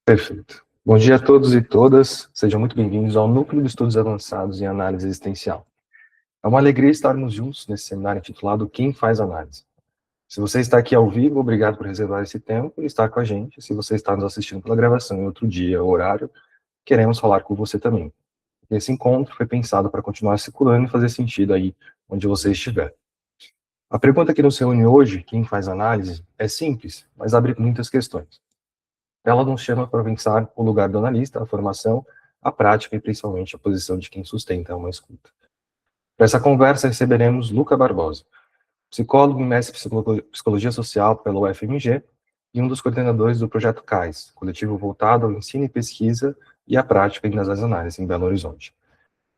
Perfeito. Bom dia a todos e todas, sejam muito bem-vindos ao Núcleo de Estudos Avançados em Análise Existencial. É uma alegria estarmos juntos nesse seminário intitulado Quem Faz Análise. Se você está aqui ao vivo, obrigado por reservar esse tempo e estar com a gente. Se você está nos assistindo pela gravação em outro dia ou horário, queremos falar com você também. Esse encontro foi pensado para continuar circulando e fazer sentido aí onde você estiver. A pergunta que nos reúne hoje, quem faz análise, é simples, mas abre muitas questões. Ela nos chama para pensar o lugar do analista, a formação, a prática e principalmente a posição de quem sustenta uma escuta. Para essa conversa receberemos Luca Barbosa, psicólogo e mestre em Psicologia Social pela UFMG e um dos coordenadores do Projeto CAIS, coletivo voltado ao ensino e pesquisa e à prática das análises em Belo Horizonte.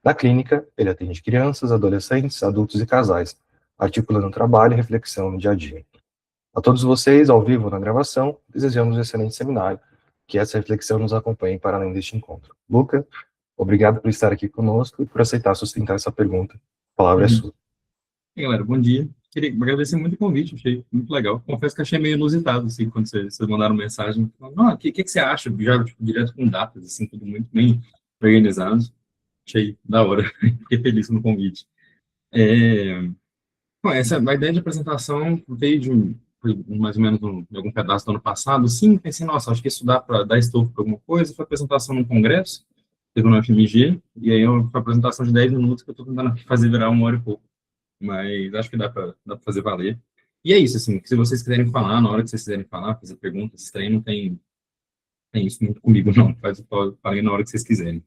Na clínica, ele atende crianças, adolescentes, adultos e casais, articulando trabalho e reflexão no dia a dia. A todos vocês, ao vivo na gravação, desejamos um excelente seminário, que essa reflexão nos acompanhe para além deste encontro. Luca, obrigado por estar aqui conosco e por aceitar sustentar essa pergunta. A palavra é sua. E aí, galera, bom dia. Queria agradecer muito o convite, achei muito legal. Confesso que achei meio inusitado, assim, quando vocês mandaram mensagem. O que você acha? Já, tipo, direto com datas, assim, tudo muito bem organizado. Achei da hora. Fiquei feliz com o convite. Bom, a ideia de apresentação veio foi mais ou menos em algum pedaço do ano passado. Sim, pensei, nossa, acho que isso dá para dar estofo para alguma coisa. Foi apresentação num congresso, teve no FMG, e aí foi uma apresentação de 10 minutos que eu estou tentando fazer virar 1 hora e pouco. Mas acho que dá para fazer valer. E é isso, assim, se vocês quiserem falar, na hora que vocês quiserem falar, fazer perguntas, esse treino não tem isso muito comigo, não. Falem na hora que vocês quiserem.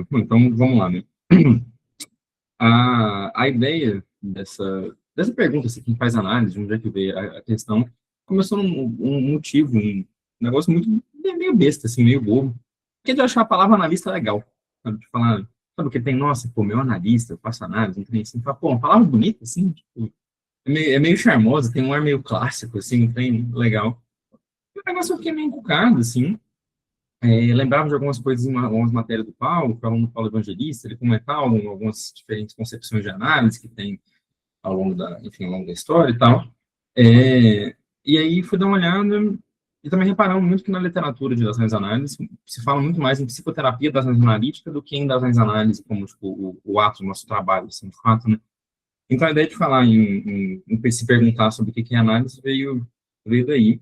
Bom, então, vamos lá, né? A ideia dessa pergunta, assim, quem faz análise, de onde é que veio a questão, começou num motivo, um negócio muito meio besta, assim, meio bobo, que é de achar a palavra analista legal, sabe? De falar, sabe o que tem? Nossa, pô, meu analista, eu faço análise, não tem assim, fala, pô, uma palavra bonita, assim, tipo, é meio charmosa, tem um ar meio clássico, assim, não tem legal. O negócio eu fiquei meio encucado, assim, lembrava de algumas coisas em algumas matérias do Paulo, falando do Paulo Evangelista, ele comentava algumas diferentes concepções de análise que tem ao longo ao longo da história e tal. E aí fui dar uma olhada e também reparando muito que na literatura de ações análises se fala muito mais em psicoterapia das ações analíticas do que em ações análises como tipo, o ato do nosso trabalho, assim, de fato, né? Então a ideia de falar em se perguntar sobre o que é análise veio daí.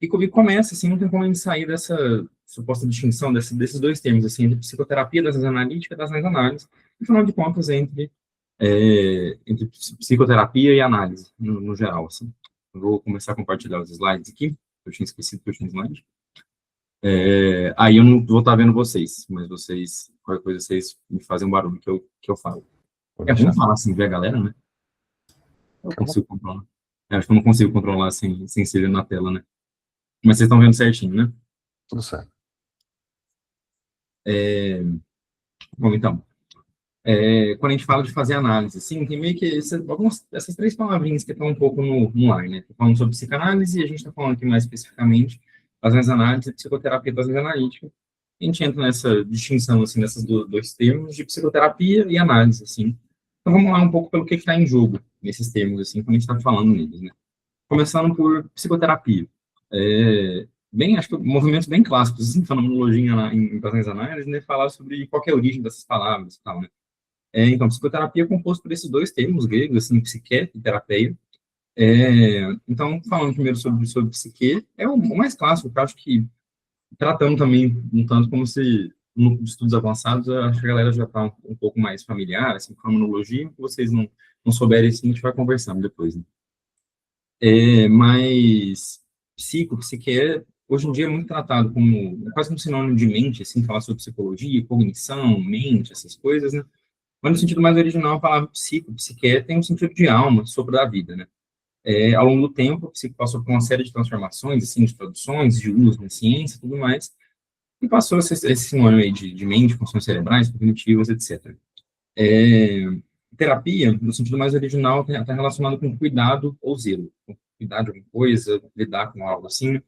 E comigo começa, assim, não tem como a gente sair dessa suposta distinção desses dois termos, assim, entre psicoterapia das ações analíticas e das ações análises, e, afinal de contas, entre psicoterapia e análise, no geral, assim. Eu vou começar a compartilhar os slides aqui, eu tinha esquecido que eu tinha slide. Aí eu não vou estar vendo vocês, mas qualquer coisa, vocês me fazem um barulho que eu falo. Vamos falar assim, ver a galera, né? Eu consigo controlar. Acho que eu não consigo controlar sem ser na tela, né? Mas vocês estão vendo certinho, né? Tudo certo. Bom, então, quando a gente fala de fazer análise, assim, tem meio que essas três palavrinhas que estão um pouco no ar, né? Estou falando sobre psicanálise e a gente está falando aqui mais especificamente das análises e psicoterapia das analíticas. A gente entra nessa distinção, assim, desses dois termos de psicoterapia e análise, assim. Então, vamos lá um pouco pelo que está em jogo nesses termos, assim, quando a gente está falando neles, né? Começando por psicoterapia. Acho que movimentos bem clássicos, assim, fenomenologia em das análises, né? Falar sobre qual é a origem dessas palavras e tal, né? Então, psicoterapia é composto por esses dois termos gregos, assim, psique e terapia. Então, falando primeiro sobre psique, é o mais clássico, que eu acho que, tratando também um tanto como se, no estudos avançados, eu acho que a galera já está um pouco mais familiar, assim, com a fenomenologia, que vocês não souberem, assim, a gente vai conversando depois, né? Mas psique, hoje em dia é muito tratado como quase um sinônimo de mente, assim, falar sobre psicologia, cognição, mente, essas coisas, né? Mas no sentido mais original, a palavra psique tem um sentido de alma, sobre a vida, né? Ao longo do tempo, a psique passou por uma série de transformações, assim, de traduções, de uso na ciência e tudo mais, e passou esse sinônimo aí de mente, funções cerebrais, cognitivas, etc. Terapia, no sentido mais original, está relacionado com cuidado ou zelo. Cuidar de alguma coisa, lidar com algo assim,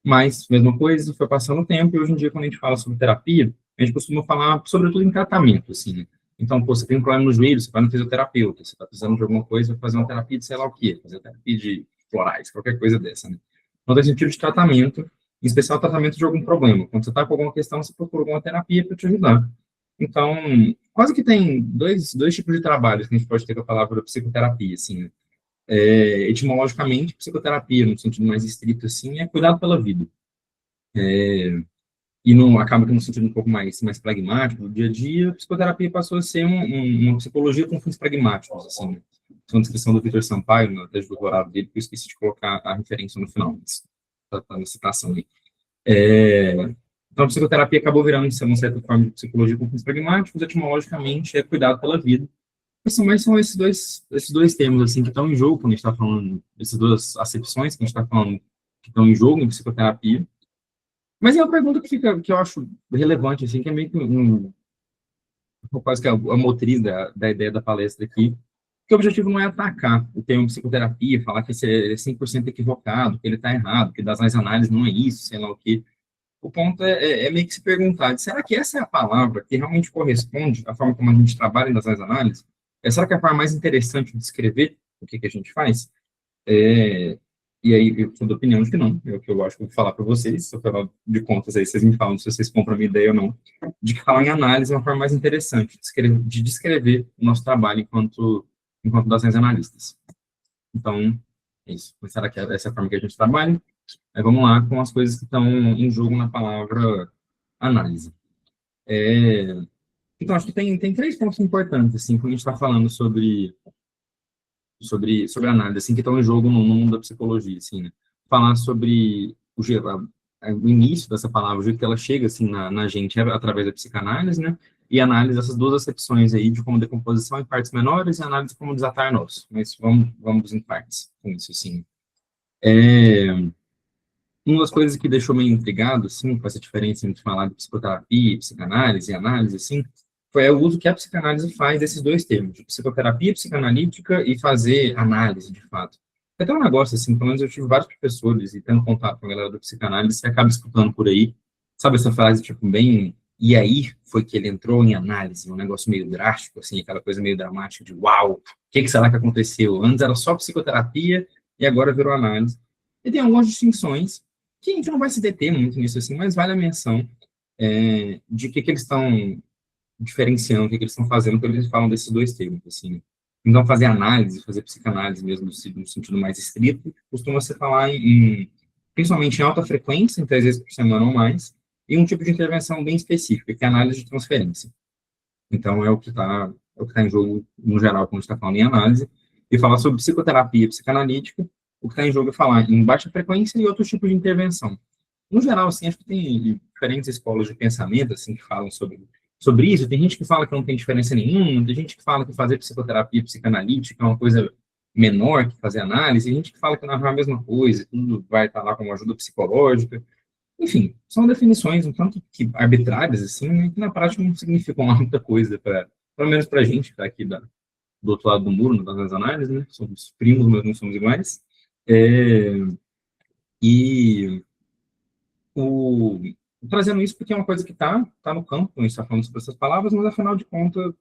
mas, mesma coisa, foi passando o tempo, e hoje em dia, quando a gente fala sobre terapia, a gente costuma falar, sobretudo, em tratamento, assim, né? Então, pô, você tem um problema no joelho, você vai no fisioterapeuta, você está precisando de alguma coisa, vai fazer uma terapia de sei lá o quê, fazer uma terapia de florais, qualquer coisa dessa, né? Então, tem sentido de tratamento, em especial tratamento de algum problema. Quando você está com alguma questão, você procura alguma terapia para te ajudar. Então, quase que tem dois tipos de trabalhos que a gente pode ter com a palavra psicoterapia, assim, né? Etimologicamente, psicoterapia, no sentido mais estrito, assim, é cuidado pela vida. E não acaba que no sentido um pouco mais pragmático, do dia a dia, a psicoterapia passou a ser uma psicologia com fins pragmáticos, assim, né? Tem uma descrição do Victor Sampaio, na tese de doutorado dele, que eu esqueci de colocar a referência no final, mas tá na citação ali. Então, a psicoterapia acabou virando, de uma certa forma, de psicologia com fins pragmáticos, etimologicamente, é cuidado pela vida. Mas são esses dois termos, assim, que estão em jogo quando a gente está falando, essas duas acepções que a gente está falando, que estão em jogo em psicoterapia. Mas é uma pergunta que eu acho relevante, assim, que é meio que quase que a motriz da ideia da palestra aqui, que o objetivo não é atacar o termo psicoterapia, falar que isso é 100% equivocado, que ele está errado, que das análises não é isso, sei lá o quê. O ponto é meio que se perguntar, será que essa é a palavra que realmente corresponde à forma como a gente trabalha nas análises? Será que é a forma mais interessante de descrever o que a gente faz? E aí, eu sou da opinião de que não, é o que eu acho que eu vou falar para vocês, se eu falar de contas aí, vocês me falam se vocês compram a minha ideia ou não, de que falar em análise é uma forma mais interessante de descrever o nosso trabalho enquanto docentes analistas. Então, é isso. Mas será que essa é a forma que a gente trabalha? Aí vamos lá com as coisas que estão em jogo na palavra análise. Então, acho que tem três pontos importantes, assim, quando a gente está falando sobre análise, assim, que estão em jogo no mundo da psicologia, assim, né? Falar sobre o início dessa palavra, o jeito que ela chega, assim, na gente, através da psicanálise, né? E análise dessas duas acepções aí, de como decomposição em partes menores e análise como desatar nós. Mas vamos em partes com isso, assim. Uma das coisas que deixou meio intrigado, assim, com essa diferença entre falar de psicoterapia, psicanálise e análise, assim, foi o uso que a psicanálise faz desses dois termos, de psicoterapia psicanalítica e fazer análise, de fato. É até um negócio, assim, pelo menos eu tive vários professores e tendo contato com a galera da psicanálise, você acaba escutando por aí, sabe essa frase, tipo, bem, e aí foi que ele entrou em análise, um negócio meio drástico, assim, aquela coisa meio dramática de, uau, o que será que aconteceu? Antes era só psicoterapia e agora virou análise. E tem algumas distinções que a gente não vai se deter muito nisso, assim, mas vale a menção de que eles estão diferenciando, o que eles estão fazendo quando eles falam desses dois termos, assim. Então, fazer análise, fazer psicanálise mesmo, no sentido mais estrito, costuma se falar principalmente em alta frequência, em 3 vezes por semana ou mais, e um tipo de intervenção bem específica, que é a análise de transferência. Então, é o que tá em jogo, no geral, quando a gente está falando em análise, e falar sobre psicoterapia psicanalítica, o que está em jogo é falar em baixa frequência e outros tipos de intervenção. No geral, assim, acho que tem diferentes escolas de pensamento, assim, que falam sobre isso. Tem gente que fala que não tem diferença nenhuma, tem gente que fala que fazer psicoterapia psicanalítica é uma coisa menor que fazer análise, tem gente que fala que não é a mesma coisa, tudo vai estar lá como ajuda psicológica. Enfim, são definições um tanto que arbitrárias, assim, né, que na prática não significam lá muita coisa, pelo menos para a gente que está aqui do outro lado do muro, nas análises, né? Somos primos, mas não somos iguais. E trazendo isso porque é uma coisa que tá no campo, a gente está falando sobre essas palavras, mas afinal de contas,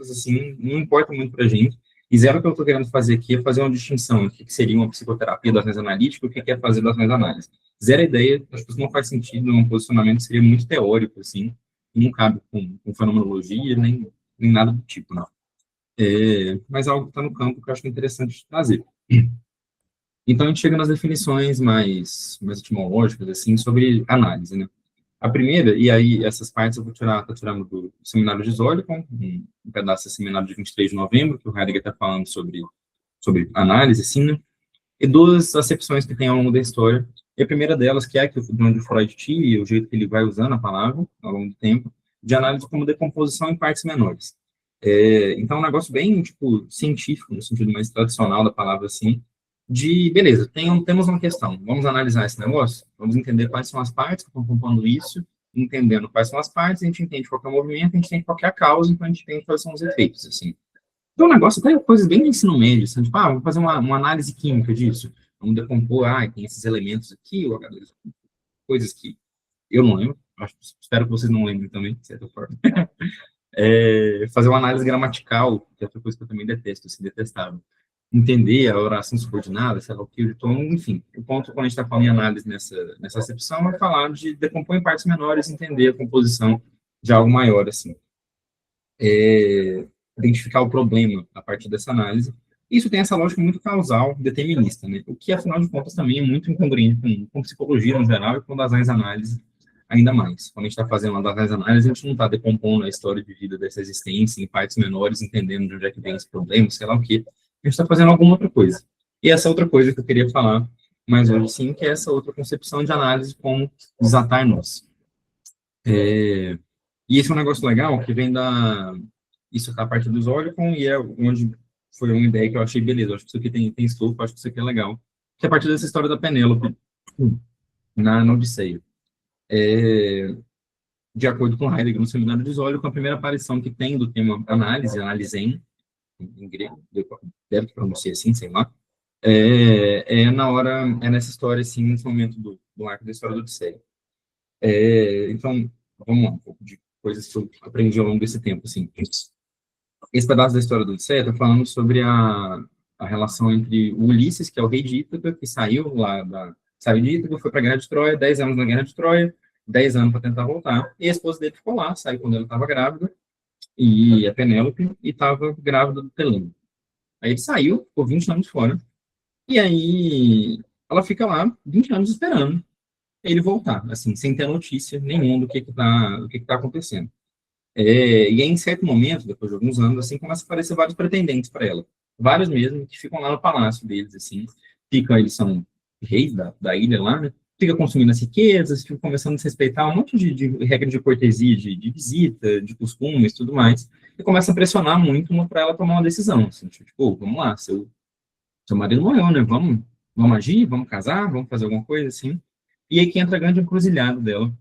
assim, não importa muito para a gente. E zero que eu estou querendo fazer aqui é fazer uma distinção entre o que seria uma psicoterapia das ações analíticas e o que é fazer das ações análises. Zero ideia, acho que isso não faz sentido, um posicionamento seria muito teórico, assim, e não cabe com fenomenologia, nem nada do tipo, não. Mas é algo que está no campo que eu acho interessante de trazer. Então, a gente chega nas definições mais etimológicas, assim, sobre análise, né? A primeira, e aí essas partes eu tô tirando do seminário de Zollikon, um pedaço desse seminário de 23 de novembro, que o Heidegger está falando sobre análise, assim, né? E duas acepções que tem ao longo da história. E a primeira delas, que é a que o Freud tinha, e o jeito que ele vai usando a palavra ao longo do tempo, de análise como decomposição em partes menores. Então, é um negócio bem, tipo, científico, no sentido mais tradicional da palavra, assim, beleza, temos uma questão, vamos analisar esse negócio, vamos entender quais são as partes que estão compondo isso, entendendo quais são as partes, a gente entende qual é o movimento, a gente entende qual é a causa, então a gente entende quais são os efeitos, assim. Então, o negócio até coisas bem de ensino médio, assim, tipo, vamos fazer uma análise química disso, vamos decompor, tem esses elementos aqui, o H2, coisas que eu não lembro, espero que vocês não lembrem também, de certa forma. Fazer uma análise gramatical, que é outra coisa que eu também detesto, assim, detestável. entender a oração subordinada, sei lá o que, então, enfim, o ponto quando a gente está falando em análise nessa acepção é falar de decompor em partes menores, entender a composição de algo maior, assim. Identificar o problema a partir dessa análise. Isso tem essa lógica muito causal, determinista, né? O que, afinal de contas, também é muito incongruente com psicologia no geral e com das análise ainda mais. Quando a gente está fazendo uma das análise, a gente não está decompondo a história de vida dessa existência em partes menores, entendendo de onde é que vem esse problema, sei lá o quê. A gente está fazendo alguma outra coisa. E essa outra coisa que eu queria falar mais hoje, sim, que é essa outra concepção de análise como desatar nós. E esse é um negócio legal que vem da... Isso está a partir dos Oricon e é onde foi uma ideia que eu achei beleza. Eu acho que isso aqui tem estofo, acho que isso aqui é legal. Que é a partir dessa história da Penélope na Odisseia. De acordo com Heidegger, no Seminário de Oricon, a primeira aparição que tem do tema análisen, em grego, deve pronunciar assim, sei lá, é nessa história, assim, nesse momento do arco da história da Odisseia. Então, vamos lá, um pouco de coisas que eu aprendi ao longo desse tempo, assim. Esse pedaço da história do Odisseia está falando sobre a relação entre o Ulisses, que é o rei de Ítaca, que saiu de Ítaca, foi para a Guerra de Troia, 10 anos na Guerra de Troia, 10 anos para tentar voltar, e a esposa dele ficou lá, saiu quando ela estava grávida, e a Penélope, e estava grávida do Telêmaco. Aí ele saiu, ficou 20 anos fora, e aí ela fica lá 20 anos esperando ele voltar, assim, sem ter notícia nenhuma do que tá acontecendo. E aí, em certo momento, depois de alguns anos, assim, começa a aparecer vários pretendentes para ela. Vários mesmo, que ficam lá no palácio deles, assim. Eles são reis da ilha lá, né? Fica consumindo as riquezas, fica começando a se respeitar um monte de regra de cortesia, de visita, de costumes, tudo mais. E começa a pressionar muito para ela tomar uma decisão, assim, tipo, vamos lá, seu marido morreu, né? Vamos agir, vamos casar, vamos fazer alguma coisa, assim. E aí que entra a grande encruzilhada dela,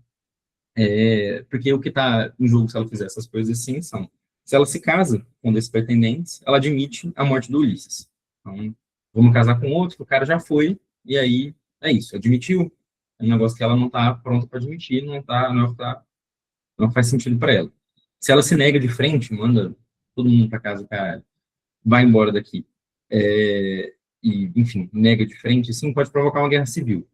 porque o que está em jogo se ela fizer essas coisas assim são, se ela se casa com um desses pretendentes, ela admite a morte do Ulisses. Então, vamos casar com outro, o cara já foi, e aí é isso, admitiu, é um negócio que ela não está pronta para admitir, não faz sentido para ela. Se ela se nega de frente, manda todo mundo para casa, cara, vai embora daqui, e, enfim, nega de frente, assim, pode provocar uma guerra civil.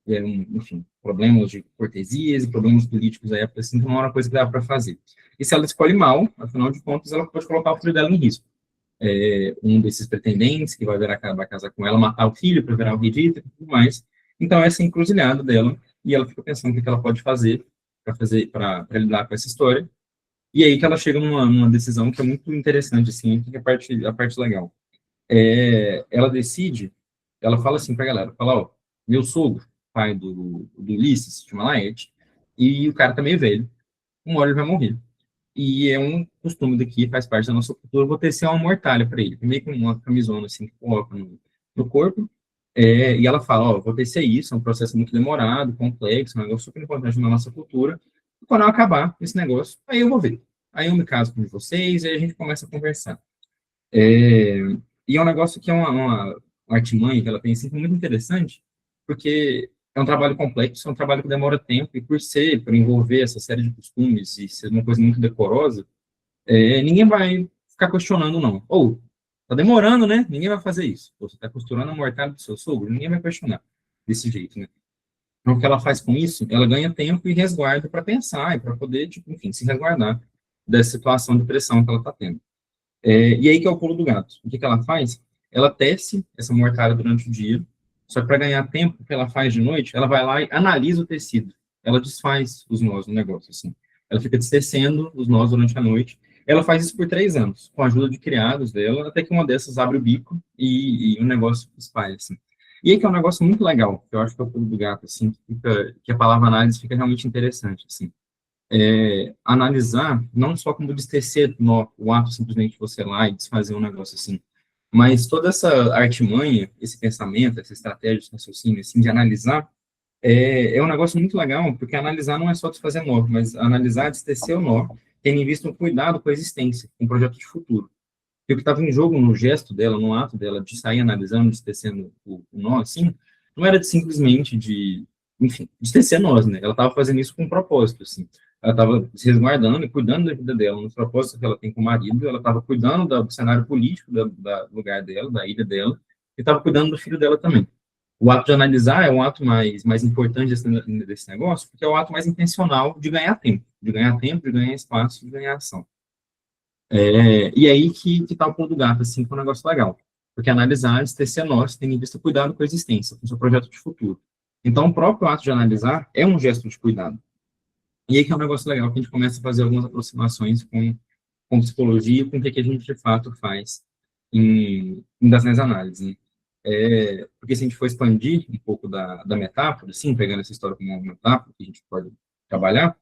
Enfim, problemas de cortesias e problemas políticos à época, assim, não era uma coisa que dava para fazer. E se ela escolhe mal, afinal de contas, ela pode colocar o filho dela em risco. Um desses pretendentes que vai casar com ela, matar o filho para virar o rei de Ítaca e tudo mais. Então, essa é a encruzilhada dela, e ela fica pensando o que ela pode fazer para lidar com essa história. E aí que ela chega numa decisão que é muito interessante, assim, que é a parte legal. Ela decide, ela fala assim para a galera, fala, ó, meu sogro, pai do Ulisses, se chama Laerte, e o cara tá meio velho, uma hora ele vai morrer. E é um costume daqui, faz parte da nossa cultura, vou tecer uma mortalha para ele, meio com uma camisona assim, que coloca no corpo, e ela fala, ó, vou tecer isso, é um processo muito demorado, complexo, um negócio super importante na nossa cultura, e quando eu acabar esse negócio, aí eu vou ver. Aí eu me caso com vocês, e aí a gente começa a conversar. E é um negócio que é uma artimanha que ela tem, assim, muito interessante, porque é um trabalho complexo, é um trabalho que demora tempo, e por envolver essa série de costumes e ser uma coisa muito decorosa, ninguém vai ficar questionando, não. Ou, tá demorando, né? Ninguém vai fazer isso. Ou você tá costurando a mortalha do seu sogro, ninguém vai questionar desse jeito, né? Então, o que ela faz com isso? Ela ganha tempo e resguardo para pensar e para poder, tipo, enfim, se resguardar dessa situação de pressão que ela está tendo. E aí que é o pulo do gato. O que ela faz? Ela tece essa mortalha durante o dia, só que para ganhar tempo, o que ela faz de noite, ela vai lá e analisa o tecido. Ela desfaz os nós no negócio, assim. Ela fica destecendo os nós durante a noite. Ela faz isso por 3 anos, com a ajuda de criados dela, até que uma dessas abre o bico e o negócio espalha, assim. E aí que é um negócio muito legal, que eu acho que é o pulo do gato, assim, que a palavra análise fica realmente interessante, assim. Analisar, não só como destecer o ato simplesmente de você ir lá e desfazer um negócio assim, mas toda essa artimanha, esse pensamento, essa estratégia de raciocínio, assim, de analisar, um negócio muito legal, porque analisar não é só desfazer nó, mas analisar é destecer o nó, tendo em vista um cuidado com a existência, um projeto de futuro. E o que estava em jogo no gesto dela, no ato dela, de sair analisando, destecendo o nó, assim, não era simplesmente enfim, destecer nós, né? Ela estava fazendo isso com um propósito, assim. ela estava se resguardando e cuidando da vida dela, nos propósitos que ela tem com o marido, ela estava cuidando do cenário político do lugar dela, da ilha dela, e estava cuidando do filho dela também. O ato de analisar é um ato mais importante desse negócio, porque é o ato mais intencional de ganhar tempo, de ganhar espaço, de ganhar ação. E aí que tá o pulo do gato, assim, que é um negócio legal. Porque analisar, antes de ser nós, tem em vista cuidado com a existência, com o seu projeto de futuro. Então, o próprio ato de analisar é um gesto de cuidado. E aí que é um negócio legal, que a gente começa a fazer algumas aproximações com psicologia, com o que a gente, de fato, faz em das análises, né? Porque se a gente for expandir um pouco da metáfora, assim, pegando essa história como uma metáfora, que a gente pode trabalhar,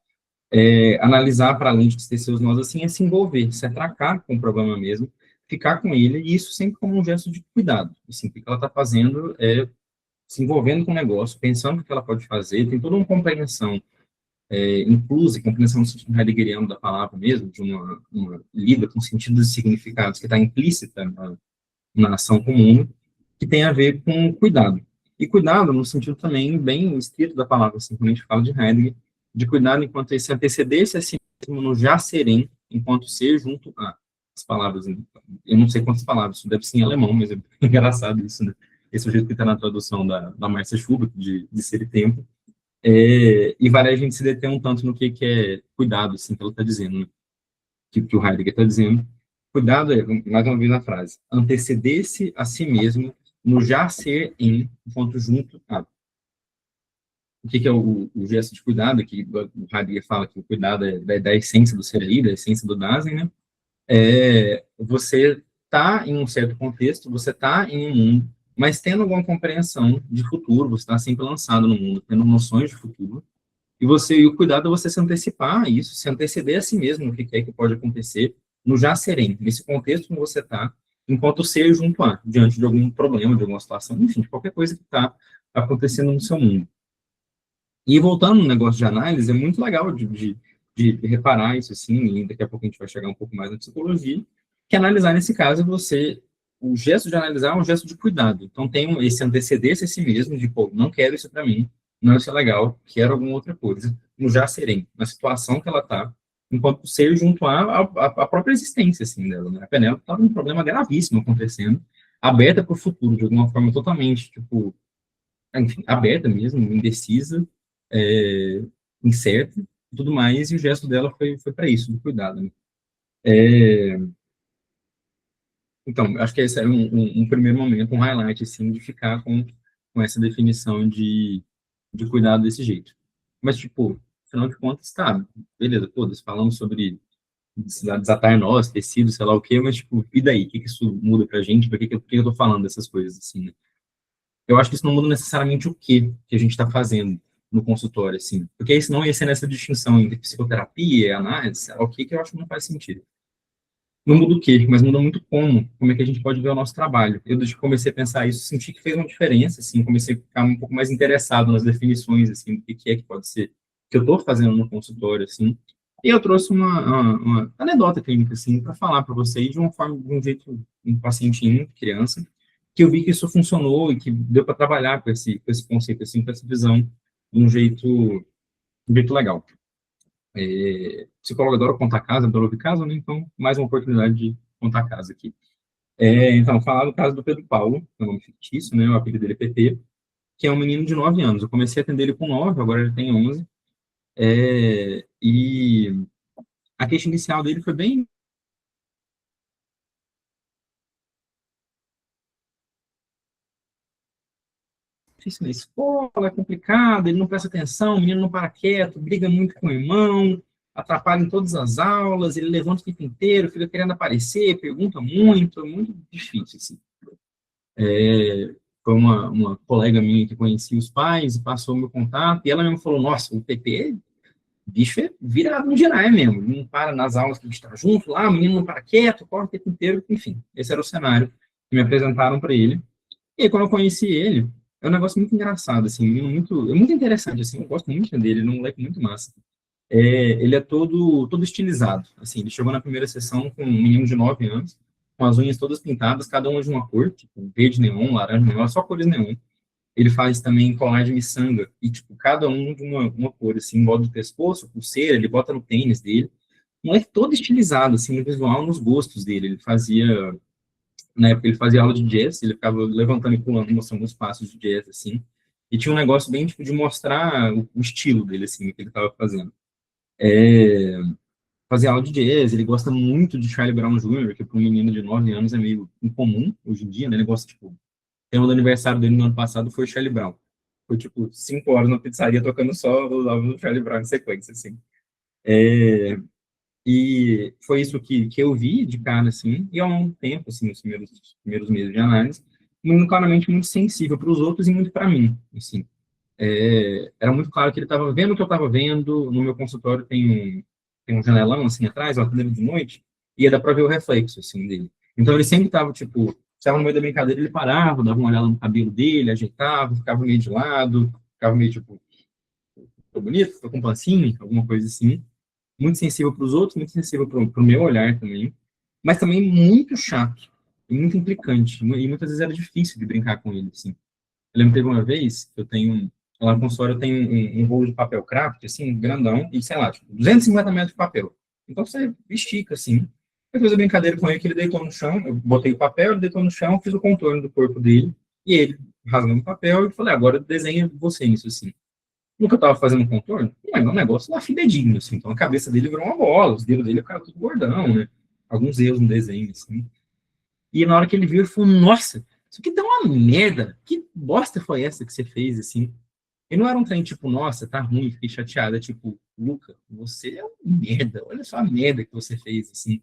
analisar para além de tecer os nós assim, é se envolver, se atracar com o problema mesmo, ficar com ele, e isso sempre como um gesto de cuidado. Assim, o que ela está fazendo é se envolvendo com o negócio, pensando o que ela pode fazer, tem toda uma compreensão, inclusive, compreensão no sentido heideggeriano da palavra mesmo, de uma lida com sentidos e significados que está implícita na ação comum, que tem a ver com cuidado. E cuidado no sentido também bem estrito da palavra, assim, quando a gente fala de Heidegger, de cuidado enquanto esse anteceder-se a si mesmo no já serem, enquanto ser junto a. As palavras, eu não sei quantas palavras, isso deve ser em alemão, mas é engraçado isso, né? Esse é o jeito que está na tradução da Marcia Schubert, de Ser e Tempo. E vale a gente se deter um tanto no que é cuidado, assim, que ela está dizendo, né? Que o Heidegger está dizendo. Cuidado é, mais uma vez na frase, anteceder-se a si mesmo no já ser em, enquanto junto a. O que é o gesto de cuidado, que o Heidegger fala que o cuidado é da essência do ser aí, da essência do Dasein, né? Você está em um certo contexto, você está em um mundo, mas tendo alguma compreensão de futuro, você está sempre lançado no mundo, tendo noções de futuro, e o cuidado é você se antecipar a isso, se anteceder a si mesmo no que é que pode acontecer, no já serem, nesse contexto que você está, enquanto ser junto a, diante de algum problema, de alguma situação, enfim, de qualquer coisa que está acontecendo no seu mundo. E voltando no negócio de análise, é muito legal de reparar isso, assim, e daqui a pouco a gente vai chegar um pouco mais na psicologia, que analisar, nesse caso, o gesto de analisar é um gesto de cuidado. Então, tem esse anteceder-se a si mesmo, de, pô, não quero isso para mim, não, isso é legal, quero alguma outra coisa, no já serem, na situação que ela está, enquanto ser junto à própria existência, assim, dela, né? A Penélope estava um problema gravíssimo acontecendo, aberta para o futuro, de alguma forma totalmente, tipo, enfim, aberta mesmo, indecisa, é, incerta, e tudo mais, e o gesto dela foi para isso, de cuidado, né? Então, acho que esse era um primeiro momento, um highlight, assim, de ficar com essa definição de cuidado desse jeito. Mas, tipo, afinal de contas, tá, beleza, todas falamos sobre desatar nós, tecido, sei lá o quê, mas, tipo, e daí? O que isso muda pra gente? Por que eu tô falando dessas coisas, assim, né? Eu acho que isso não muda necessariamente o que a gente está fazendo no consultório, assim, porque isso não ia ser nessa distinção entre psicoterapia e análise, sei lá o que eu acho que não faz sentido. Não muda o quê, mas muda muito como é que a gente pode ver o nosso trabalho. Eu, desde que comecei a pensar isso, senti que fez uma diferença, assim, comecei a ficar um pouco mais interessado nas definições, assim, do que é que pode ser que eu estou fazendo no consultório, assim. E eu trouxe uma anedota clínica, assim, para falar para vocês de uma forma, de um jeito, um pacientinho, criança, que eu vi que isso funcionou e que deu para trabalhar com esse conceito, assim, com essa visão, de um jeito legal. Psicólogo adora contar casa, adora ouvir casa, né? Então, mais uma oportunidade de contar casa aqui. Então, falar do caso do Pedro Paulo, que é um nome fictício, né? O apelido dele é PP, que é um menino de 9 anos. Eu comecei a atender ele com 9, agora ele tem 11. E a queixa inicial dele foi bem difícil na escola, é complicado, ele não presta atenção, o menino não para quieto, briga muito com o irmão, atrapalha em todas as aulas, ele levanta o tempo inteiro, fica querendo aparecer, pergunta muito, é muito difícil, assim. Foi uma colega minha que conhecia os pais e passou o meu contato, e ela mesmo falou, nossa, o PP, bicho é virado no girai mesmo, não para nas aulas que a gente está junto lá, o menino não para quieto, corre o tempo inteiro, enfim, esse era o cenário que me apresentaram para ele. E aí, quando eu conheci ele, é um negócio muito engraçado, assim, muito interessante, assim, eu gosto muito dele, ele é um moleque muito massa. Ele é todo estilizado, assim, ele chegou na primeira sessão com um menino de 9 anos, com as unhas todas pintadas, cada uma de uma cor, tipo, verde neon, laranja neon, só cores neon. Ele faz também colar de miçanga, e, tipo, cada um de uma cor, assim, em volta do pescoço, pulseira, ele bota no tênis dele. Não é todo estilizado, assim, no visual, nos gostos dele. Ele fazia, na época, ele fazia aula de jazz, ele ficava levantando e pulando, mostrando os passos de jazz, assim. E tinha um negócio bem, tipo, de mostrar o estilo dele, assim, o que ele estava fazendo. Fazia aula de jazz, ele gosta muito de Charlie Brown Jr., que para um menino de 9 anos é meio incomum hoje em dia, né? Ele gosta, tipo, o tema do aniversário dele no ano passado foi Charlie Brown. Foi, tipo, 5 horas na pizzaria tocando só os álbuns do Charlie Brown em sequência, assim. E foi isso que eu vi de cara, assim, e ao longo do tempo, assim, nos primeiros meses de análise, muito claramente muito sensível para os outros e muito para mim, assim. Era muito claro que ele estava vendo o que eu estava vendo. No meu consultório tem um janelão, assim, atrás, uma cadeira de noite, e ia dar para ver o reflexo, assim, dele. Então, ele sempre estava, tipo, estava no meio da brincadeira, ele parava, dava uma olhada no cabelo dele, ajeitava, ficava meio de lado, ficava meio, tipo, tô bonito, tô com pancinha, alguma coisa assim. Muito sensível para os outros, muito sensível para o meu olhar também, mas também muito chato, e muito implicante, e muitas vezes era difícil de brincar com ele, assim. Eu lembro que teve uma vez que lá no consultório eu tenho um rolo de papel craft, assim, grandão, e sei lá, tipo, 250 metros de papel. Então você estica, assim. Eu fiz a brincadeira com ele que ele deitou no chão, eu botei o papel, ele deitou no chão, fiz o contorno do corpo dele, e ele rasgando o papel, e falei, agora desenha você nisso, assim. No que eu tava fazendo o contorno, é um negócio lá fidedigno, assim. Então a cabeça dele virou uma bola, os dedos dele ficaram tudo gordão, né? Alguns erros no desenho, assim. E na hora que ele viu, ele falou, nossa, isso aqui tá uma merda. Que bosta foi essa que você fez, assim? E não era um trem tipo, nossa, tá ruim, fiquei chateada. É tipo, Luca, você é um merda. Olha só a merda que você fez, assim.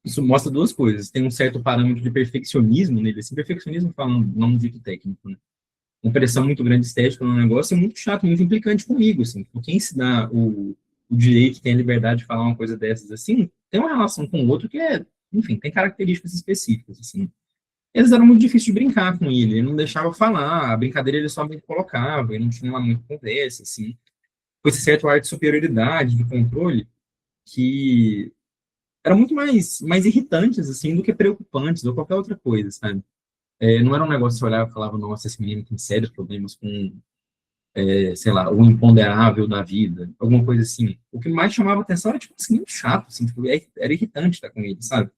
Isso mostra duas coisas. Tem um certo parâmetro de perfeccionismo nele, assim. Perfeccionismo falando, não dito técnico, né? Uma pressão muito grande estética no negócio é muito chato, muito implicante comigo, assim. Porque quem se dá o direito, tem a liberdade de falar uma coisa dessas, assim, tem uma relação com o outro que é, enfim, tem características específicas, assim. Eles eram muito difíceis de brincar com ele não deixava falar, a brincadeira ele só me colocava, ele não tinha lá muita conversa, assim. Com esse certo ar de superioridade, de controle, que era muito mais irritantes, assim, do que preocupantes, ou qualquer outra coisa, sabe? Não era um negócio que você olhava e falava, nossa, esse menino tem sérios problemas com, sei lá, o imponderável da vida, alguma coisa assim. O que mais chamava atenção era, tipo, assim, muito chato, assim, tipo, era irritante estar com ele, sabe?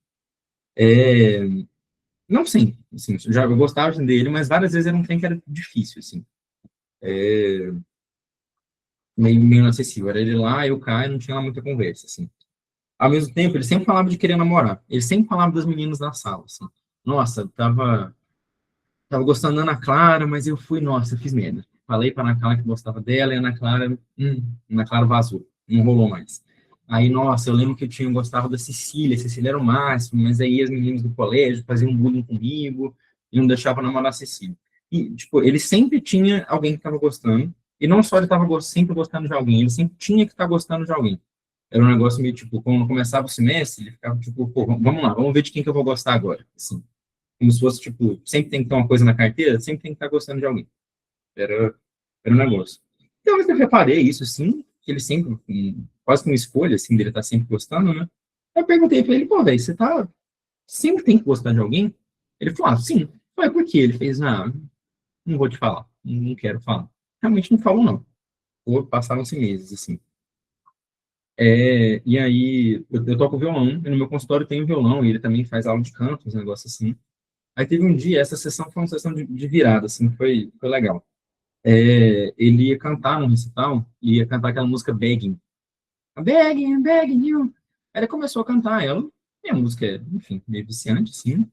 Não sempre, assim, eu gostava dele, mas várias vezes era um trem que era difícil, assim, meio inacessível. Era ele lá, eu cá, e não tinha lá muita conversa, assim. Ao mesmo tempo, ele sempre falava de querer namorar. Ele sempre falava das meninas da sala, assim. Nossa, tava gostando da Ana Clara, mas eu fui, nossa, eu fiz merda. Falei pra Ana Clara que gostava dela, e a Ana Clara vazou, não rolou mais. Aí, nossa, eu lembro que eu gostava da Cecília, a Cecília era o máximo, mas aí as meninas do colégio faziam bullying comigo, e não deixavam namorar a Cecília. E, tipo, ele sempre tinha alguém que tava gostando, e não só ele tava sempre gostando de alguém, ele sempre tinha que estar gostando de alguém. Era um negócio meio, tipo, quando começava o semestre, ele ficava, tipo, pô, vamos lá, vamos ver de quem que eu vou gostar agora, assim. Como se fosse, tipo, sempre tem que ter uma coisa na carteira, sempre tem que estar gostando de alguém. Era um negócio. Então, eu reparei isso, sim, que ele sempre, quase com uma escolha, assim, dele estar sempre gostando, né? Eu perguntei pra ele, pô, velho, você sempre tem que gostar de alguém? Ele falou, sim. Mas por quê? Ele fez, não vou te falar, não quero falar. Realmente não falou, não. Passaram-se meses, assim. E aí, eu toco violão, e no meu consultório tem um violão, e ele também faz aula de canto, uns negócios assim. Aí teve um dia, essa sessão foi uma sessão de virada, assim, foi legal. Ele ia cantar num recital, e ia cantar aquela música Begging. Begging, I'm begging you. Aí ele começou a cantar ela, e a música é, enfim, meio viciante, assim.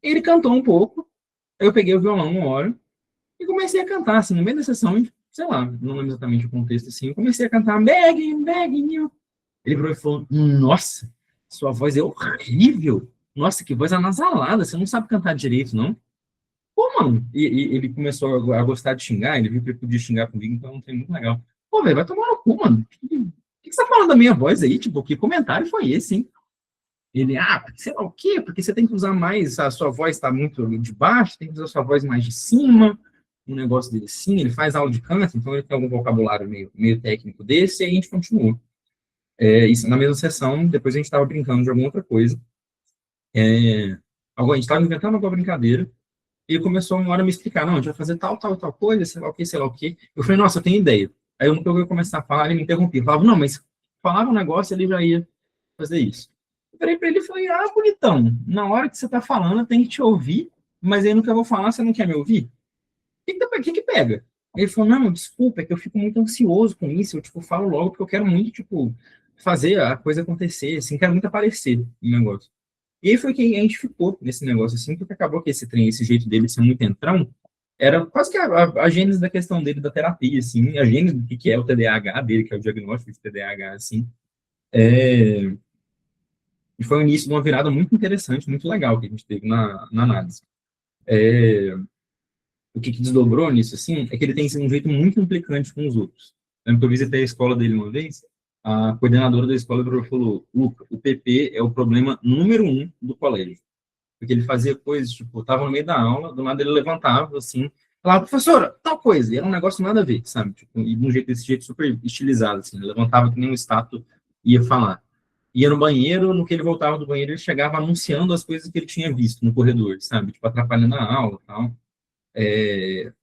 Ele cantou um pouco, aí eu peguei o violão uma hora, e comecei a cantar, assim, no meio da sessão, e, sei lá, não lembro exatamente o contexto, assim, eu comecei a cantar Begging, begging you. Ele virou e falou, nossa, sua voz é horrível. Nossa, que voz anasalada, você não sabe cantar direito, não? Pô, mano, e ele começou a gostar de xingar, ele viu que ele podia xingar comigo, então não tem muito legal. Pô, velho, vai tomar no cu, mano. O que você tá falando da minha voz aí? Tipo, que comentário foi esse, hein? Ele, porque sei lá o quê? Porque você tem que usar mais, a sua voz tá muito de baixo, tem que usar a sua voz mais de cima, um negócio dele assim, ele faz aula de canto, então ele tem algum vocabulário meio técnico desse, e aí a gente continuou. Isso na mesma sessão, depois a gente estava brincando de alguma outra coisa. A gente estava inventando alguma brincadeira, ele começou uma hora a me explicar, não, a gente vai fazer tal, tal, tal coisa, sei lá o que, sei lá o que. Eu falei, nossa, eu tenho ideia. Aí eu não ia começar a falar, ele me interrompia. Eu falava, não, mas falava um negócio, ele já ia fazer isso. Eu falei para ele e falei, ah, bonitão, na hora que você tá falando, eu tenho que te ouvir, mas aí no que eu vou falar, você não quer me ouvir? O que pega? Aí ele falou, não, desculpa, é que eu fico muito ansioso com isso, eu, tipo, falo logo porque eu quero muito, tipo, fazer a coisa acontecer, assim, quero muito aparecer no negócio. E aí foi que a gente ficou nesse negócio, assim, porque acabou que esse trem, esse jeito dele de ser muito entrão, era quase que a gênese da questão dele da terapia, assim, a gênese do que é o TDAH dele, que é o diagnóstico de TDAH, assim, é, e foi o início de uma virada muito interessante, muito legal que a gente teve na análise. É, o que desdobrou nisso, assim, é que ele tem um jeito muito implicante com os outros. Lembro que eu visitei a escola dele uma vez, a coordenadora da escola falou, Luca, o PP é o problema número 1 do colégio. Porque ele fazia coisas, tipo, tava no meio da aula, do nada ele levantava, assim, falava, professora, tal coisa, e era um negócio nada a ver, sabe? Tipo, e de um jeito, desse jeito super estilizado, assim, ele levantava que nem um estátua ia falar. Ia no banheiro, no que ele voltava do banheiro, ele chegava anunciando as coisas que ele tinha visto no corredor, sabe? Tipo, atrapalhando a aula e tal.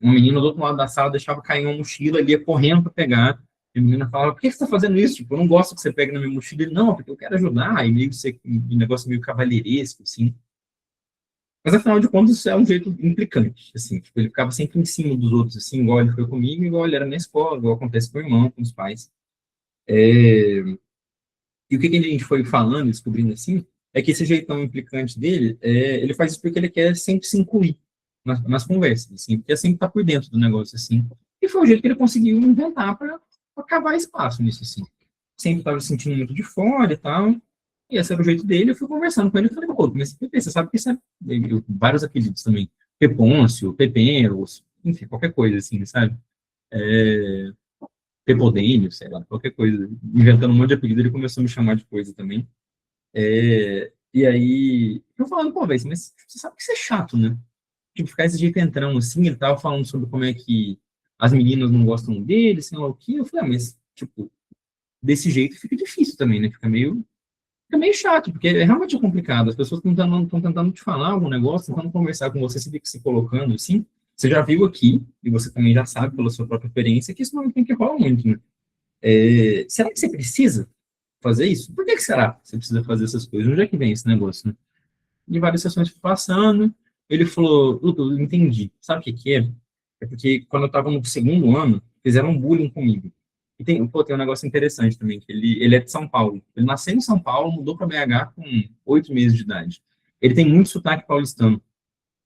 Uma menina do outro lado da sala deixava cair uma mochila, ele ia correndo para pegar, e a menina falava, por que você está fazendo isso? Tipo, eu não gosto que você pegue na minha mochila. Ele, não, porque eu quero ajudar, e meio que ser um negócio meio cavalheiresco, assim. Mas, afinal de contas, isso é um jeito implicante, assim. Tipo, ele ficava sempre em cima dos outros, assim, igual ele foi comigo, igual ele era na escola, igual acontece com o irmão, com os pais. E o que a gente foi falando, descobrindo assim, é que esse jeitão implicante dele, ele faz isso porque ele quer sempre se incluir nas conversas, assim, porque sempre tá por dentro do negócio, assim. E foi o jeito que ele conseguiu inventar para cavar espaço nisso, assim. Sempre estava se sentindo muito de fora e tal, e esse era o jeito dele. Eu fui conversando com ele e falei, pô, mas Pepe, você sabe que isso é vários apelidos também, Pepôncio, Peperos, enfim, qualquer coisa, assim, sabe? É, Pepodênio, sei lá, qualquer coisa. Inventando um monte de apelido, ele começou a me chamar de coisa também. E aí, eu falando, pô, velho, mas você sabe que isso é chato, né? Tipo, ficar esse jeito entrão assim, ele tava falando sobre como é que as meninas não gostam dele, sei lá o quê. Eu falei, ah, mas, tipo, desse jeito fica difícil também, né? Fica meio chato, porque é realmente complicado. As pessoas estão tentando te falar algum negócio, tentando conversar com você, você fica se colocando assim. Você já viu aqui, e você também já sabe pela sua própria experiência, que isso não tem que rolar muito, né? Será que você precisa fazer isso? Por que será que você precisa fazer essas coisas? Onde é que vem esse negócio, né? De várias sessões fui passando, ele falou, Luca, eu entendi. Sabe o que que é? É porque quando eu estava no segundo ano, fizeram um bullying comigo. E tem um negócio interessante também, que ele é de São Paulo. Ele nasceu em São Paulo, mudou para BH com 8 meses de idade. Ele tem muito sotaque paulistano.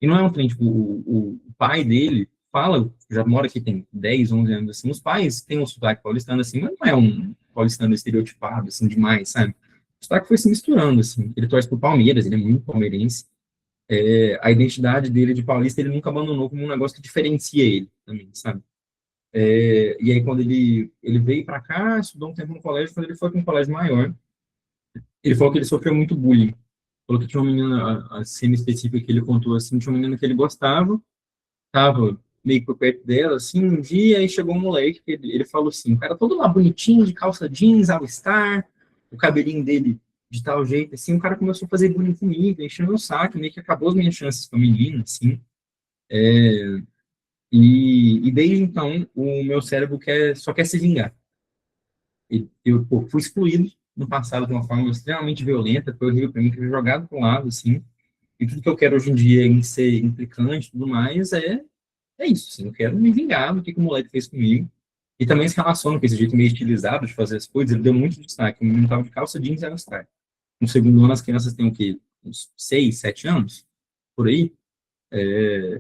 E não é um trem, tipo, o pai dele fala, já mora aqui tem 10, 11 anos, assim, os pais têm um sotaque paulistano, assim, mas não é um paulistano estereotipado, assim, demais, sabe? O sotaque foi se misturando, assim. Ele torce pro Palmeiras, ele é muito palmeirense. A identidade dele de paulista, ele nunca abandonou como um negócio que diferencia ele também, sabe? E aí, quando ele veio para cá, estudou um tempo no colégio, quando ele foi para um colégio maior, ele falou que ele sofreu muito bullying. Falou que tinha uma menina, a cena específica que ele contou, assim, tinha uma menina que ele gostava, tava meio por perto dela, assim, um dia, aí chegou um moleque, que ele falou assim, o cara todo lá bonitinho, de calça jeans, all-star, o cabelinho dele de tal jeito, assim, o cara começou a fazer bullying comigo, enchendo o saco, meio que acabou as minhas chances com a menina, assim, e desde então, o meu cérebro só quer se vingar. E eu, pô, fui excluído no passado de uma forma extremamente violenta, foi horrível para mim, fui jogado para um lado, assim, e tudo que eu quero hoje em dia em ser implicante e tudo mais é isso, assim, eu quero me vingar do que o moleque fez comigo. E também se relaciona com esse jeito meio estilizado de fazer as coisas, ele deu muito destaque. O menino estava de calça jeans e all-star. No segundo ano, as crianças têm o quê? Uns 6, 7 anos? Por aí?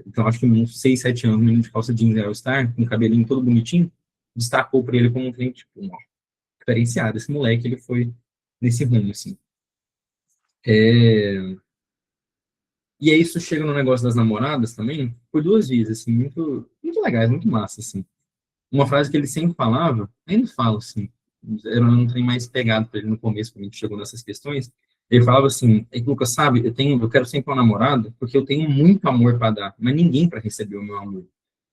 Então, acho que uns 6, 7 anos, o menino de calça jeans e all-star, com o cabelinho todo bonitinho, destacou para ele como um cliente, tipo, ó, diferenciado. Esse moleque, ele foi nesse rumo, assim. E aí isso chega no negócio das namoradas também, por duas vias, assim, muito, muito legais, muito massa, assim. Uma frase que ele sempre falava, ainda fala assim, era um trem mais pegado para ele no começo, quando a gente chegou nessas questões, ele falava assim, Lucas, sabe, eu quero sempre uma namorada, porque eu tenho muito amor para dar, mas ninguém para receber o meu amor.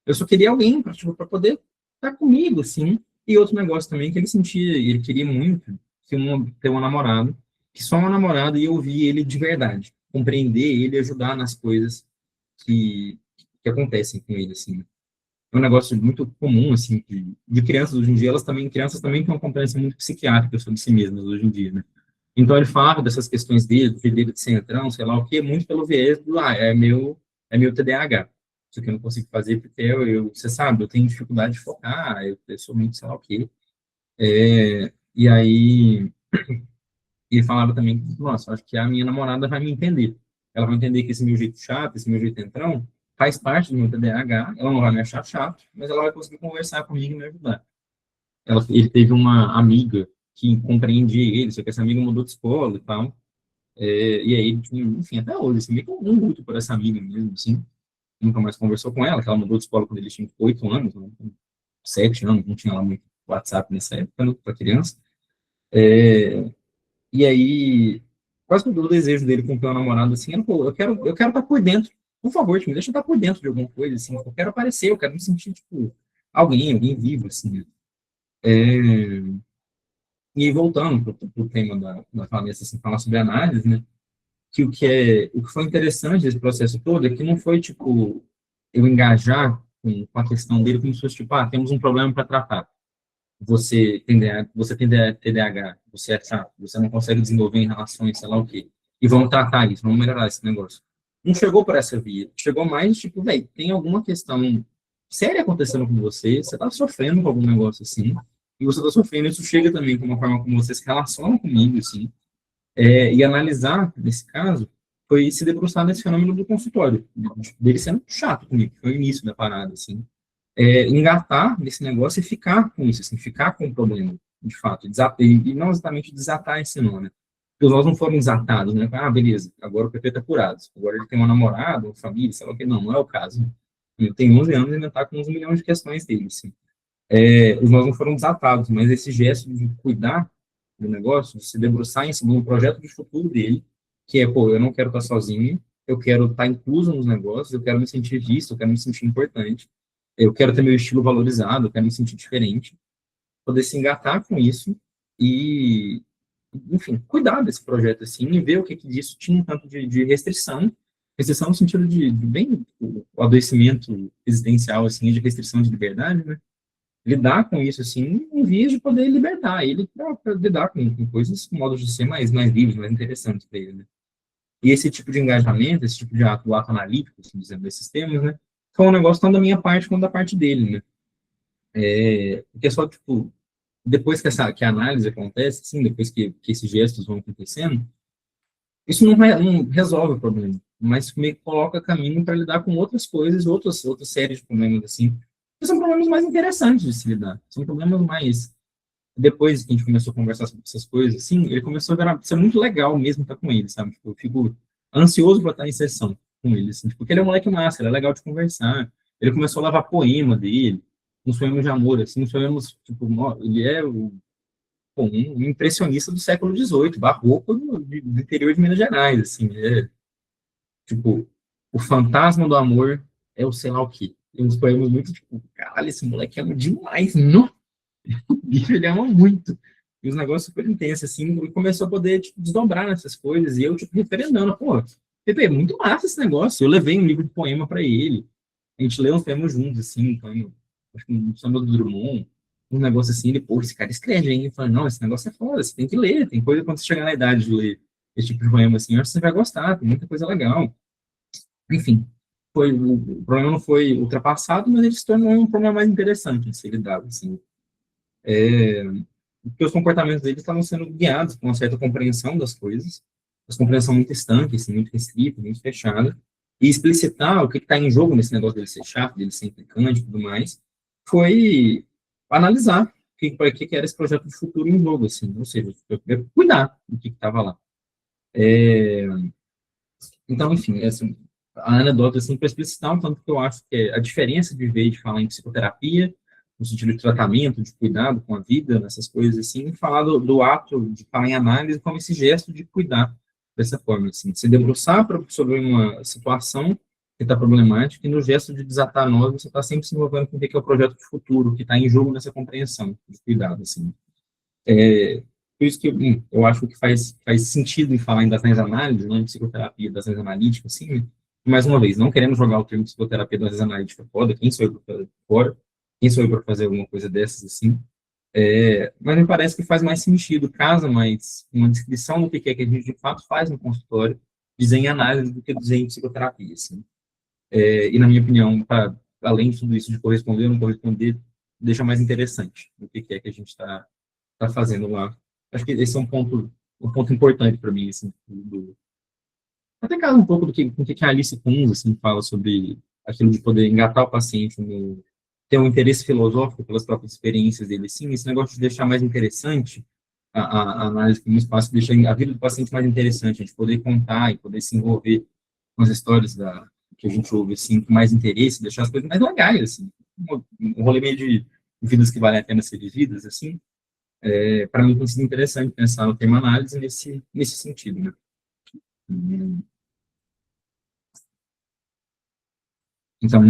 Eu só queria alguém para tipo, poder estar comigo, assim. E outro negócio também que ele sentia, ele queria muito ter uma namorada, que só uma namorada ia ouvir ele de verdade, compreender ele, ajudar nas coisas que que acontecem com ele, assim. É um negócio muito comum, assim, de crianças hoje em dia, crianças também têm uma compreensão muito psiquiátrica sobre si mesmas hoje em dia, né? Então, ele falava dessas questões dele, do dele de centrão, sei lá o quê, muito pelo viés do, é meu TDAH. Isso que eu não consigo fazer porque você sabe, eu tenho dificuldade de focar, eu sou muito, sei lá o quê. E aí, ele falava também, nossa, acho que a minha namorada vai me entender. Ela vai entender que esse meu jeito chato, esse meu jeito entrão, faz parte do meu TDAH, ela não vai me achar chato, mas ela vai conseguir conversar comigo e me ajudar. Ele teve uma amiga que compreendia ele, só que essa amiga mudou de escola e tal. E aí, enfim, até hoje, assim, meio que um luto por essa amiga mesmo, assim. Nunca mais conversou com ela, que ela mudou de escola quando ele tinha 8 anos, né, 7 anos, não tinha lá muito WhatsApp nessa época, né, para criança. E aí, quase todo o desejo dele com o namorado, assim, era, pô, eu quero estar por dentro. Por favor, me deixa eu estar por dentro de alguma coisa, assim. Eu quero aparecer, eu quero me sentir, tipo, alguém vivo, assim. E aí, voltando para o tema da Vanessa, assim, falar sobre análise, né? Que o que foi interessante desse processo todo é que não foi, tipo, eu engajar com a questão dele como se fosse, tipo, temos um problema para tratar. Você tem TDAH, você é chato, você não consegue desenvolver em relações, sei lá o quê. E vamos tratar isso, vamos melhorar esse negócio. Não chegou por essa via. Chegou mais, tipo, velho, tem alguma questão séria acontecendo com você, você tá sofrendo com algum negócio assim, e você tá sofrendo, isso chega também com uma forma como você se relaciona comigo, assim, e analisar, nesse caso, foi se debruçar nesse fenômeno do consultório, dele sendo chato comigo, que foi o início da parada, assim, engatar nesse negócio e ficar com isso, assim, ficar com o problema, de fato, e não exatamente desatar esse nó, né? Porque os nós não foram desatados, né? Beleza, agora o PP está curado, agora ele tem uma namorada, uma família, sei lá o que, não é o caso. Né? Ele tem 11 anos e ainda está com uns milhões de questões dele, assim. Os nós não foram desatados, mas esse gesto de cuidar do negócio, de se debruçar em cima do projeto de futuro dele, que é, pô, eu não quero estar sozinho, eu quero estar incluso nos negócios, eu quero me sentir visto, eu quero me sentir importante, eu quero ter meu estilo valorizado, eu quero me sentir diferente, poder se engatar com isso e, enfim, cuidar desse projeto assim e ver o que disso tinha um tanto de restrição no sentido de bem o adoecimento existencial assim, de restrição de liberdade, né? Lidar com isso assim, em vez de poder libertar ele para lidar com coisas, com modos de ser mais livres, mais interessantes para ele, né? E esse tipo de engajamento, esse tipo de ato analítico, assim, dizendo esses termos, né? Foi um negócio tanto da minha parte quanto da parte dele, né? Porque só, tipo, depois que a análise acontece, assim, depois que esses gestos vão acontecendo, isso não resolve o problema, mas meio que coloca caminho para lidar com outras coisas, outras séries de problemas, assim, que são problemas mais interessantes de se lidar, são problemas mais... Depois que a gente começou a conversar sobre essas coisas, assim, ele começou a ser muito legal mesmo estar com ele, sabe? Tipo, eu fico ansioso para estar em sessão com ele, assim, tipo, porque ele é um moleque massa, ele é legal de conversar, ele começou a lavar poema dele, uns poemas de amor, assim, uns poemas, tipo, ele é um impressionista do século XVIII, barroco do interior de Minas Gerais, assim, tipo, o fantasma do amor é o sei lá o quê. Tem uns poemas muito, tipo, caralho, esse moleque ama demais, não? O bicho, ele ama muito. E os negócios super intensos, assim, e começou a poder, tipo, desdobrar nessas coisas, e eu, tipo, referendando, pô, Pepe, é muito massa esse negócio. Eu levei um livro de poema para ele, a gente leu uns poemas juntos, assim, então, acho que um samba do Drummond, um negócio assim, ele, pô, esse cara escreve, hein? Eu falei, não, esse negócio é foda, você tem que ler, tem coisa quando você chegar na idade de ler esse tipo de poema, assim, eu acho que você vai gostar, tem muita coisa legal. Enfim, o problema não foi ultrapassado, mas ele se tornou um problema mais interessante de ser lidado, assim. Porque os comportamentos deles estavam sendo guiados por uma certa compreensão das coisas, uma compreensão muito estanque, assim, muito restrita, muito fechada, e explicitar o que está em jogo nesse negócio dele ser chato, dele ser implicante e tudo mais, foi analisar o que era esse projeto de futuro em jogo, assim, ou seja, eu queria cuidar do que estava lá. Então, enfim, a anedota, assim, para explicitar um tanto que eu acho que é a diferença de ver e de falar em psicoterapia, no sentido de tratamento, de cuidado com a vida, nessas coisas assim, e falar do ato de falar em análise como esse gesto de cuidar dessa forma, assim, de se debruçar sobre uma situação que está problemática e no gesto de desatar nós, você está sempre se envolvendo com o que é o projeto de futuro, que está em jogo nessa compreensão de cuidado, assim. Por isso que eu acho que faz sentido em falar em das análises, não em psicoterapia, das análiticas, assim, né? Mais uma vez, não queremos jogar o termo psicoterapia das analítica foda, quem sou eu para fazer fora, quem sou eu para fazer alguma coisa dessas assim, mas me parece que faz mais sentido, casa mais uma descrição do que é que a gente de fato faz no consultório, desenho e análise do que desenho em psicoterapia, assim. E na minha opinião, além de tudo isso de corresponder ou não corresponder, deixa mais interessante o que é que a gente está fazendo lá. Acho que esse é um ponto importante para mim, assim, até casa um pouco com o que a Alice Kunz, assim, fala sobre aquilo de poder engatar o paciente no ter um interesse filosófico pelas próprias experiências dele, sim, esse negócio de deixar mais interessante a análise como espaço, deixar a vida do paciente mais interessante, a gente poder contar e poder se envolver com as histórias que a gente ouve, assim, com mais interesse, deixar as coisas mais legais, assim, um rolê meio de vidas que valem a pena ser vividas, assim, para mim tem sido interessante pensar no tema análise nesse sentido, né? Então,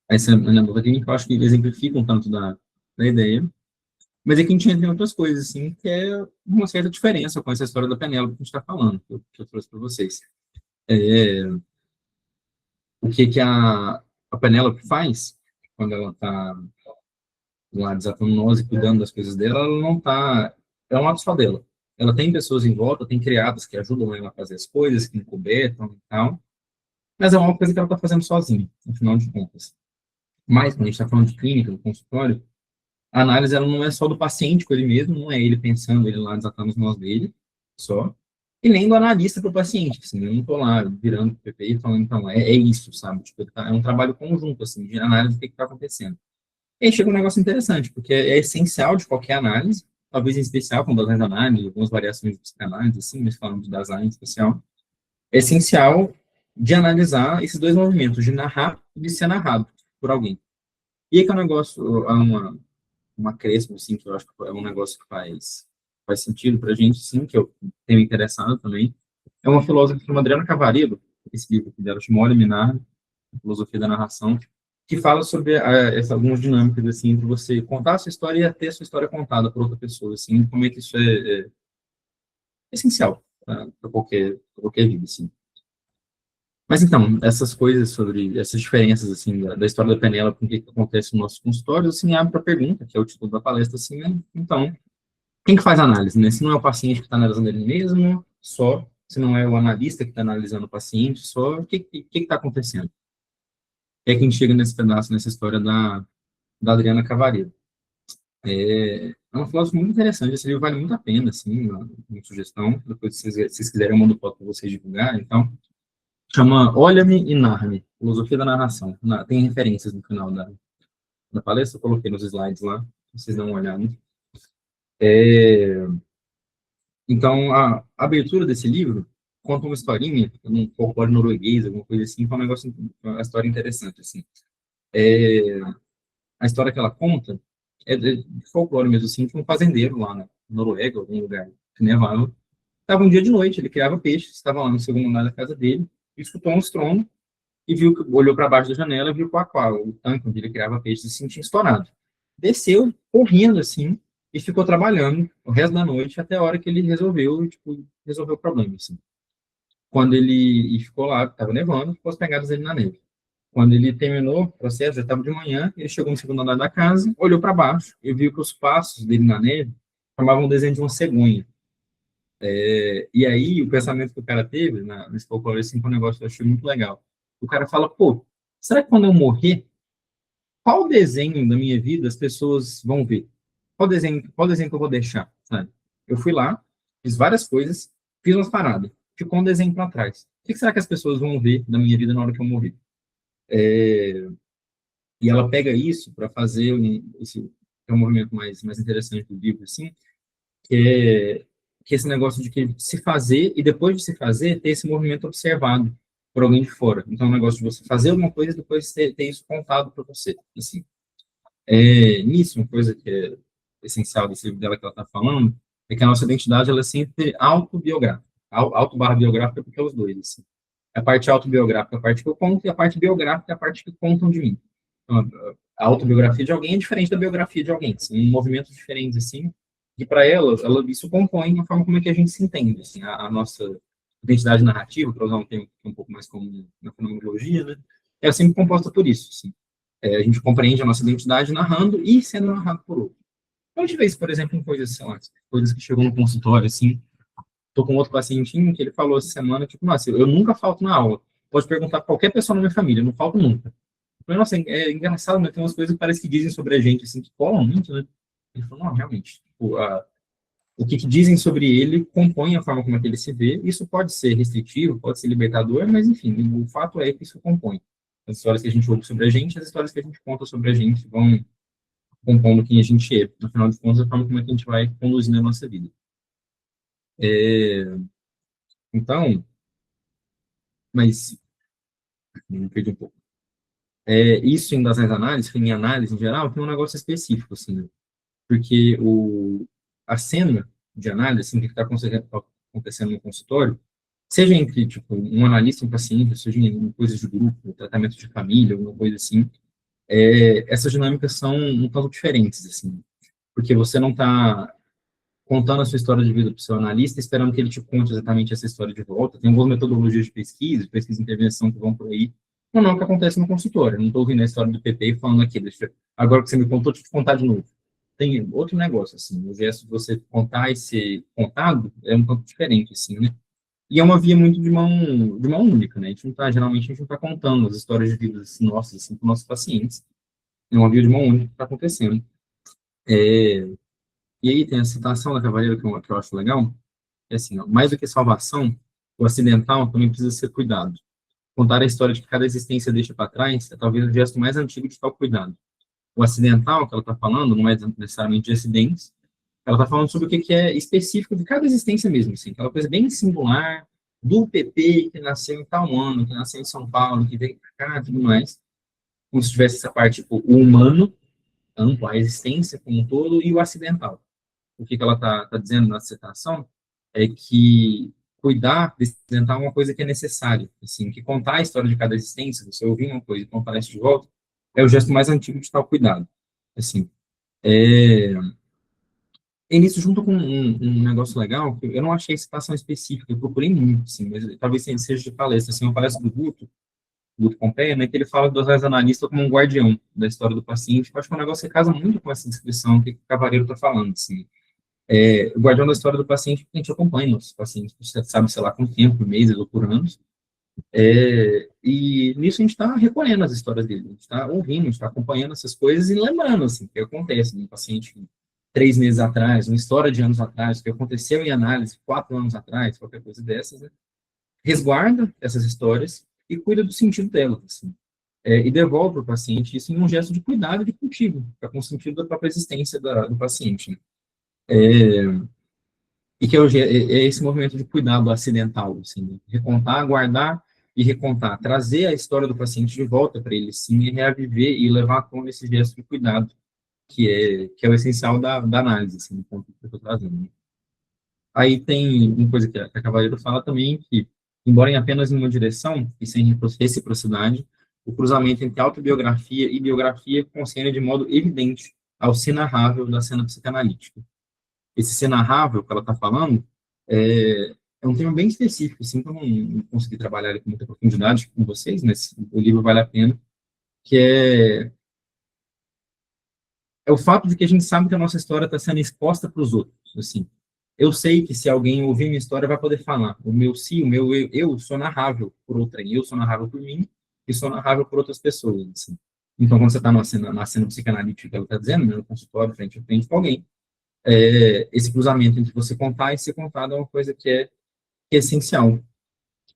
essa anedota aqui, eu acho que exemplifica um tanto da ideia, mas aqui a gente entra em outras coisas, assim, que é uma certa diferença com essa história da Penélope que a gente está falando, que eu trouxe para vocês. É, o que a Penélope faz quando ela está lá desatando nós e cuidando das coisas dela, ela não está, é um ato só dela. Ela tem pessoas em volta, tem criadas que ajudam ela a fazer as coisas, que encobertam e tal, mas é uma coisa que ela está fazendo sozinha, no final de contas. Mas, quando a gente está falando de clínica, no consultório, a análise ela não é só do paciente com ele mesmo, não é ele pensando, ele lá desatando os nós dele, só, e nem do analista para o paciente, assim, eu não estou lá virando para o PPI e falando, então, é isso, sabe? Tipo, é um trabalho conjunto, assim, de análise do que está acontecendo. E aí chega um negócio interessante, porque é essencial de qualquer análise, talvez em especial com Dasein análise, algumas variações de psicanálise, assim, mas falando de Dasein em especial, é essencial de analisar esses dois movimentos, de narrar e de ser narrado por alguém. E aí que é um negócio, há uma crescimento, assim, que eu acho que é um negócio que faz sentido para a gente, sim, que eu tenho interessado também. É uma filósofa chamada Adriana Cavaliero, esse livro aqui dela, Timóteo Minardi, Filosofia da Narração, que fala sobre algumas dinâmicas, assim, entre você contar a sua história e ter a sua história contada por outra pessoa, assim, como é que isso é essencial para qualquer vida, assim. Mas então, essas coisas sobre essas diferenças, assim, da história da Penélope, com o que acontece no nosso consultório, assim, abre para a pergunta, que é o título da palestra, assim, né? Então, quem que faz a análise, né? Se não é o paciente que está analisando ele mesmo, só, se não é o analista que está analisando o paciente, só, o que está acontecendo? É que a gente chega nesse pedaço, nessa história da Adriana Cavaliero. É uma filósofa muito interessante, esse livro vale muito a pena, assim, uma sugestão, depois se vocês quiserem eu mando foto para vocês divulgar, então, chama Olha-me e Narra-me, Filosofia da Narração. Tem referências no final da palestra, eu coloquei nos slides lá, vocês dão uma olhada. Então, a abertura desse livro conta uma historinha, um folclore norueguês, alguma coisa assim, que é um negócio, uma história interessante, assim. É, a história que ela conta é de folclore mesmo, assim, que um fazendeiro lá na Noruega, algum lugar que nevava, estava um dia de noite, ele criava peixes, estava lá no segundo andar da casa dele, e escutou um estrondo, e olhou para baixo da janela e viu o tanque onde ele criava peixes e se sentia estourado. Desceu, correndo assim, e ficou trabalhando o resto da noite até a hora que ele resolveu o problema, assim. Quando ele ficou lá, estava nevando, ficou as pegadas dele na neve. Quando ele terminou o processo, já estava de manhã, ele chegou no segundo andar da casa, olhou para baixo e viu que os passos dele na neve formavam um desenho de uma cegonha. E aí, o pensamento que o cara teve, nesse folclore, assim, foi um negócio que eu achei muito legal. O cara fala, pô, será que quando eu morrer, qual desenho da minha vida as pessoas vão ver? Qual desenho que eu vou deixar, sabe? Eu fui lá, fiz várias coisas, fiz umas paradas, ficou um desenho para trás. O que será que as pessoas vão ver da minha vida na hora que eu morrer? E ela pega isso para fazer esse é um movimento mais interessante do livro, assim, que é esse negócio de que se fazer e depois de se fazer, ter esse movimento observado por alguém de fora. Então, é um negócio de você fazer alguma coisa e depois ter isso contado para você, assim. Nisso, uma coisa que é essencial desse livro dela que ela está falando, é que a nossa identidade ela é sempre autobiográfica. Auto/biográfica, porque é os dois. Assim. A parte autobiográfica é a parte que eu conto, e a parte biográfica é a parte que contam de mim. Então, a autobiografia de alguém é diferente da biografia de alguém. São movimentos diferentes, assim, e para ela, isso compõe a forma como é que a gente se entende, assim, a nossa identidade narrativa, para usar um termo que é um pouco mais comum na fenomenologia, né? É sempre composta por isso, assim. A gente compreende a nossa identidade narrando e sendo narrado por outro. Então, a gente vê isso, por exemplo, em coisas, sei lá, coisas que chegam no consultório, assim, tô com outro pacientinho que ele falou essa semana, tipo, nossa, eu nunca falto na aula. Pode perguntar pra qualquer pessoa na minha família, eu não falto nunca. Eu falei, nossa, é engraçado, né? Tem umas coisas que parece que dizem sobre a gente, assim, que colam muito, né? Ele falou, não, realmente, tipo, o que dizem sobre ele compõe a forma como é que ele se vê. Isso pode ser restritivo, pode ser libertador, mas, enfim, o fato é que isso compõe. As histórias que a gente ouve sobre a gente, as histórias que a gente conta sobre a gente vão compondo quem a gente é. No final de contas, a forma como é que a gente vai conduzindo a nossa vida. Então, mas me perdi um pouco. Isso em das análises, em análise em geral, tem um negócio específico, assim, né? Porque a cena de análise, assim, o que está acontecendo no consultório, seja entre, tipo, um analista e um paciente, seja em coisas de grupo, tratamento de família, alguma coisa assim, essas dinâmicas são um tanto diferentes, assim, porque você não está contando a sua história de vida para o seu analista, esperando que ele te conte exatamente essa história de volta. Tem algumas metodologias de pesquisa e intervenção que vão por aí. Não é o que acontece no consultório. Eu não estou ouvindo a história do PP e falando aqui, agora que você me contou, deixa eu te contar de novo. Tem outro negócio, assim, o gesto de você contar e ser contado é um pouco diferente, assim, né? E é uma via muito de mão única, né? Geralmente, a gente não está contando as histórias de vida assim, nossas, assim, para os nossos pacientes. É uma via de mão única que está acontecendo. E aí tem a citação da Cavaleira que eu acho legal, é assim, ó, mais do que salvação, o acidental também precisa ser cuidado. Contar a história de que cada existência deixa para trás é talvez o gesto mais antigo de tal cuidado. O acidental que ela está falando não é necessariamente de acidentes, ela está falando sobre o que é específico de cada existência mesmo, assim, aquela coisa bem singular do PP que nasceu em tal ano, que nasceu em São Paulo, que veio para cá e tudo mais, como se tivesse essa parte, tipo, o humano, amplo, a existência como um todo, e o acidental. O que ela está dizendo na citação é que cuidar desse acidental é uma coisa que é necessária, assim, que contar a história de cada existência, você ouvir uma coisa e contar isso de volta, é o gesto mais antigo de tal cuidado, assim. É, e nisso, junto com um negócio legal, que eu não achei citação específica, eu procurei muito, assim, mas talvez seja de palestra, assim, uma palestra do Guto Pompeia, né, que ele fala dos analistas como um guardião da história do paciente, que eu acho que é um negócio que casa muito com essa descrição que o Cavaleiro está falando, assim. O guardião da história do paciente, que a gente acompanha nossos pacientes, você sabe, sei lá, com tempo, por meses ou por anos, e nisso a gente está recolhendo as histórias dele, a gente está ouvindo, a gente está acompanhando essas coisas e lembrando, assim, o que acontece no paciente 3 meses atrás, uma história de anos atrás, o que aconteceu em análise 4 anos atrás, qualquer coisa dessas, né? Resguarda essas histórias e cuida do sentido delas, assim. E devolve para o paciente isso em um gesto de cuidado e de contigo, com o sentido da própria existência do paciente, né? E que é esse movimento de cuidado acidental, assim, né? Recontar, guardar e recontar, trazer a história do paciente de volta para ele, sim, e reaviver e levar a tona esse gesto de cuidado, que é o essencial da análise, assim, do ponto que eu estou trazendo, né? Aí tem uma coisa que a Cavaleiro fala também, que, embora em apenas em uma direção e sem reciprocidade, o cruzamento entre autobiografia e biografia concerne de modo evidente ao ser narrável da cena psicanalítica. Esse ser narrável que ela está falando é um tema bem específico, assim, que eu não consegui trabalhar ele com muita profundidade com vocês, mas o livro vale a pena, que é o fato de que a gente sabe que a nossa história está sendo exposta para os outros, assim. Eu sei que se alguém ouvir minha história vai poder falar, o meu si, o meu eu sou narrável por outrem, eu sou narrável por mim e sou narrável por outras pessoas, assim. Então, quando você está na cena psicanalítica, ela está dizendo, no consultório, frente a frente com alguém, esse cruzamento entre você contar e ser contado é uma coisa que é essencial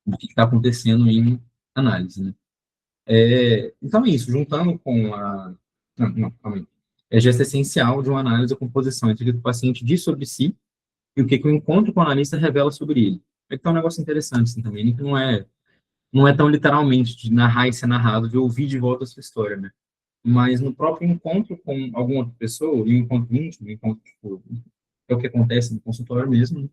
do que está acontecendo em análise, né? Então é isso, juntando com a... Não, calma aí. É gesto essencial de uma análise da composição entre o que o paciente diz sobre si e o que o encontro com o analista revela sobre ele. Então é um negócio interessante assim, também, né, que não é tão literalmente de narrar e ser narrado, de ouvir de volta a sua história, né? Mas no próprio encontro com alguma outra pessoa, e um encontro íntimo, um encontro, tipo, é o que acontece no consultório mesmo, né?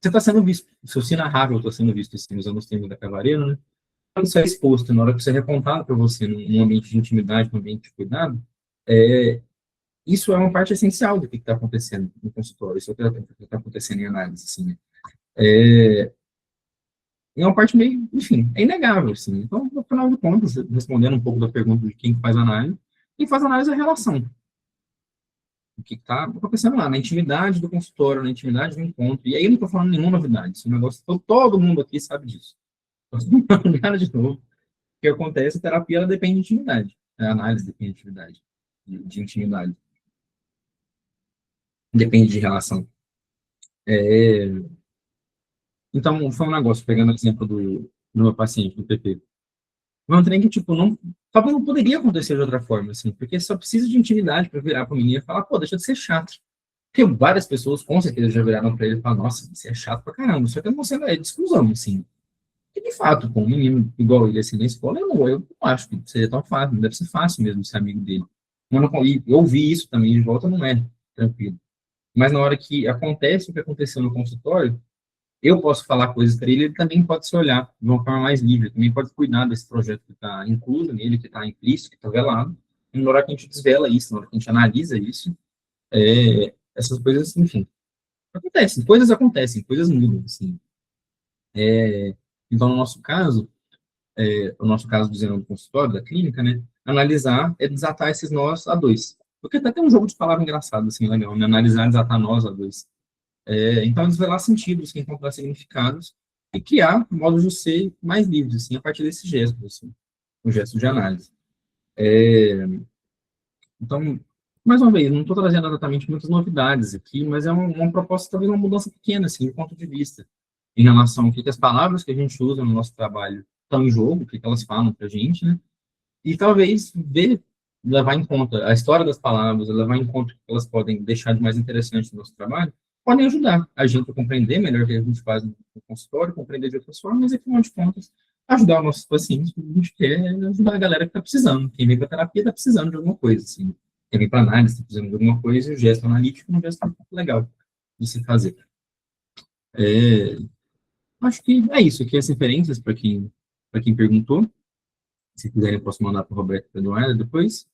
Você está sendo visto, o seu si narrável está sendo visto, assim, usando os termos da Cavaleira, né? Quando isso é exposto, na hora que isso é recontado para você, num ambiente de intimidade, num ambiente de cuidado, isso é uma parte essencial do que está acontecendo no consultório, isso é o que está acontecendo em análise, assim, né? É uma parte meio, enfim, é inegável, assim. Então, no final de contas, respondendo um pouco da pergunta de quem faz análise é a relação. O que está acontecendo lá, na intimidade do consultório, na intimidade do encontro. E aí eu não estou falando nenhuma novidade. Esse negócio, todo mundo aqui sabe disso. Não estou falando nada de novo. O que acontece, a terapia, ela depende de intimidade. A análise depende de intimidade. De intimidade. Depende de relação. Então, foi um negócio, pegando o exemplo do meu paciente, do PP. Foi um trem que, tipo, não, talvez não poderia acontecer de outra forma, assim, porque só precisa de intimidade para virar para o menino e falar, pô, deixa de ser chato. Porque várias pessoas, com certeza, já viraram para ele e falaram, nossa, você é chato pra caramba, só que eu não sei, é de exclusão, assim. E, de fato, com um menino igual ele, assim, na escola, eu não acho que seria tão fácil, não deve ser fácil mesmo ser amigo dele. E eu ouvi isso também de volta, não é tranquilo. Mas na hora que acontece o que aconteceu no consultório, eu posso falar coisas para ele, ele também pode se olhar de uma forma mais livre, também pode cuidar desse projeto que está incluso nele, que está implícito, que está velado. E na hora que a gente desvela isso, na hora que a gente analisa isso, essas coisas, enfim, acontecem, coisas mudam, assim. Então, no nosso caso do consultório, da clínica, né, analisar é desatar esses nós a dois. Porque até tem um jogo de palavra engraçado, assim, legal, né? Analisar e desatar nós a dois. Então, desvelar sentidos, encontrar significados e criar modos de ser mais livres, assim, a partir desse gesto, assim, um gesto de análise. Então, mais uma vez, não estou trazendo exatamente muitas novidades aqui, mas é uma proposta, talvez uma mudança pequena, assim, de ponto de vista, em relação ao que as palavras que a gente usa no nosso trabalho estão em jogo, o que elas falam para a gente, né? E talvez levar em conta a história das palavras, levar em conta o que elas podem deixar de mais interessante no nosso trabalho, podem ajudar a gente a compreender melhor o que a gente faz no consultório, compreender de outras formas, e, afinal de contas, ajudar os nossos pacientes, porque a gente quer ajudar a galera que está precisando. Quem vem para terapia está precisando de alguma coisa, assim. Quem vem para análise está precisando de alguma coisa, e o gesto analítico é um gesto muito legal de se fazer. Acho que é isso, aqui as referências para quem perguntou. Se quiserem, eu posso mandar para o Roberto e para a Eduardo depois.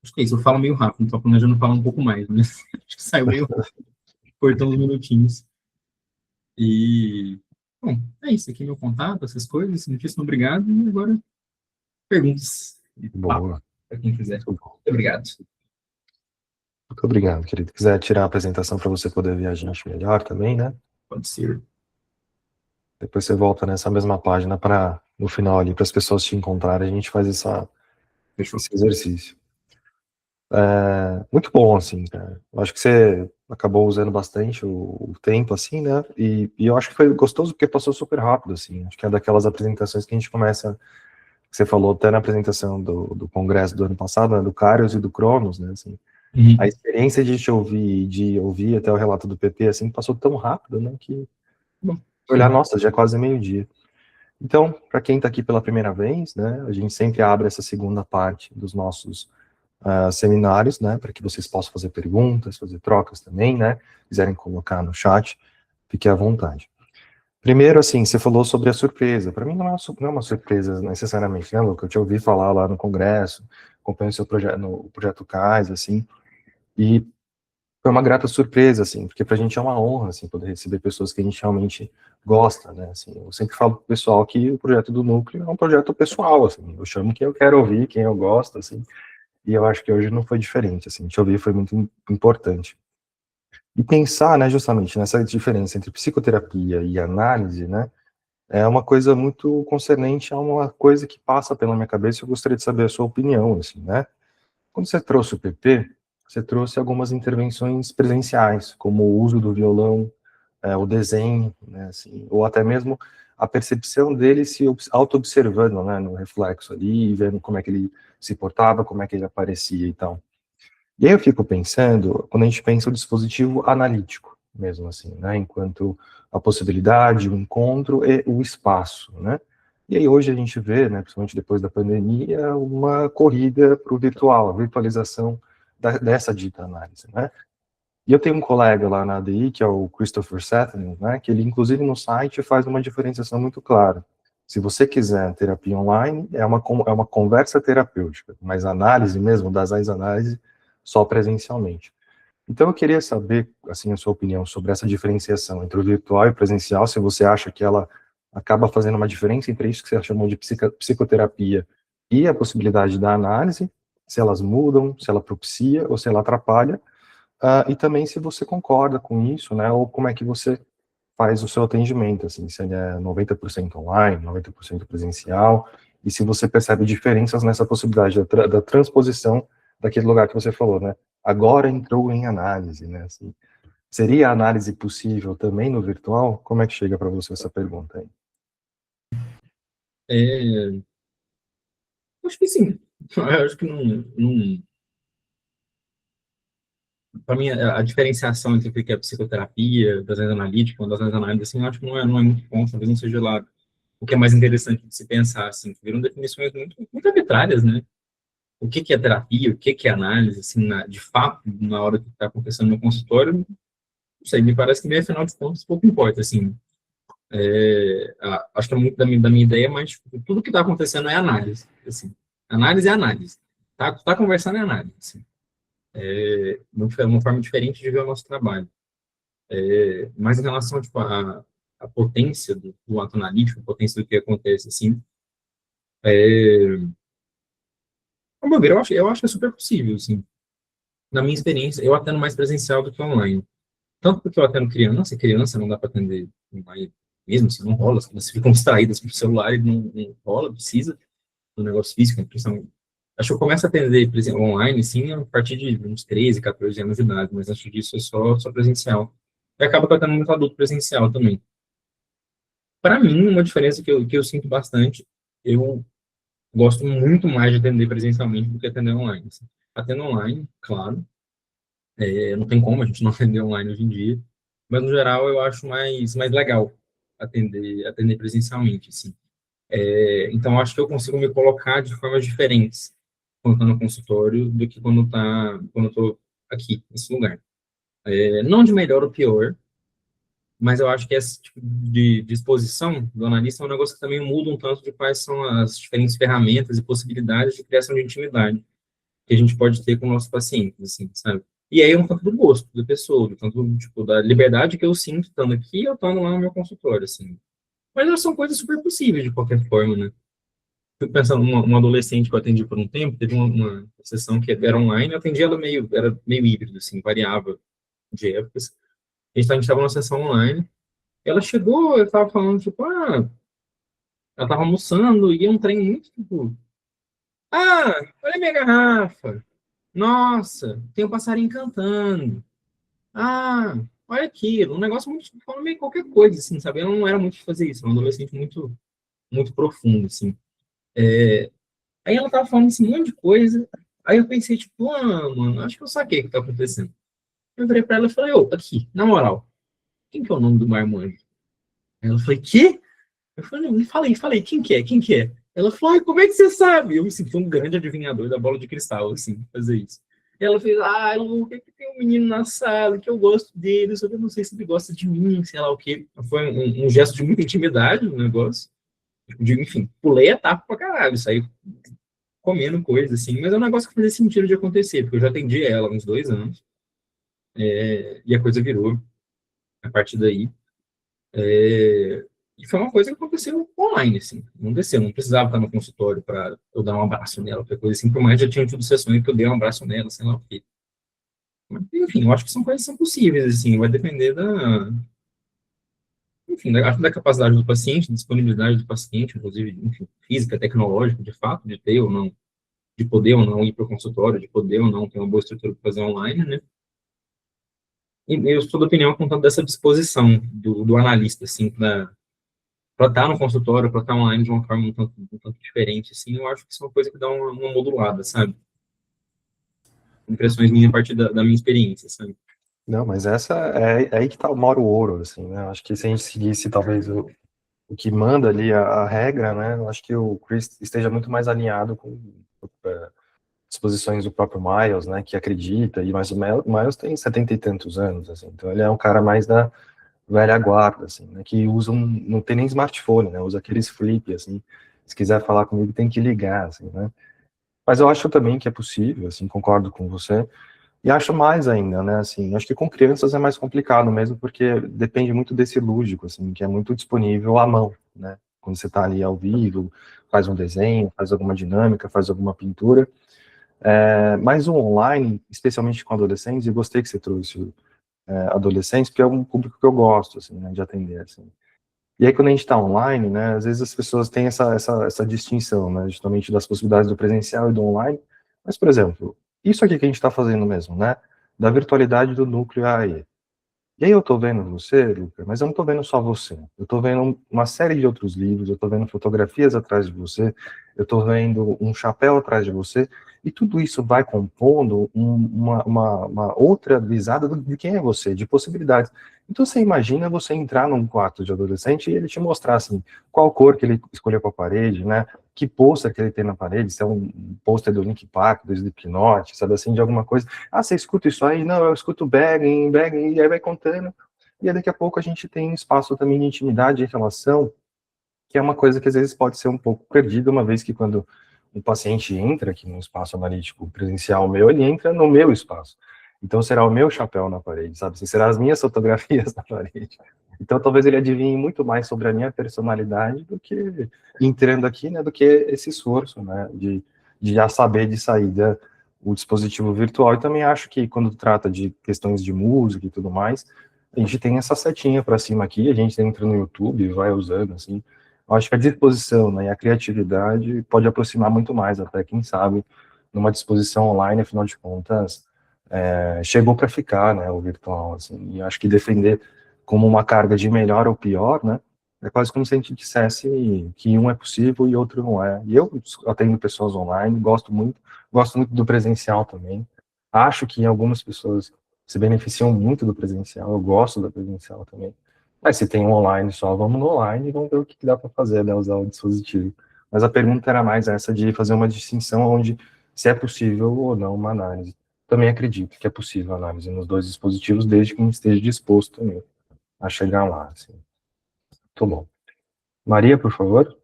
Acho que é isso, eu falo meio rápido, então planejando falar um pouco mais, né? Acho que saiu meio cortando uns minutinhos. E, bom, é isso, aqui é meu contato, essas coisas, muitíssimo obrigado, e agora perguntas e papo, Boa. para quem quiser. Muito bom. Muito obrigado. Muito obrigado, querido. Quiser tirar a apresentação para você poder ver a gente melhor também, né? Pode ser. Depois você volta nessa mesma página para, no final ali, para as pessoas te encontrarem, a gente faz Fechou. esse exercício. Muito bom, assim, cara. Eu acho que você acabou usando bastante o tempo, assim, né? E eu acho que foi gostoso porque passou super rápido, assim. Acho que é daquelas apresentações que a gente começa, que você falou até na apresentação do congresso do ano passado, né? Do Kairos e do Cronos, né? Assim, a experiência de ouvir até o relato do PP, assim, passou tão rápido, né? Que Bom, olhar, nossa, já é quase meio-dia. Então, para quem está aqui pela primeira vez, né? A gente sempre abre essa segunda parte dos nossos seminários, né, para que vocês possam fazer perguntas, fazer trocas também, né, quiserem colocar no chat, fique à vontade. Primeiro, assim, você falou sobre a surpresa. Para mim não é uma surpresa necessariamente, né, Luca? Eu te ouvi falar lá no congresso, acompanho o seu projeto, no projeto CAIS, assim, e foi uma grata surpresa, assim, porque para a gente é uma honra, assim, poder receber pessoas que a gente realmente gosta, né, assim, eu sempre falo pro pessoal que o projeto do Núcleo é um projeto pessoal, assim, eu chamo quem eu quero ouvir, quem eu gosto, assim, e eu acho que hoje não foi diferente, assim, te ouvir foi muito importante. E pensar, né, justamente nessa diferença entre psicoterapia e análise, né, é uma coisa muito concernente a uma coisa que passa pela minha cabeça e eu gostaria de saber a sua opinião, assim, né. Quando você trouxe o PP, você trouxe algumas intervenções presenciais, como o uso do violão, o desenho, né, assim, ou até mesmo a percepção dele se auto-observando, né, no reflexo ali, vendo como é que ele se portava, como é que ele aparecia e tal. E aí eu fico pensando, quando a gente pensa o dispositivo analítico, mesmo assim, né, enquanto a possibilidade, o encontro e o espaço, né. E aí hoje a gente vê, né, principalmente depois da pandemia, uma corrida para o virtual, a virtualização dessa dita análise, né. E eu tenho um colega lá na ADI, que é o Christopher Sattler, né, que ele, inclusive, no site faz uma diferenciação muito clara. Se você quiser terapia online, é uma conversa terapêutica, mas análise mesmo, das análise, só presencialmente. Então, eu queria saber, assim, a sua opinião sobre essa diferenciação entre o virtual e o presencial, se você acha que ela acaba fazendo uma diferença entre isso que você chamou de psicoterapia e a possibilidade da análise, se elas mudam, se ela propicia ou se ela atrapalha, e também se você concorda com isso, né, ou como é que você faz o seu atendimento, assim, se ele é 90% online, 90% presencial, e se você percebe diferenças nessa possibilidade da transposição daquele lugar que você falou, né? Agora entrou em análise, né? Assim, seria a análise possível também no virtual? Como é que chega para você essa pergunta aí? É, acho que sim. Eu acho que não para mim, a diferenciação entre o que é psicoterapia, das analítica, das análises, assim, eu acho que não é muito bom, talvez não seja lá o que é mais interessante de se pensar, assim, que viram definições muito arbitrárias, né? O que é terapia, o que é análise, assim, de fato, na hora que está acontecendo no consultório, não sei, me parece que, afinal de contas, pouco importa, assim. Acho que é muito da minha ideia, mas tipo, tudo que está acontecendo é análise, assim. Análise é análise. Tá conversando é análise, assim. Uma forma diferente de ver o nosso trabalho. Mas em relação, tipo, a potência do ato analítico, a potência do que acontece, assim, ao meu ver, eu acho que é super possível, assim. Na minha experiência, eu atendo mais presencial do que online. Tanto porque eu atendo criança, e criança não dá para atender online mesmo, assim, não rola, as crianças ficam distraídas com o celular e não rola, precisa do negócio físico, principalmente. Acho que eu começo a atender online, sim, a partir de uns 13, 14 anos de idade, mas antes disso é só presencial. E acaba que eu atendo muito adulto presencial também. Para mim, uma diferença que eu sinto bastante, eu gosto muito mais de atender presencialmente do que atender online. Assim. Atendo online, claro, não tem como a gente não atender online hoje em dia, mas no geral eu acho mais legal atender presencialmente, assim. Então eu acho que eu consigo me colocar de formas diferentes quando estou no consultório do que quando eu estou aqui, nesse lugar. Não de melhor ou pior, mas eu acho que esse tipo de disposição do analista é um negócio que também muda um tanto de quais são as diferentes ferramentas e possibilidades de criação de intimidade que a gente pode ter com o nosso paciente, assim, sabe? E aí é um tanto do gosto da pessoa, do tanto, tipo, da liberdade que eu sinto estando aqui e eu estando lá no meu consultório, assim. Mas elas são coisas super possíveis de qualquer forma, né? Fico pensando, uma adolescente que eu atendi por um tempo, teve uma sessão que era online, eu atendi ela era meio híbrido, assim, variava de épocas. A gente estava numa sessão online, ela chegou, eu estava falando, tipo, ela estava almoçando e um trem muito, tipo, olha minha garrafa, nossa, tem um passarinho cantando. Ah, olha aquilo. Um negócio muito, falando meio qualquer coisa, assim, sabe? Eu não era muito de fazer isso. Era um adolescente muito profundo, assim. Aí ela tava falando assim, um monte de coisa. Aí eu pensei, tipo, mano, acho que eu saquei o que tá acontecendo. Eu virei pra ela e falei, ô, aqui, na moral, quem que é o nome do marmanjo? Aí ela falou, quê? Eu falei, quem que é? Quem que é? Ela falou, ai, como é que você sabe? Eu me senti um grande adivinhador da bola de cristal, assim, fazer isso. E ela fez, Lu, que tem um menino na sala, que eu gosto dele, só que eu não sei se ele gosta de mim, sei lá o quê. Foi um gesto de muita intimidade no negócio. Enfim, pulei a etapa pra caralho, saí comendo coisa, assim, mas é um negócio que fazia sentido de acontecer, porque eu já atendi ela há uns 2 anos, e a coisa virou a partir daí. E foi uma coisa que aconteceu online, assim. Não desceu, não precisava estar no consultório para eu dar um abraço nela, qualquer coisa assim, por mais que já tinha tido sessões que eu dei um abraço nela, sei lá o quê. Mas, enfim, eu acho que são coisas que são possíveis, assim, vai depender enfim, acho da capacidade do paciente, disponibilidade do paciente, inclusive, enfim, física, tecnológica, de fato, de ter ou não, de poder ou não ir para o consultório, de poder ou não ter uma boa estrutura para fazer online, né? E eu sou da opinião, contanto dessa disposição do analista, assim, para estar no consultório, para estar online de uma forma um tanto diferente, assim, eu acho que isso é uma coisa que dá uma modulada, sabe? Impressões minhas a partir da minha experiência, sabe? Não, mas essa é aí que tá, mora o ouro, assim, né? Acho que se a gente seguisse talvez o que manda ali a regra, né? Eu acho que o Chris esteja muito mais alinhado com disposições do próprio Miles, né? Que acredita, mas o Miles tem 70 e tantos anos, assim, então ele é um cara mais da velha guarda, assim, né? Que usa não tem nem smartphone, né? Usa aqueles flip, assim. Se quiser falar comigo, tem que ligar, assim, né? Mas eu acho também que é possível, assim, concordo com você. E acho mais ainda, né, assim, acho que com crianças é mais complicado mesmo, porque depende muito desse lúdico, assim, que é muito disponível à mão, né, quando você está ali ao vivo, faz um desenho, faz alguma dinâmica, faz alguma pintura, mas o online, especialmente com adolescentes, e gostei que você trouxe adolescentes, porque é um público que eu gosto, assim, né, de atender, assim. E aí, quando a gente está online, né, às vezes as pessoas têm essa distinção, né, justamente das possibilidades do presencial e do online. Mas, por exemplo, isso aqui que a gente está fazendo mesmo, né, da virtualidade do núcleo AI. E aí eu tô vendo você, Luca, mas eu não tô vendo só você. Eu tô vendo uma série de outros livros, eu tô vendo fotografias atrás de você, eu tô vendo um chapéu atrás de você, e tudo isso vai compondo uma outra visada de quem é você, de possibilidades. Então você imagina você entrar num quarto de adolescente e ele te mostrar assim, qual cor que ele escolheu para a parede, né? Que pôster que ele tem na parede, se é um pôster do Linkin Park, do Slipknot, sabe assim, de alguma coisa. Ah, você escuta isso aí? Não, eu escuto Begging, Begging, e aí vai contando. E aí daqui a pouco a gente tem um espaço também de intimidade e relação, que é uma coisa que às vezes pode ser um pouco perdida, uma vez que quando um paciente entra aqui no espaço analítico presencial meu, ele entra no meu espaço. Então será o meu chapéu na parede, sabe? Será as minhas fotografias na parede. Então talvez ele adivinhe muito mais sobre a minha personalidade do que entrando aqui, né, do que esse esforço, né, de já saber de saída o dispositivo virtual. E também acho que quando trata de questões de música e tudo mais, a gente tem essa setinha para cima aqui, a gente entra no YouTube e vai usando, assim. Eu acho que a disposição, né, e a criatividade pode aproximar muito mais, até quem sabe, numa disposição online, afinal de contas, chegou para ficar, né, o virtual, assim, e acho que defender como uma carga de melhor ou pior, né, é quase como se a gente dissesse que um é possível e outro não é. E eu atendo pessoas online, gosto muito do presencial também. Acho que algumas pessoas se beneficiam muito do presencial, eu gosto do presencial também. Mas se tem um online só, vamos no online e vamos ver o que dá para fazer, né, usar o dispositivo. Mas a pergunta era mais essa de fazer uma distinção onde se é possível ou não uma análise. Também acredito que é possível análise nos dois dispositivos, desde que a gente esteja disposto também a chegar lá. Assim. Muito bom. Maria, por favor.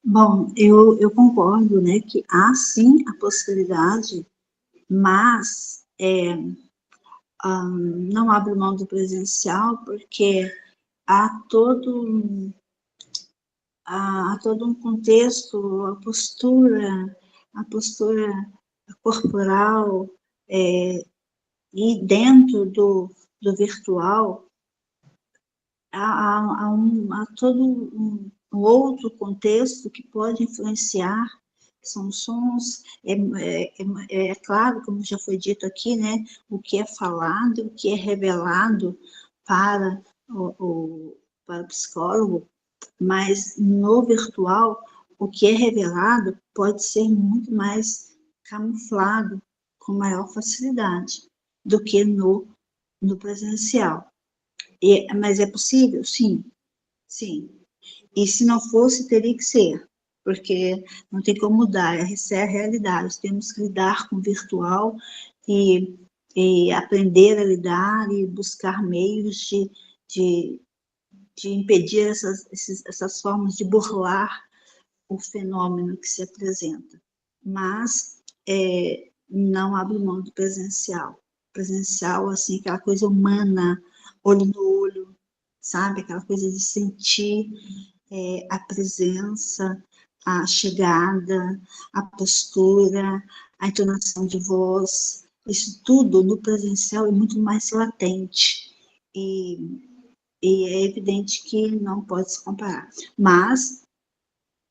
Bom, eu concordo, né, que há sim a possibilidade, mas não abro mão do presencial porque há há todo um contexto, a postura corporal, e dentro do virtual, há todo um outro contexto que pode influenciar, são sons, é claro, como já foi dito aqui, né, o que é falado, o que é revelado para para o psicólogo, mas no virtual, o que é revelado pode ser muito mais camuflado com maior facilidade do que no presencial. Mas é possível? Sim, sim. E se não fosse, teria que ser, porque não tem como mudar, essa é a realidade. Temos que lidar com o virtual e, e aprender a lidar e buscar meios de, de impedir essas formas de burlar o fenômeno que se apresenta. Mas não abre mão do presencial. Presencial, assim, aquela coisa humana, olho no olho, sabe? Aquela coisa de sentir a presença, a chegada, a postura, a entonação de voz, isso tudo no presencial é muito mais latente. E, e é evidente que não pode se comparar. Mas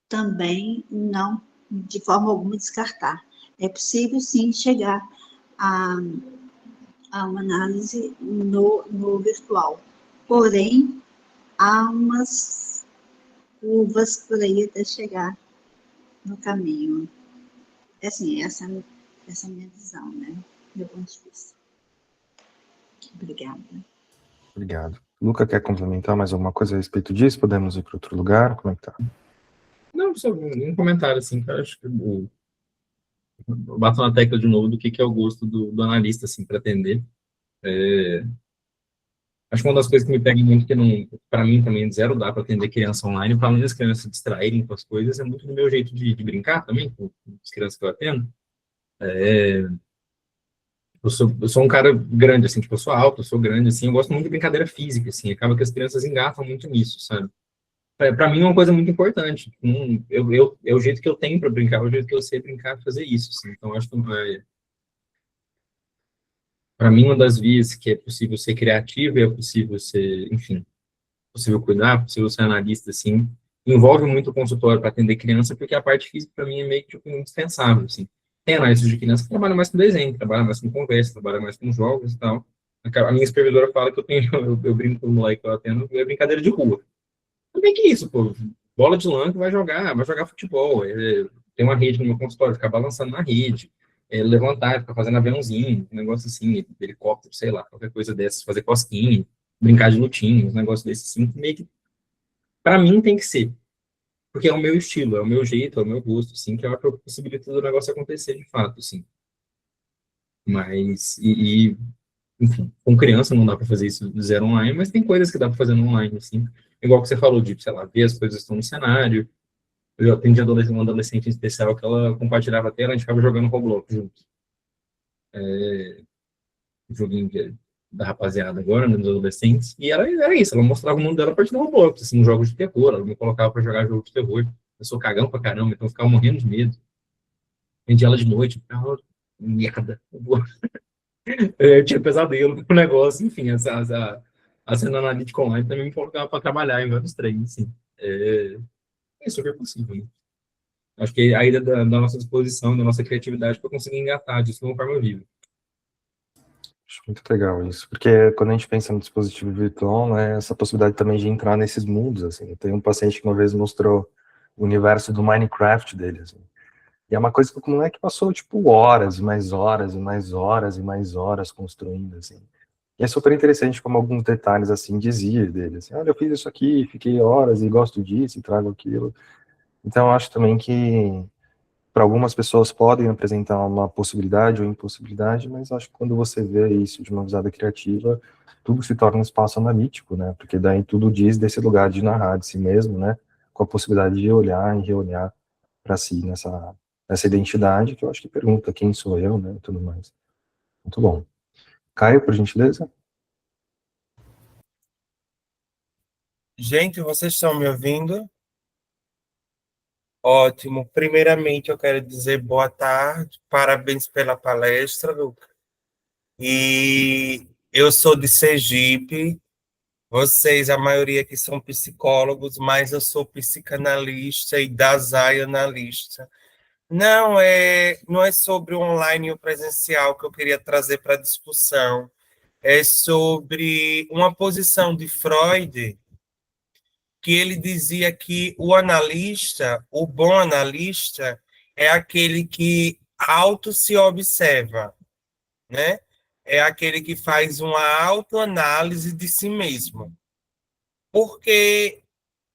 também não, de forma alguma, descartar. É possível, sim, chegar a, a uma análise no virtual. Porém, há umas curvas por aí até chegar no caminho. É assim, essa é a minha visão, né? Meu ponto de vista. Obrigada. Obrigado. Luca, quer complementar mais alguma coisa a respeito disso? Podemos ir para outro lugar? Como é que tá? Não, só um comentário, assim, que eu acho que eu bato na tecla de novo do que é o gosto do analista, assim, para atender. Acho que uma das coisas que me pega muito, que não, para mim também, zero dá para atender criança online, para além das crianças se distraírem com as coisas, é muito do meu jeito de brincar também, com as crianças que eu atendo. Eu sou um cara grande, assim, tipo, eu sou alto, eu sou grande, assim, eu gosto muito de brincadeira física, assim, acaba que as crianças engatam muito nisso, sabe? Pra mim é uma coisa muito importante. É o jeito que eu tenho para brincar, é o jeito que eu sei brincar, fazer isso, assim. Então, acho que para mim, uma das vias que é possível ser criativo, é possível ser, enfim, possível cuidar, possível ser analista, assim, envolve muito o consultório para atender criança, porque a parte física, para mim, é meio que tipo, indispensável, assim. Tem análise de criança que trabalha mais com desenho, trabalha mais com conversa, trabalha mais com jogos e tal. A minha supervisora fala que eu tenho, eu brinco com o moleque que eu atendo, é brincadeira de rua. Também que isso, pô, bola de lã que vai jogar futebol, tem uma rede no meu consultório, ficar balançando na rede, levantar, ficar fazendo aviãozinho, um negócio assim, helicóptero, sei lá, qualquer coisa dessas, fazer cosquinha, brincar de lutinha, um negócio desse assim, meio que para mim tem que ser, porque é o meu estilo, é o meu jeito, é o meu gosto, assim, que é o que possibilita do negócio acontecer de fato, assim. Mas, enfim, com criança não dá para fazer isso do zero online, mas tem coisas que dá para fazer no online, assim. Igual que você falou, de, sei lá, ver as coisas que estão no cenário. Eu já atendi uma adolescente em especial que ela compartilhava a tela, a gente ficava jogando Roblox juntos. Joguinho da rapaziada agora, né, dos adolescentes. E era isso, ela mostrava o mundo dela a partir do Roblox, assim, jogos de terror. Ela me colocava para jogar jogos de terror. Eu sou cagão pra caramba, então eu ficava morrendo de medo. Atendi ela de noite, ficava, merda. Eu tinha pesadelo com o negócio, enfim, a cena analítica online também me colocava para trabalhar em vários treinos, assim. É super possível, né? Acho que aí da nossa disposição, da nossa criatividade para conseguir engatar disso de uma forma viva. Acho muito legal isso, porque quando a gente pensa no dispositivo virtual, né, essa possibilidade também de entrar nesses mundos, assim. Tem um paciente que uma vez mostrou o universo do Minecraft dele, assim. E é uma coisa que o moleque passou, tipo, horas, e mais horas, e mais horas, e mais horas construindo, assim. E é super interessante como alguns detalhes, assim, dizia dele, assim, olha, eu fiz isso aqui, fiquei horas, e gosto disso, e trago aquilo. Então, eu acho também que para algumas pessoas podem apresentar uma possibilidade ou impossibilidade, mas acho que quando você vê isso de uma visada criativa, tudo se torna um espaço analítico, né? Porque daí tudo diz desse lugar de narrar de si mesmo, né? Com a possibilidade de olhar e reolhar para si nessa identidade, que eu acho que pergunta quem sou eu, né? E tudo mais. Muito bom. Caio, por gentileza? Gente, vocês estão me ouvindo? Ótimo. Primeiramente, eu quero dizer boa tarde, parabéns pela palestra, Luca. E eu sou de Sergipe, vocês, a maioria aqui são psicólogos, mas eu sou psicanalista e Dazai analista. Não é sobre o online e o presencial que eu queria trazer para a discussão, é sobre uma posição de Freud que ele dizia que o analista, o bom analista, é aquele que auto se observa, né? É aquele que faz uma autoanálise de si mesmo. Porque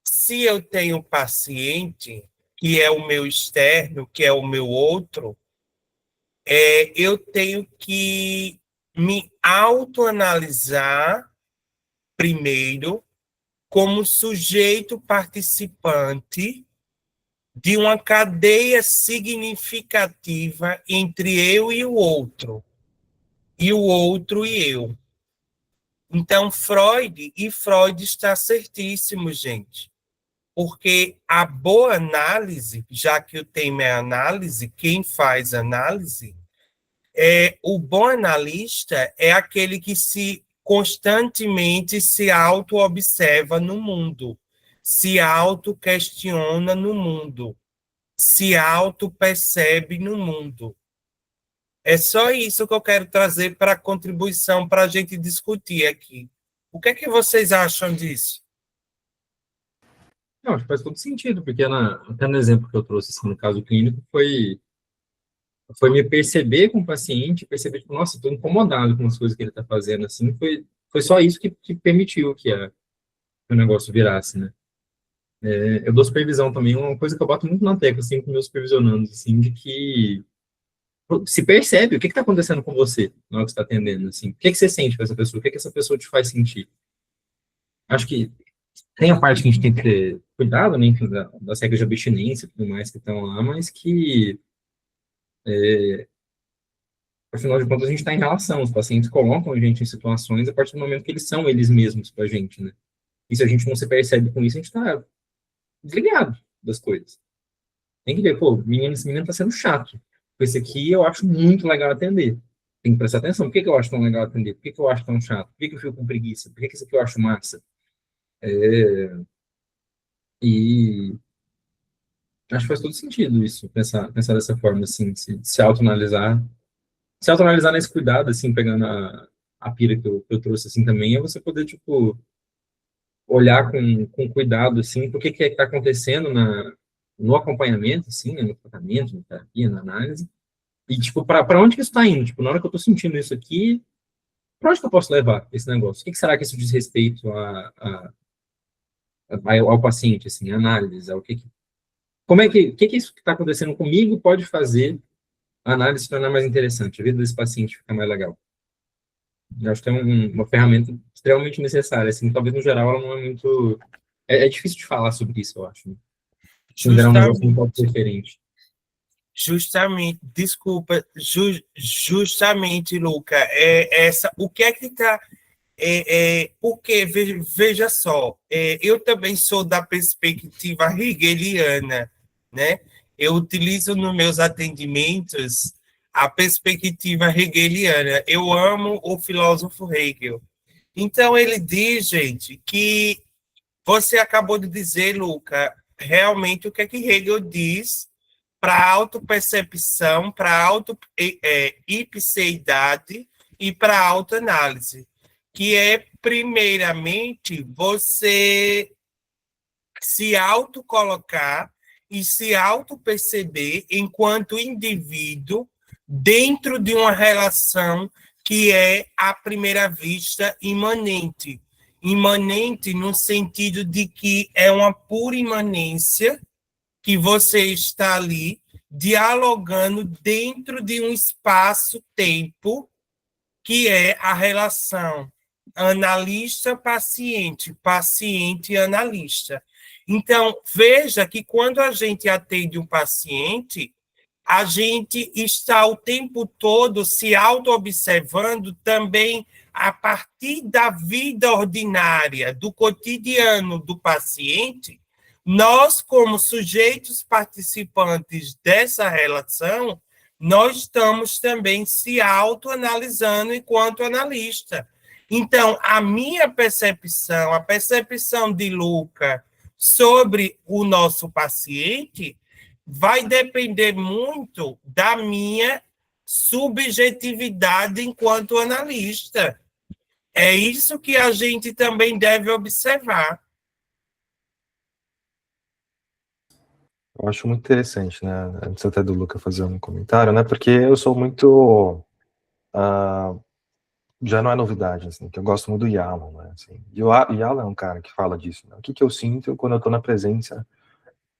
se eu tenho um paciente, que é o meu externo, que é o meu outro, eu tenho que me autoanalisar primeiro como sujeito participante de uma cadeia significativa entre eu e o outro e eu. Então, Freud está certíssimo, gente, porque a boa análise, já que o tema é análise, quem faz análise, o bom analista é aquele que constantemente se auto-observa no mundo, se auto-questiona no mundo, se auto-percebe no mundo. É só isso que eu quero trazer para a contribuição para a gente discutir aqui. O que é que vocês acham disso? Não, acho que faz todo sentido, porque até no exemplo que eu trouxe, assim, no caso clínico, foi me perceber com o paciente, perceber, tipo, nossa, estou incomodado com as coisas que ele está fazendo, assim, foi só isso que permitiu que o negócio virasse, né? Eu dou supervisão também, uma coisa que eu boto muito na tecla, assim, com meus supervisionandos, assim, de que se percebe o que está acontecendo com você na hora que você está atendendo, assim, o que você sente com essa pessoa, o que essa pessoa te faz sentir. Acho que tem a parte que a gente tem que ter cuidado, né, enfim, das regras de abstinência e tudo mais que estão lá, mas que afinal de contas, a gente está em relação, os pacientes colocam a gente em situações a partir do momento que eles são eles mesmos para a gente, né? E se a gente não se percebe com isso, a gente está desligado das coisas. Tem que ver, pô, esse menino tá sendo chato. Esse aqui eu acho muito legal atender. Tem que prestar atenção. Por que que eu acho tão legal atender? Por que que eu acho tão chato? Por que que eu fico com preguiça? Por que que esse aqui eu acho massa? E acho que faz todo sentido isso, pensar dessa forma, assim, se autoanalisar. Se autoanalisar nesse cuidado, assim, pegando a pira que eu trouxe, assim, também, é você poder, tipo, olhar com cuidado, assim, por que que está acontecendo no acompanhamento, assim, né, no tratamento, na terapia, na análise, e, tipo, para onde que isso está indo? Tipo, na hora que eu estou sentindo isso aqui, para onde que eu posso levar esse negócio? O que que será que isso diz respeito ao paciente, assim, a análise, ao como é que isso que está acontecendo comigo pode fazer a análise se tornar mais interessante, a vida desse paciente ficar mais legal? Eu acho que é uma ferramenta extremamente necessária, assim, talvez no geral ela não é muito... É difícil de falar sobre isso, eu acho, né? No geral, é um negócio um pouco diferente. Justamente, desculpa, justamente, Luca, o que é que está, porque, veja só, eu também sou da perspectiva hegeliana, né? Eu utilizo nos meus atendimentos a perspectiva hegeliana. Eu amo o filósofo Hegel. Então, ele diz, gente, que você acabou de dizer, Luca, realmente o que é que Hegel diz para a autopercepção, para a auto-ipseidade e para a autoanálise, que é, primeiramente, você se autocolocar e se autoperceber enquanto indivíduo dentro de uma relação que é, à primeira vista, imanente. Imanente no sentido de que é uma pura imanência que você está ali dialogando dentro de um espaço-tempo que é a relação analista-paciente, paciente-analista. Então, veja que quando a gente atende um paciente, a gente está o tempo todo se auto-observando também a partir da vida ordinária, do cotidiano do paciente. Nós, como sujeitos participantes dessa relação, nós estamos também se autoanalisando enquanto analista. Então, a minha percepção, a percepção de Luca sobre o nosso paciente vai depender muito da minha subjetividade enquanto analista. É isso que a gente também deve observar. Eu acho muito interessante, né, antes até do Luca fazer um comentário, né, porque eu sou muito, já não é novidade, assim, que eu gosto muito do Yalom, né, assim, e o Yalom é um cara que fala disso, né, o que eu sinto quando eu estou na presença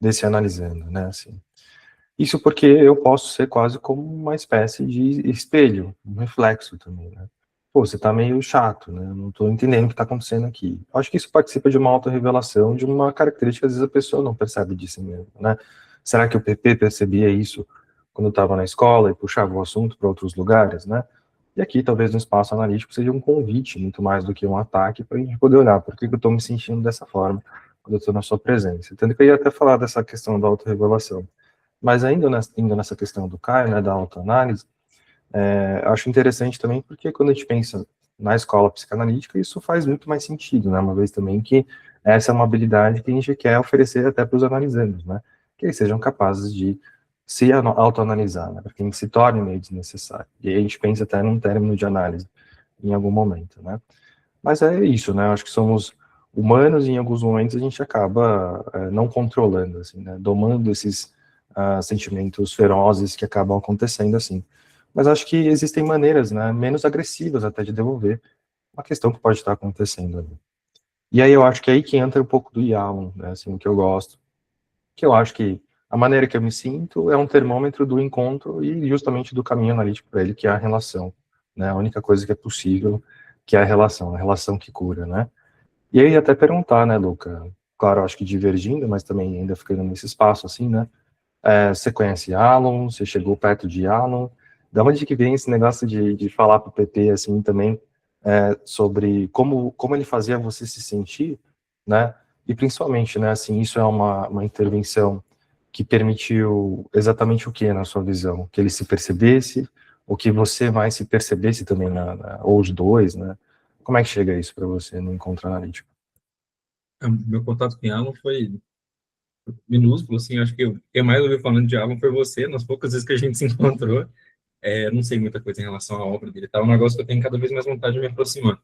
desse analisando, né, assim, isso porque eu posso ser quase como uma espécie de espelho, um reflexo também, né, pô, você tá meio chato, né, não tô entendendo o que tá acontecendo aqui. Eu acho que isso participa de uma autorrevelação, de uma característica que às vezes a pessoa não percebe de si mesmo, né. Será que o PP percebia isso quando estava na escola e puxava o assunto para outros lugares, né? E aqui, talvez no espaço analítico, seja um convite, muito mais do que um ataque, para a gente poder olhar por que eu estou me sentindo dessa forma quando eu estou na sua presença. Tanto que eu ia até falar dessa questão da autorrevelação. Mas ainda indo nessa questão do Caio, né, da autoanálise, acho interessante também porque quando a gente pensa na escola psicanalítica, isso faz muito mais sentido, né, uma vez também que essa é uma habilidade que a gente quer oferecer até para os analisandos, né, que eles sejam capazes de se autoanalisar, né, para que a gente se torne meio desnecessário. E aí a gente pensa até num término de análise em algum momento, né. Mas é isso, né, eu acho que somos humanos e em alguns momentos a gente acaba não controlando, assim, né, domando esses sentimentos ferozes que acabam acontecendo assim. Mas acho que existem maneiras, né, menos agressivas até de devolver uma questão que pode estar acontecendo ali. E aí eu acho que é aí que entra um pouco do Yalom, né, assim, que eu gosto, que eu acho que a maneira que eu me sinto é um termômetro do encontro e justamente do caminho analítico para ele, que é a relação, né, a única coisa que é possível, que é a relação que cura, né. E aí até perguntar, né, Luca, claro, eu acho que divergindo, mas também ainda ficando nesse espaço, assim, né, você conhece Yalom, você chegou perto de Yalom, Da onde que vem esse negócio de falar para o PP, assim, também, sobre como ele fazia você se sentir, né? E principalmente, né, assim, isso é uma intervenção que permitiu exatamente o que na sua visão? Que ele se percebesse, ou que você mais se percebesse também, ou os dois, né? Como é que chega isso para você no encontro analítico? Meu contato com Alan foi minúsculo, assim, acho que quem mais ouviu falando de Alan foi você, nas poucas vezes que a gente se encontrou. Não sei muita coisa em relação à obra dele, tá? É um negócio que eu tenho cada vez mais vontade de me aproximar.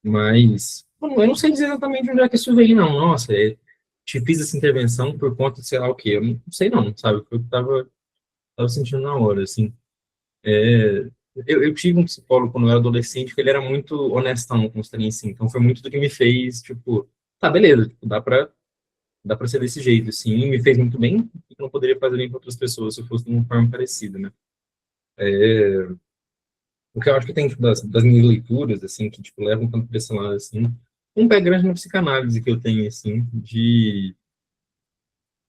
Mas eu não sei dizer exatamente onde é que isso veio, não. Nossa, te fiz essa intervenção por conta de sei lá o quê. Eu não sei não, sabe? Foi o que eu tava sentindo na hora, assim. É, eu tive um psicólogo quando eu era adolescente que ele era muito honestão com os treinos, assim. Então foi muito do que me fez, tipo, tá, beleza, tipo, dá pra ser desse jeito, assim. Me fez muito bem, e não poderia fazer bem para outras pessoas se eu fosse de uma forma parecida, né? O que eu acho que tem tipo, das minhas leituras, assim, que tipo, levam tanto para esse lado, assim, um pé grande na psicanálise que eu tenho, assim,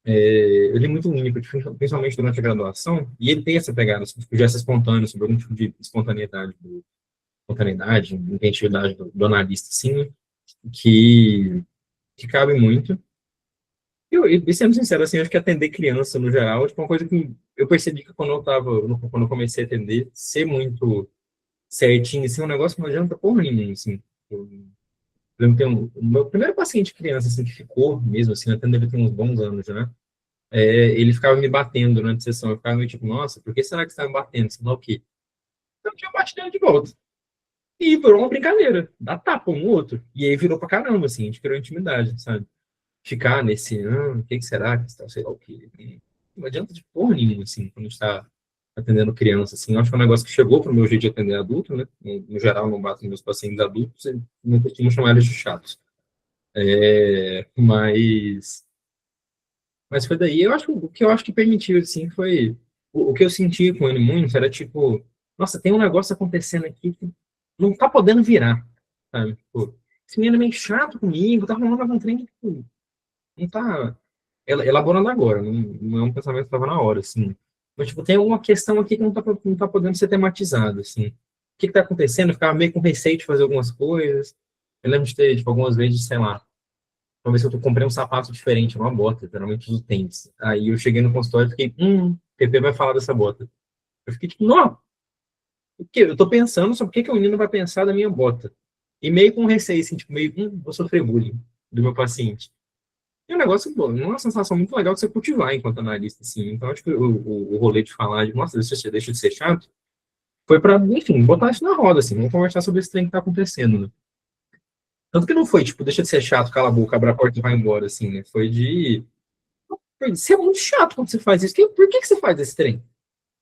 eu li muito Winnicott, principalmente durante a graduação, e ele tem essa pegada, assim, tipo, gesto espontâneo, sobre algum tipo de espontaneidade, inventividade do analista, assim, né, que cabe muito. E sendo sincero, assim, eu acho que atender criança, no geral, tipo, uma coisa que eu percebi que quando eu comecei a atender, ser muito certinho, assim, é um negócio que não adianta porra nenhuma, assim. Eu lembro que o meu primeiro paciente criança, assim, que ficou mesmo, assim, até deve ter uns bons anos, né? Ele ficava me batendo durante a sessão, eu ficava meio tipo, nossa, por que será que você tá me batendo? Sei lá o quê. Então eu tinha batido ele de volta. E virou uma brincadeira, dá tapa um no outro. E aí virou pra caramba, assim, a gente criou intimidade, sabe? Ficar nesse, o que que será que está, sei lá o quê. E não adianta de porra nenhuma, assim, quando a gente tá atendendo criança, assim, eu acho que é um negócio que chegou pro meu jeito de atender adulto, né? No geral, não bato nos meus pacientes adultos, e não costumo chamar eles de chatos. Mas foi daí, eu acho que o que eu acho que permitiu, assim, foi o que eu senti com ele muito, era tipo, nossa, tem um negócio acontecendo aqui que não tá podendo virar, sabe? Tipo, esse menino é meio chato comigo, tá falando algum trem que tipo, não tá elaborando agora, não é um pensamento que estava na hora, assim. Mas, tipo, tem alguma questão aqui que não tá podendo ser tematizada, assim. O que que tá acontecendo? Eu ficava meio com receio de fazer algumas coisas. Eu lembro de ter, tipo, algumas vezes, sei lá, uma vez que eu comprei um sapato diferente, uma bota, geralmente uso tênis. Aí eu cheguei no consultório e fiquei, PP vai falar dessa bota. Eu fiquei tipo, não, porque eu tô pensando sobre o que que o menino vai pensar da minha bota. E meio com receio, assim, tipo, meio, vou sofrer bullying do meu paciente. E um negócio, bom, uma sensação muito legal de você cultivar enquanto analista, assim. Então, acho que o rolê de falar de, nossa, deixa de ser chato, foi para, enfim, botar isso na roda, assim, vamos conversar sobre esse trem que tá acontecendo, né? Tanto que não foi, tipo, deixa de ser chato, cala a boca, abre a porta e vai embora, assim, né? Foi de ser muito chato quando você faz isso. Por que você faz esse trem?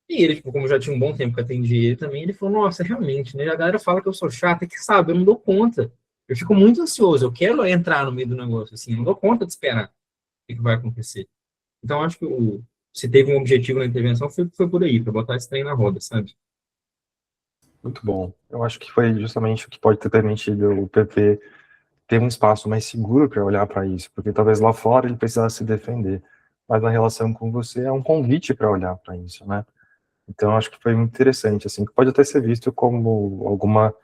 E ele, tipo, como já tinha um bom tempo que eu atendi ele também, ele falou, nossa, realmente, né? A galera fala que eu sou chato, é que, sabe, eu não dou conta. Eu fico muito ansioso, eu quero entrar no meio do negócio, assim, eu não dou conta de esperar o que vai acontecer. Então, acho que se teve um objetivo na intervenção, foi por aí, para botar esse trem na roda, sabe? Muito bom. Eu acho que foi justamente o que pode ter permitido o PP ter um espaço mais seguro para olhar para isso, porque talvez lá fora ele precisasse se defender, mas na relação com você é um convite para olhar para isso, né? Então acho que foi muito interessante, assim, que pode até ser visto como alguma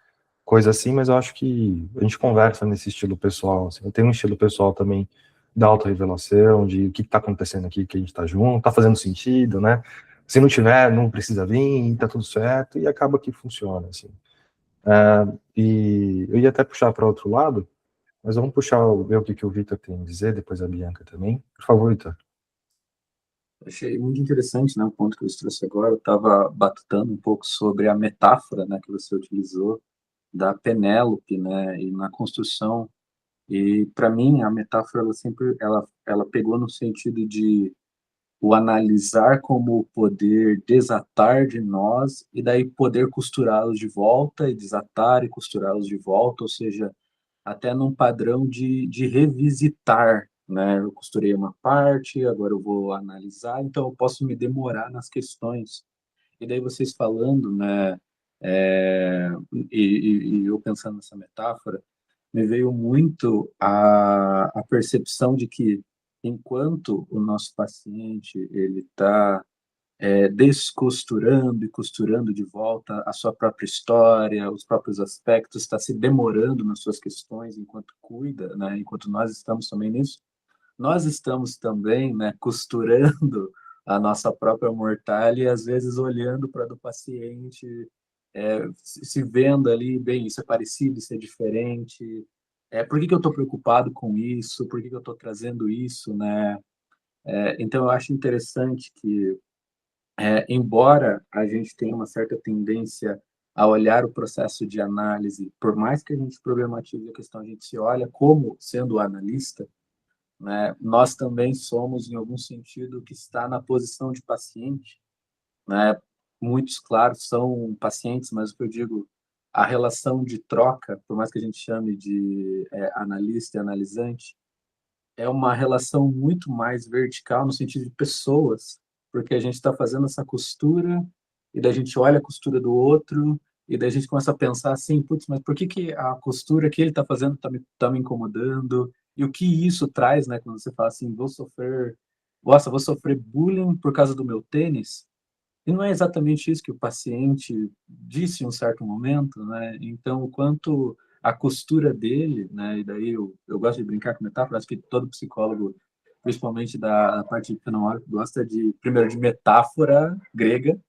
coisa assim, mas eu acho que a gente conversa nesse estilo pessoal, assim. Eu tenho um estilo pessoal também da autorrevelação, de o que está acontecendo aqui, que a gente está junto, está fazendo sentido, né? Se não tiver, não precisa vir, tá tudo certo, e acaba que funciona, assim. E eu ia até puxar para outro lado, mas vamos puxar, ver o que, que o Vitor tem a dizer, depois a Bianca também. Por favor, Vitor. Achei muito interessante, né, o ponto que você trouxe agora. Eu estava batutando um pouco sobre a metáfora, né, que você utilizou da Penélope, né, e na construção. E para mim a metáfora ela sempre ela pegou no sentido de o analisar como poder desatar de nós e daí poder costurá-los de volta e desatar e costurá-los de volta, ou seja, até num padrão de revisitar, né? Eu costurei uma parte, agora eu vou analisar, então eu posso me demorar nas questões. E daí vocês falando, né? E eu pensando nessa metáfora, me veio muito a percepção de que enquanto o nosso paciente ele está descosturando e costurando de volta a sua própria história, os próprios aspectos, está se demorando nas suas questões enquanto cuida, né? Enquanto nós estamos também nisso, nós estamos também, né, costurando a nossa própria mortalha e às vezes olhando para a do paciente, se vendo ali, bem, isso é parecido, isso é diferente, por que que eu estou preocupado com isso, por que que eu estou trazendo isso, né? Então eu acho interessante que embora a gente tenha uma certa tendência a olhar o processo de análise, por mais que a gente problematize a questão, a gente se olha como sendo o analista, né? Nós também somos, em algum sentido, que está na posição de paciente, né? Muitos, claro, são pacientes, mas o que eu digo, a relação de troca, por mais que a gente chame de analista e analisante, é uma relação muito mais vertical no sentido de pessoas, porque a gente está fazendo essa costura e daí a gente olha a costura do outro e daí a gente começa a pensar assim, putz, mas por que que a costura que ele está fazendo tá me incomodando? E o que isso traz, né? Quando você fala assim, vou sofrer bullying por causa do meu tênis? E não é exatamente isso que o paciente disse em um certo momento, né? Então, o quanto a costura dele, né? E daí eu gosto de brincar com metáfora, acho que todo psicólogo, principalmente da parte fenomenológica, gosta de, primeiro, de metáfora grega,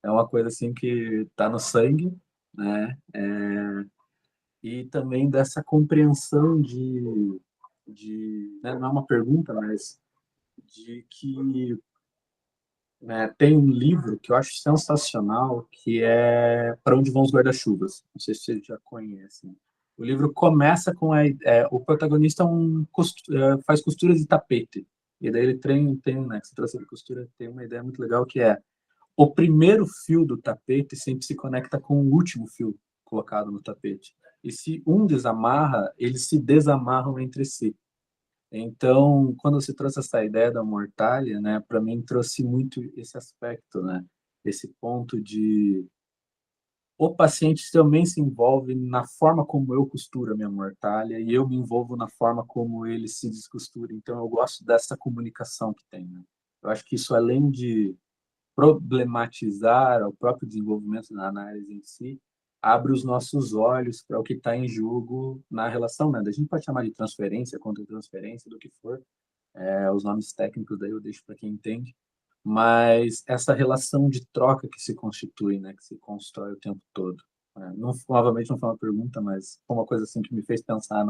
é uma coisa assim que está no sangue, né? E também dessa compreensão né? Não é uma pergunta, mas de que tem um livro que eu acho sensacional, que é Para Onde Vão os Guarda-Chuvas. Não sei se vocês já conhecem. O livro começa com o protagonista faz costuras de tapete. E daí ele tem, né, que se trouxe de costura, tem uma ideia muito legal que é o primeiro fio do tapete sempre se conecta com o último fio colocado no tapete. E se um desamarra, eles se desamarram entre si. Então, quando você trouxe essa ideia da mortalha, né, para mim trouxe muito esse aspecto, né, esse ponto de o paciente também se envolve na forma como eu costuro a minha mortalha e eu me envolvo na forma como ele se descostura. Então, eu gosto dessa comunicação que tem, né? Eu acho que isso, além de problematizar o próprio desenvolvimento da análise em si, abre os nossos olhos para o que está em jogo na relação, né? A gente pode chamar de transferência, contra-transferência, do que for, os nomes técnicos daí eu deixo para quem entende, mas essa relação de troca que se constitui, né? Que se constrói o tempo todo. Não, novamente não foi uma pergunta, mas foi uma coisa assim que me fez pensar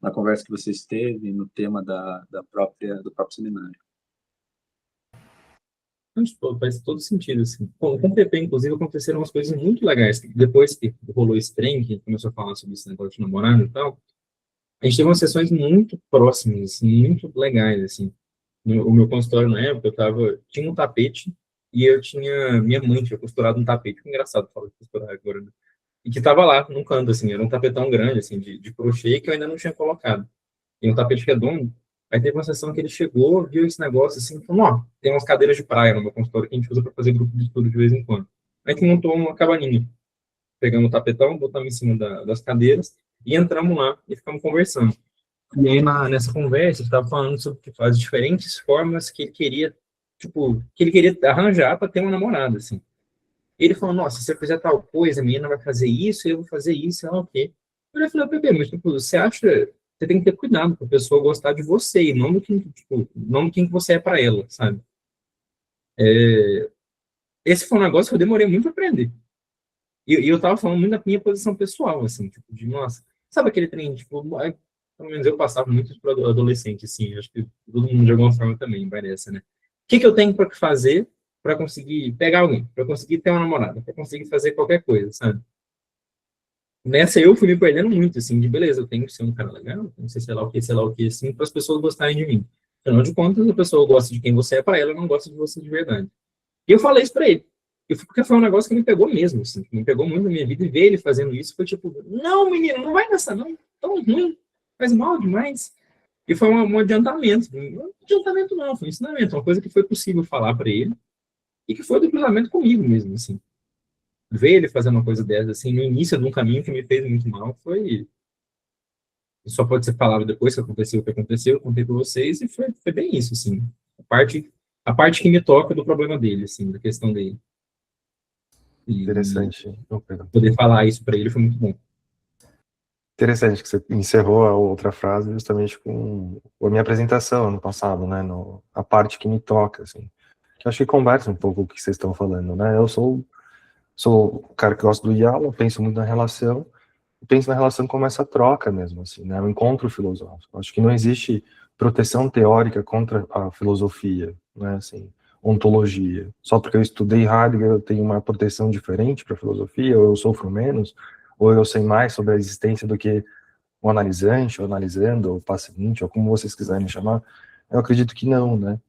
na conversa que vocês teve, no tema do próprio seminário. Tipo, faz todo sentido, assim. Com o PP, inclusive, aconteceram umas coisas muito legais. Depois que rolou esse trem, que começou a falar sobre esse negócio de namorado e tal, a gente teve umas sessões muito próximas, assim, muito legais, assim. O meu consultório, na época, tinha um tapete e minha mãe tinha costurado um tapete. Que engraçado falar de costurar agora, né? E que tava lá, num canto, assim, era um tapetão grande, assim, de crochê que eu ainda não tinha colocado. E um tapete redondo. Aí teve uma sessão que ele chegou, viu esse negócio assim, falou, ó, tem umas cadeiras de praia no meu consultório que a gente usa para fazer grupo de estudo de vez em quando. Aí a gente montou uma cabaninha. Pegamos o tapetão, botamos em cima das cadeiras e entramos lá e ficamos conversando. E aí nessa conversa, ele estava falando sobre as diferentes formas que ele queria, tipo, que ele queria arranjar para ter uma namorada, assim. E ele falou, nossa, se eu fizer tal coisa, a menina vai fazer isso, eu vou fazer isso, ela o quê? Eu falei, bebê, mas tipo, você tem que ter cuidado para a pessoa gostar de você e não do que, tipo, não do que você é para ela, sabe? Esse foi um negócio que eu demorei muito a aprender. E eu tava falando muito da minha posição pessoal, assim, tipo, de, nossa, sabe aquele trem, tipo, pelo menos eu passava muito para adolescente, assim, acho que todo mundo de alguma forma também vai nessa, né? O que eu tenho para fazer para conseguir pegar alguém, para conseguir ter uma namorada, para conseguir fazer qualquer coisa, sabe? Nessa eu fui me perdendo muito, assim, de beleza, eu tenho que ser um cara legal, não sei sei lá o que, assim, para as pessoas gostarem de mim. Afinal de contas, a pessoa gosta de quem você é para ela, não gosta de você de verdade. E eu falei isso para ele. Porque foi um negócio que me pegou mesmo, assim, que me pegou muito na minha vida, e ver ele fazendo isso foi tipo, não, menino, não vai nessa, não, tão ruim, faz mal demais. E foi um adiantamento, não adiantamento não, foi um ensinamento, uma coisa que foi possível falar para ele, e que foi do cruzamento comigo mesmo, assim. Ver ele fazendo uma coisa dessa, assim, no início de um caminho que me fez muito mal, só pode ser falado depois que aconteceu o que aconteceu, eu contei para vocês, e foi bem isso, assim. A parte a parte que me toca do problema dele, assim, da questão dele. E Interessante. Oh, perdão. poder falar isso para ele foi muito bom. Interessante que você encerrou a outra frase justamente com a minha apresentação ano passado, né, a parte que me toca, assim, que eu acho que conversa um pouco com o que vocês estão falando, né, eu sou o cara que gosta do diálogo, penso muito na relação, penso na relação como essa troca mesmo, assim, né, o encontro filosófico. Acho que não existe proteção teórica contra a filosofia, né, assim, ontologia. Só porque eu estudei Heidegger eu tenho uma proteção diferente para a filosofia, ou eu sofro menos, ou eu sei mais sobre a existência do que o analisante, ou analisando, ou paciente, ou como vocês quiserem chamar. Eu acredito que não, né.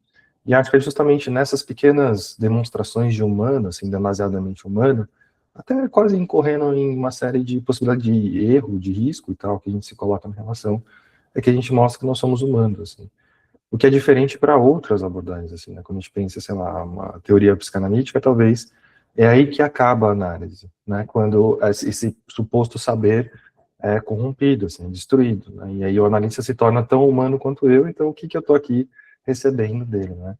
E acho que é justamente nessas pequenas demonstrações de humano, assim, demasiadamente humano, até quase incorrendo em uma série de possibilidades de erro, de risco e tal, que a gente se coloca na relação, é que a gente mostra que nós somos humanos, assim. O que é diferente para outras abordagens, assim, né? Quando a gente pensa, sei lá, uma teoria psicanalítica, talvez, é aí que acaba a análise, né? Quando esse suposto saber é corrompido, assim, destruído, né? E aí o analista se torna tão humano quanto eu, então o que que eu tô aqui recebendo dele, né?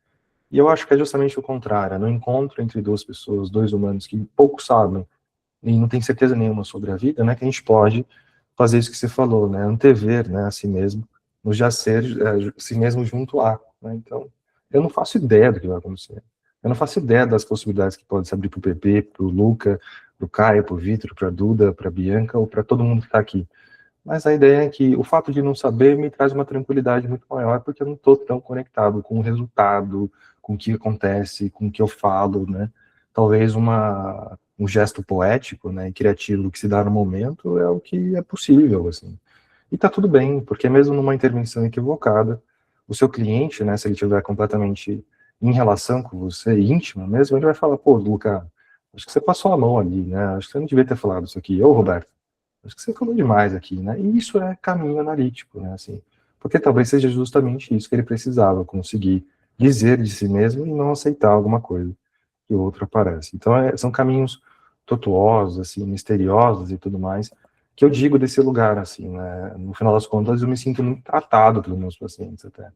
E eu acho que é justamente o contrário, é no encontro entre duas pessoas, dois humanos que pouco sabem e não tem certeza nenhuma sobre a vida, né, que a gente pode fazer isso que você falou, né, antever, né, a si mesmo, no já ser si mesmo junto a, né, então, eu não faço ideia do que vai acontecer, eu não faço ideia das possibilidades que podem se abrir para o Pepe, para o Luca, para o Caio, para o Vitor, para a Duda, para a Bianca, ou para todo mundo que está aqui, mas a ideia é que o fato de não saber me traz uma tranquilidade muito maior, porque eu não estou tão conectado com o resultado, com o que acontece, com o que eu falo, né? Talvez um gesto poético, né, e criativo que se dá no momento é o que é possível, assim. E tá tudo bem, porque mesmo numa intervenção equivocada, o seu cliente, né, se ele estiver completamente em relação com você, íntimo mesmo, ele vai falar, pô, Luca, acho que você passou a mão ali, né? Acho que você não devia ter falado isso aqui. Ô, Roberto, acho que você falou demais aqui, né? E isso é caminho analítico, né? Assim, porque talvez seja justamente isso que ele precisava, conseguir dizer de si mesmo e não aceitar alguma coisa que o outro aparece. Então, são caminhos tortuosos, assim, misteriosos e tudo mais, que eu digo desse lugar, assim, né? No final das contas, eu me sinto muito tratado pelos meus pacientes até.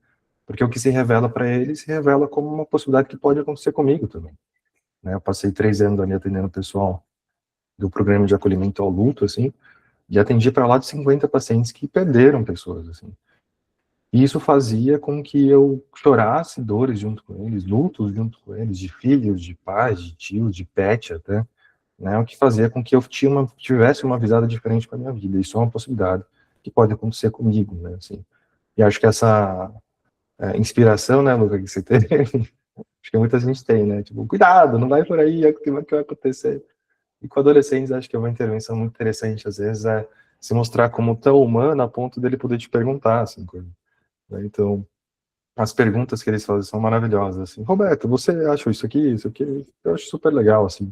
Porque o que se revela para eles se revela como uma possibilidade que pode acontecer comigo também. Né? Eu passei 3 anos ali atendendo o pessoal do programa de acolhimento ao luto, assim, e atendi para lá de 50 pacientes que perderam pessoas, assim. E isso fazia com que eu chorasse dores junto com eles, lutos junto com eles, de filhos, de pais, de tios, de pet até, né? O que fazia com que eu tivesse uma visada diferente para minha vida. Isso é uma possibilidade que pode acontecer comigo, né? Assim. E acho que essa inspiração, né, Luca, que você teve, acho que muita gente tem, né? Tipo, cuidado, não vai por aí, é o que vai acontecer. E com adolescentes, acho que é uma intervenção muito interessante, às vezes, é se mostrar como tão humano a ponto dele poder te perguntar, assim, coisa. Né? Então, as perguntas que eles fazem são maravilhosas, assim. Roberto, você acha isso aqui, isso aqui? Eu acho super legal, assim,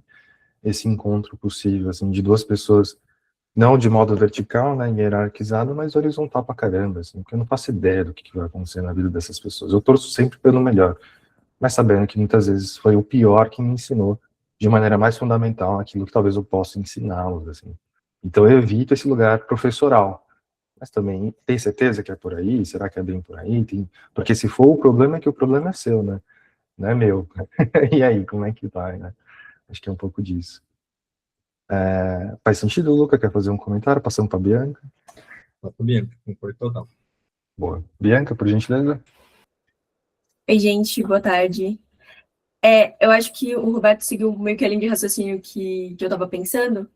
esse encontro possível, assim, de duas pessoas, não de modo vertical, né, hierarquizado, mas horizontal pra caramba, assim, porque eu não faço ideia do que vai acontecer na vida dessas pessoas. Eu torço sempre pelo melhor, mas sabendo que muitas vezes foi o pior que me ensinou de maneira mais fundamental aquilo que talvez eu possa ensiná-los, assim. Então eu evito esse lugar professoral, mas também tem certeza que é por aí? Será que é bem por aí? Porque se for, o problema é que o problema é seu, né? Não é meu. E aí, como é que vai, né? Acho que é um pouco disso. Faz sentido, Luca? Quer fazer um comentário? Passando para Bianca? Tá bem, concordo total. Boa. Bianca, por gentileza? Oi, gente, boa tarde. Eu acho que o Roberto seguiu meio que a linha de raciocínio que eu estava pensando,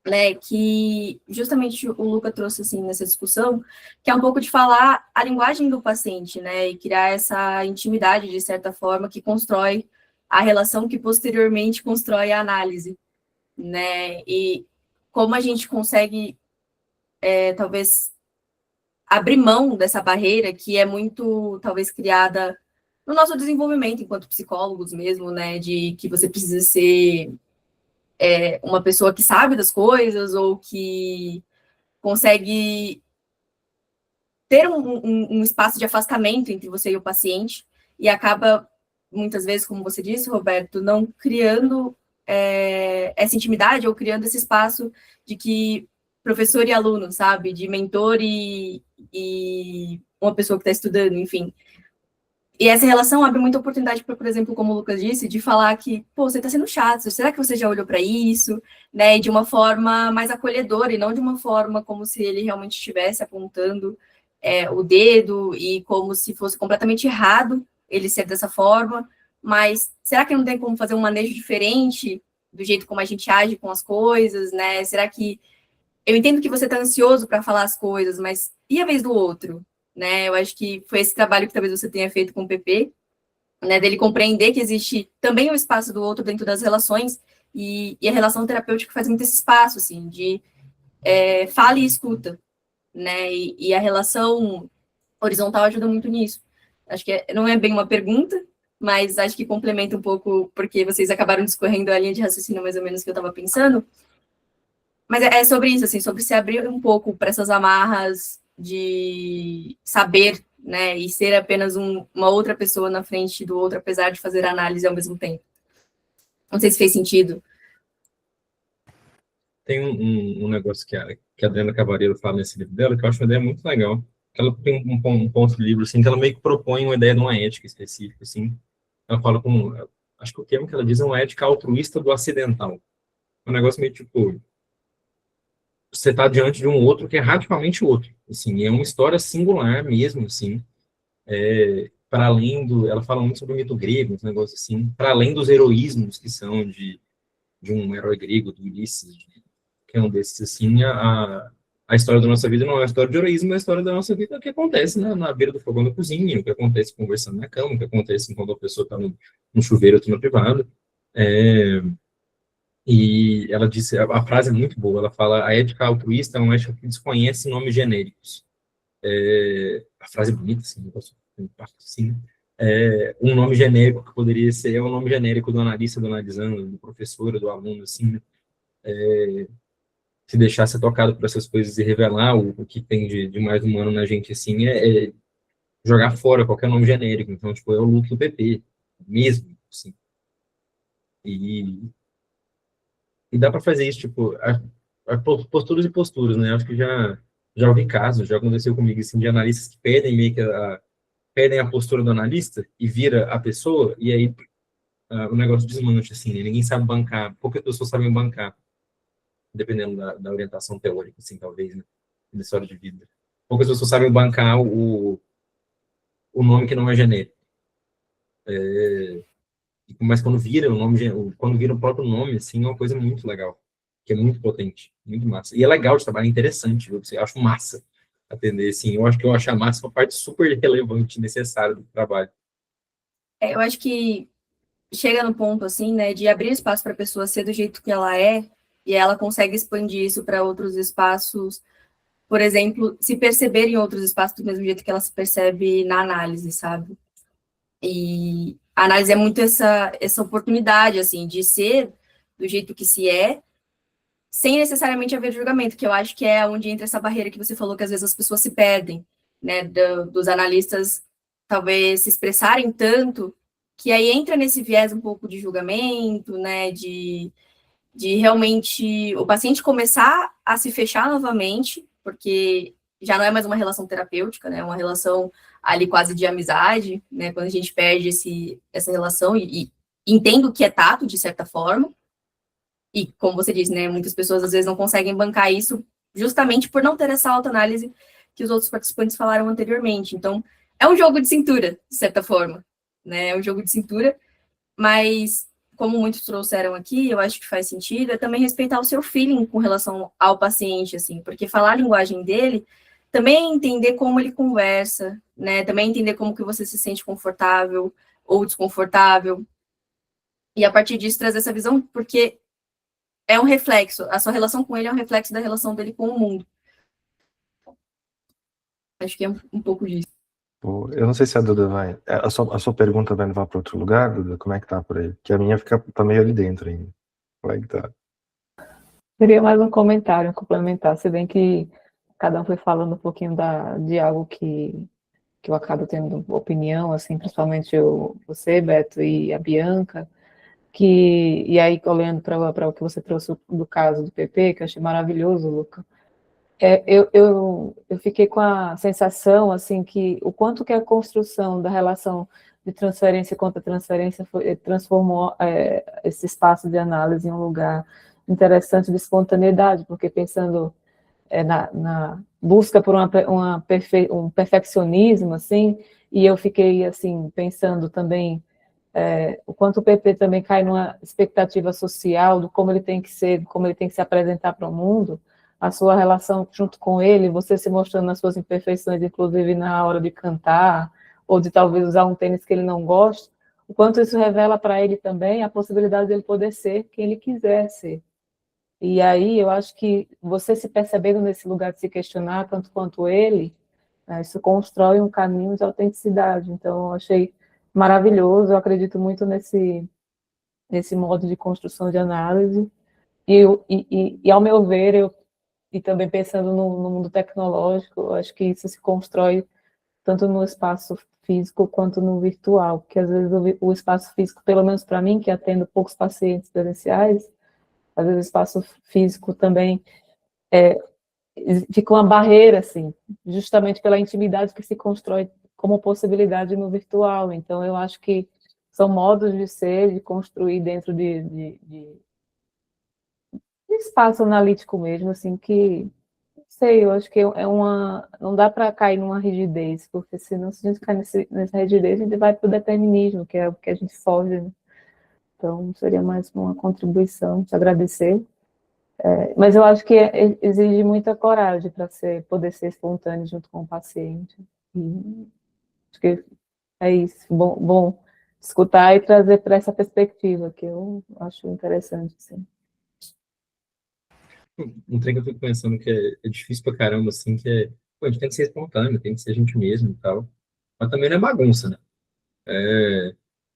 né, que justamente o Luca trouxe, assim, nessa discussão, que é um pouco de falar a linguagem do paciente, né, e criar essa intimidade, de certa forma, que constrói a relação que posteriormente constrói a análise, né, e como a gente consegue, talvez, abrir mão dessa barreira que é muito, talvez, criada no nosso desenvolvimento enquanto psicólogos mesmo, né, de que você precisa ser uma pessoa que sabe das coisas ou que consegue ter um espaço de afastamento entre você e o paciente e acaba, muitas vezes, como você disse, Roberto, não criando essa intimidade ou criando esse espaço de que professor e aluno, sabe, de mentor e uma pessoa que está estudando, enfim. E essa relação abre muita oportunidade para, por exemplo, como o Lucas disse, de falar que, pô, você está sendo chato, será que você já olhou para isso? Né? E de uma forma mais acolhedora, e não de uma forma como se ele realmente estivesse apontando o dedo e como se fosse completamente errado ele ser dessa forma. Mas será que não tem como fazer um manejo diferente do jeito como a gente age com as coisas, né? Será que... Eu entendo que você está ansioso para falar as coisas, mas e a vez do outro? Né? Eu acho que foi esse trabalho que talvez você tenha feito com o PP, né, dele compreender que existe também o espaço do outro dentro das relações, e a relação terapêutica faz muito esse espaço, assim, de fala e escuta, né, e a relação horizontal ajuda muito nisso. Acho que não é bem uma pergunta, mas acho que complementa um pouco, porque vocês acabaram discorrendo a linha de raciocínio mais ou menos que eu estava pensando, mas é sobre isso, assim, sobre se abrir um pouco para essas amarras de saber, né, e ser apenas uma outra pessoa na frente do outro, apesar de fazer análise ao mesmo tempo. Não sei se fez sentido. Tem um negócio que a Adriana Cavaleiro fala nesse livro dela, que eu acho uma ideia muito legal. Que ela tem um ponto do livro, assim, que ela meio que propõe uma ideia de uma ética específica, assim. Ela fala como... Acho que o termo que ela diz é uma ética altruísta do acidental. É um negócio meio tipo... Você está diante de um outro que é radicalmente outro. Assim, é uma história singular mesmo, assim. Para além do... Ela fala muito sobre o mito grego, uns negócios assim. Para além dos heroísmos que são de um herói grego, do Ulisses, que é um desses, assim, a história da nossa vida não é uma história de heroísmo, é a história da nossa vida que acontece na beira do fogão da cozinha, o que acontece conversando na cama, o que acontece quando a pessoa está no chuveiro, ou no privado. E ela disse, a frase é muito boa, ela fala, a ética altruísta é uma ética que desconhece nomes genéricos. A frase é bonita, assim, um impacto, assim, né? Um nome genérico que poderia ser o nome genérico do analista, do analisando, do professor, do aluno, assim, né? Se deixar ser tocado por essas coisas e revelar o que tem de mais humano na gente, assim, é jogar fora qualquer nome genérico. Então, tipo, é o look do PP, mesmo, assim. E dá para fazer isso, tipo, posturas e posturas, né? Acho que já ouvi casos, já aconteceu comigo, assim, de analistas que perdem meio que perdem a postura do analista e vira a pessoa, e aí o negócio desmancha, assim, né? Ninguém sabe bancar, poucas pessoas sabem bancar, dependendo da orientação teórica, assim, talvez, né? Da história de vida. Poucas pessoas sabem bancar o nome que não é genérico. Mas quando vira o nome, quando vira o próprio nome, assim, é uma coisa muito legal, que é muito potente, muito massa. E é legal de trabalhar, é interessante, viu? Eu acho massa atender, assim, eu acho que eu acho a massa uma parte super relevante, necessária do trabalho. Eu acho que chega no ponto, assim, né, de abrir espaço para a pessoa ser do jeito que ela é, e ela consegue expandir isso para outros espaços, por exemplo, se perceber em outros espaços do mesmo jeito que ela se percebe na análise, sabe? E a análise é muito essa oportunidade, assim, de ser do jeito que se é, sem necessariamente haver julgamento, que eu acho que é onde entra essa barreira que você falou, que às vezes as pessoas se perdem, né, dos analistas talvez se expressarem tanto, que aí entra nesse viés um pouco de julgamento, né, de realmente o paciente começar a se fechar novamente, porque já não é mais uma relação terapêutica, né, é uma relação ali quase de amizade, né, quando a gente perde essa relação e entendo que é tato, de certa forma, e como você disse, né, muitas pessoas às vezes não conseguem bancar isso justamente por não ter essa autoanálise que os outros participantes falaram anteriormente. Então, é um jogo de cintura, de certa forma, né, é um jogo de cintura, mas como muitos trouxeram aqui, eu acho que faz sentido, é também respeitar o seu feeling com relação ao paciente, assim, porque falar a linguagem dele também é entender como ele conversa, né, também é entender como que você se sente confortável ou desconfortável, e a partir disso trazer essa visão, porque é um reflexo, a sua relação com ele é um reflexo da relação dele com o mundo. Acho que é um pouco disso. Eu não sei se a Duda vai... A sua pergunta vai levar para outro lugar, Duda? Como é que tá por aí? Que a minha tá meio ali dentro ainda. Como é que tá? Seria mais um comentário, um complementar, se bem que cada um foi falando um pouquinho de algo que eu acabo tendo opinião, assim, principalmente você, Beto, e a Bianca, e aí olhando para o que você trouxe do caso do PP, que eu achei maravilhoso, Luca, Eu fiquei com a sensação, assim, que o quanto que a construção da relação de transferência contra transferência transformou esse espaço de análise em um lugar interessante de espontaneidade, porque pensando na busca por um perfeccionismo, assim, e eu fiquei, assim, pensando também o quanto o PP também cai numa expectativa social do como ele tem que ser, como ele tem que se apresentar para o mundo, a sua relação junto com ele, você se mostrando nas suas imperfeições, inclusive na hora de cantar, ou de talvez usar um tênis que ele não gosta, o quanto isso revela para ele também a possibilidade dele poder ser quem ele quiser ser. E aí eu acho que você se percebendo nesse lugar de se questionar, tanto quanto ele, isso constrói um caminho de autenticidade. Então, eu achei maravilhoso, eu acredito muito nesse modo de construção de análise. E ao meu ver, e também pensando no mundo tecnológico, eu acho que isso se constrói tanto no espaço físico quanto no virtual, porque às vezes o espaço físico, pelo menos para mim, que atendo poucos pacientes presenciais, às vezes o espaço físico também fica uma barreira, assim, justamente pela intimidade que se constrói como possibilidade no virtual. Então, eu acho que são modos de ser, de construir dentro de espaço analítico mesmo, assim, que, não sei, eu acho que não dá para cair numa rigidez, porque senão, se a gente cair nessa rigidez, a gente vai para o determinismo, que é o que a gente foge, né? Então, seria mais uma contribuição, te agradecer. Mas eu acho que exige muita coragem para poder ser espontâneo junto com o paciente. E acho que é isso. Bom escutar e trazer para essa perspectiva, que eu acho interessante, assim. Um trem que eu fico pensando que é difícil pra caramba, assim, que pô, a gente tem que ser espontâneo, tem que ser a gente mesmo e tal. Mas também não é bagunça, né?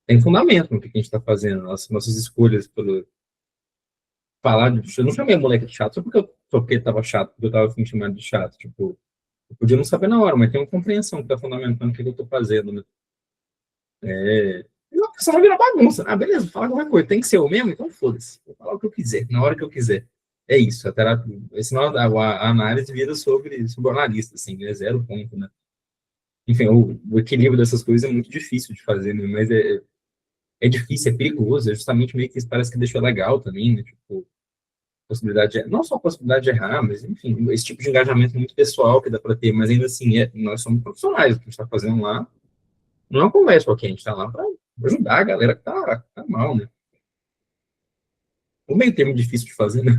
Tem fundamento no que a gente tá fazendo, nossas escolhas pelo falar de... Eu não chamei a moleque de chato só porque tava chato, porque eu tava me chamando de chato. Tipo, eu podia não saber na hora, mas tem uma compreensão que tá fundamentando o que eu tô fazendo, né? E a pessoa vai virar bagunça. Ah, beleza, fala qualquer coisa. Tem que ser eu mesmo? Então foda-se. Vou falar o que eu quiser, na hora que eu quiser. É isso. A terapia, senão a análise vira sobre o analista, assim, né? Zero ponto, né? Enfim, o equilíbrio dessas coisas é muito difícil de fazer, né? Mas é difícil, é perigoso. É justamente meio que isso parece que deixa legal também, né? Tipo, possibilidade de, não só a possibilidade de errar, mas, enfim, esse tipo de engajamento muito pessoal que dá para ter. Mas ainda assim, nós somos profissionais. O que a gente está fazendo lá não é uma conversa qualquer, a gente está lá para ajudar a galera que tá mal, né? O meio termo difícil de fazer, né?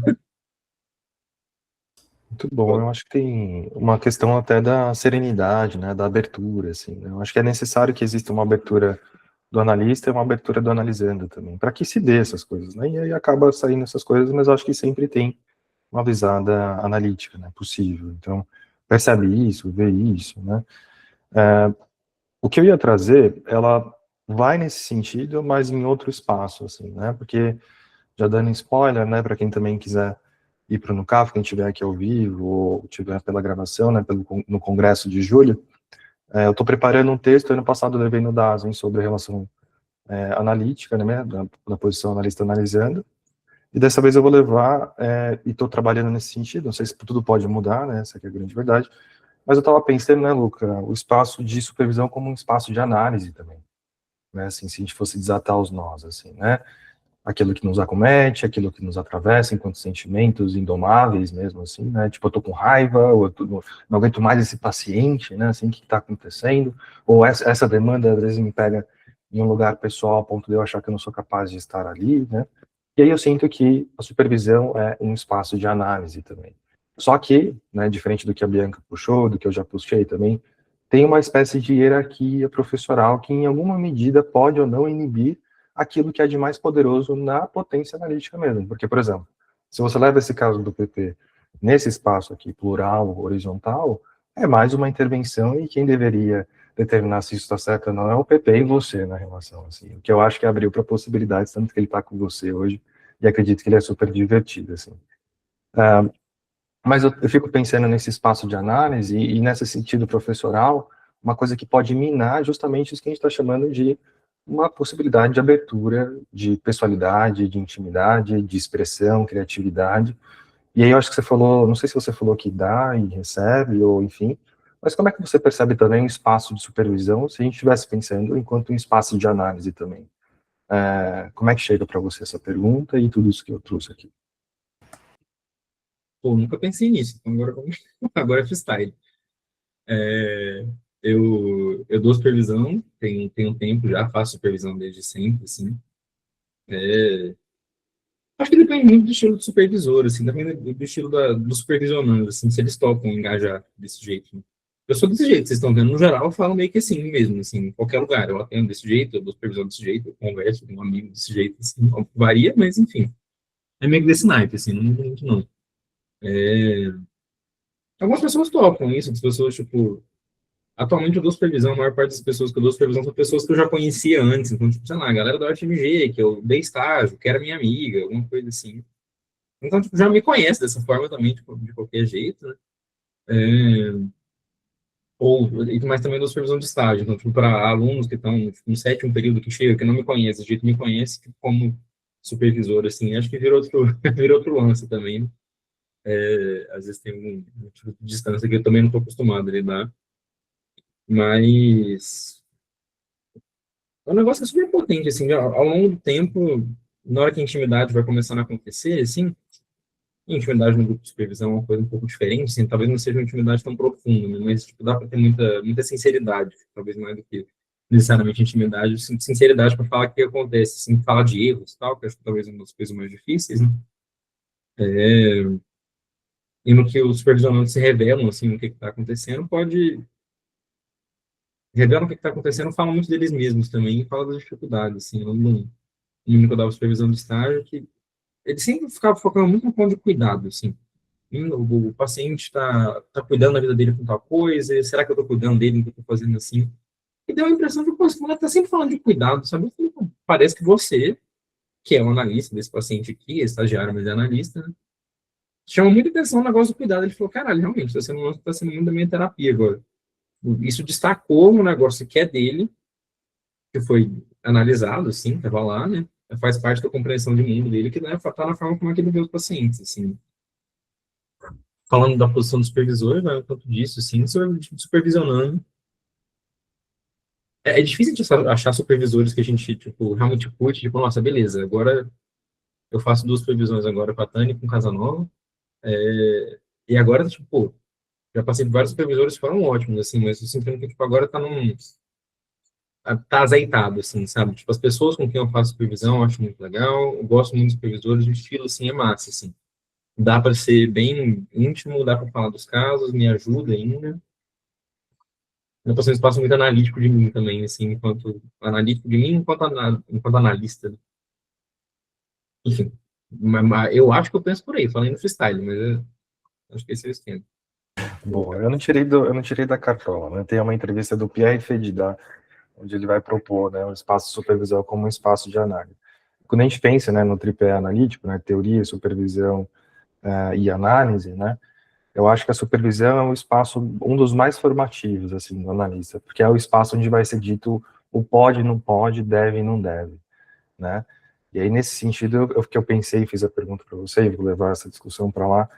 Muito bom, eu acho que tem uma questão até da serenidade, né, da abertura, assim, né? Eu acho que é necessário que exista uma abertura do analista e uma abertura do analisando também, para que se dê essas coisas, né, e aí acaba saindo essas coisas, mas eu acho que sempre tem uma visada analítica, né, possível, então, percebe isso, vê isso, né. O que eu ia trazer, ela vai nesse sentido, mas em outro espaço, assim, né, porque, já dando spoiler, né, para quem também quiser ir para o NUCAF, quem estiver aqui ao vivo, ou estiver pela gravação, né, no congresso de julho, eu estou preparando um texto, ano passado eu levei no DASM sobre a relação analítica, né, da posição analista analisando, e dessa vez eu vou levar, e estou trabalhando nesse sentido, não sei se tudo pode mudar, né, essa aqui é a grande verdade, mas eu estava pensando, né, Luca, o espaço de supervisão como um espaço de análise também, né, assim, se a gente fosse desatar os nós, assim, né, aquilo que nos acomete, aquilo que nos atravessa enquanto sentimentos indomáveis mesmo, assim, né, tipo, eu tô com raiva, ou não aguento mais esse paciente, né, assim, o que está acontecendo, ou essa demanda às vezes me pega em um lugar pessoal a ponto de eu achar que eu não sou capaz de estar ali, né, e aí eu sinto que a supervisão é um espaço de análise também. Só que, né, diferente do que a Bianca puxou, do que eu já puxei também, tem uma espécie de hierarquia professoral que em alguma medida pode ou não inibir aquilo que é de mais poderoso na potência analítica mesmo. Porque, por exemplo, se você leva esse caso do PP nesse espaço aqui, plural, horizontal, é mais uma intervenção e quem deveria determinar se isso está certo ou não é o PP e você na relação. Assim. O que eu acho que abriu para possibilidades, tanto que ele está com você hoje, e acredito que ele é super divertido. Assim. Mas eu fico pensando nesse espaço de análise e nesse sentido professoral, uma coisa que pode minar justamente isso que a gente está chamando de uma possibilidade de abertura, de pessoalidade, de intimidade, de expressão, criatividade. E aí eu acho que você falou, não sei se você falou que dá e recebe, ou enfim, mas como é que você percebe também um espaço de supervisão, se a gente estivesse pensando enquanto um espaço de análise também? Como é que chega para você essa pergunta e tudo isso que eu trouxe aqui? Pô, nunca pensei nisso, então agora, agora é freestyle. É, eu dou supervisão, tem um tempo já, faço supervisão desde sempre, assim. É, acho que depende muito do estilo do supervisor, assim, depende do estilo do supervisionando, assim, se eles topam engajar desse jeito, né? Eu sou desse jeito, vocês estão vendo, no geral, eu falo meio que assim mesmo, assim, em qualquer lugar, eu atendo desse jeito, eu dou supervisão desse jeito, eu converso com um amigo desse jeito, assim, varia, mas enfim, é meio que desse naipe, assim, não muda muito não. É, algumas pessoas topam isso, as pessoas, tipo, atualmente eu dou supervisão, a maior parte das pessoas que eu dou supervisão são pessoas que eu já conhecia antes, então, tipo, sei lá, a galera da UFMG, que eu dei estágio, que era minha amiga, alguma coisa assim. Então, tipo, já me conhece dessa forma também, tipo, de qualquer jeito, né? Mas também dou supervisão de estágio, então, tipo, para alunos que estão tipo, no sétimo período que chega, que não me conhece, de jeito me conhece tipo, como supervisor, assim, acho que virou outro, virou outro lance também, né? Às vezes tem um tipo de distância que eu também não estou acostumado a lidar, mas é um negócio que é super potente, assim, ao longo do tempo, na hora que a intimidade vai começando a acontecer, assim, intimidade no grupo de supervisão é uma coisa um pouco diferente, assim, talvez não seja uma intimidade tão profunda, né, mas tipo, dá para ter muita sinceridade, talvez mais do que necessariamente intimidade, sinceridade para falar o que acontece, assim, falar de erros e tal, que eu acho que talvez uma das coisas mais difíceis, né? E no que os supervisionantes se revelam, assim, o que está acontecendo, revelam o que está acontecendo, falam muito deles mesmos também, e falam das dificuldades, assim, eu não, que eu dava supervisão de estágio, que ele sempre ficava focando muito no ponto de cuidado, assim, o paciente está cuidando da vida dele com tal coisa, será que eu estou cuidando dele, o que eu estou fazendo assim? E deu a impressão que o paciente está sempre falando de cuidado, sabe? Eu falei, "Pô, parece que você, que é o analista desse paciente aqui, é estagiário, mas é analista, né? Chama muita atenção o negócio do cuidado." Ele falou, caralho, realmente, tá sendo muito da minha terapia agora. Isso destacou um negócio que é dele, que foi analisado, assim, estava lá, né? Faz parte da compreensão de mundo dele, que né, tá na forma como é que ele vê os pacientes, assim. Falando da posição do supervisor, né, tanto disso, assim, supervisionando. É difícil de achar supervisores que a gente, tipo, realmente curte, tipo, nossa, beleza, agora eu faço 2 supervisões agora com a Tânia e com o Casanova, e agora, tipo, pô, já passei por vários supervisores que foram ótimos, assim, mas eu sinto que, tipo, agora tá azeitado, assim, sabe? Tipo, as pessoas com quem eu faço supervisão eu acho muito legal, eu gosto muito dos supervisores, o estilo, assim, é massa, assim. Dá para ser bem íntimo, dá para falar dos casos, me ajuda ainda. Eu passei um espaço muito analítico de mim também, assim, enquanto analítico de mim, enquanto analista, né? Enfim, eu acho que eu penso por aí, falando no freestyle, mas acho que esse é o esquema. Bom, eu não tirei da cartola, né? Tem uma entrevista do Pierre Fedida, onde ele vai propor, né, o espaço de supervisão como um espaço de análise. Quando a gente pensa, né, no tripé analítico, né, teoria, supervisão e análise, né, eu acho que a supervisão é um espaço, um dos mais formativos, assim, do analista, porque é o espaço onde vai ser dito o pode, não pode, deve e não deve, né? E aí, nesse sentido, que eu pensei, fiz a pergunta para você, e vou levar essa discussão para lá,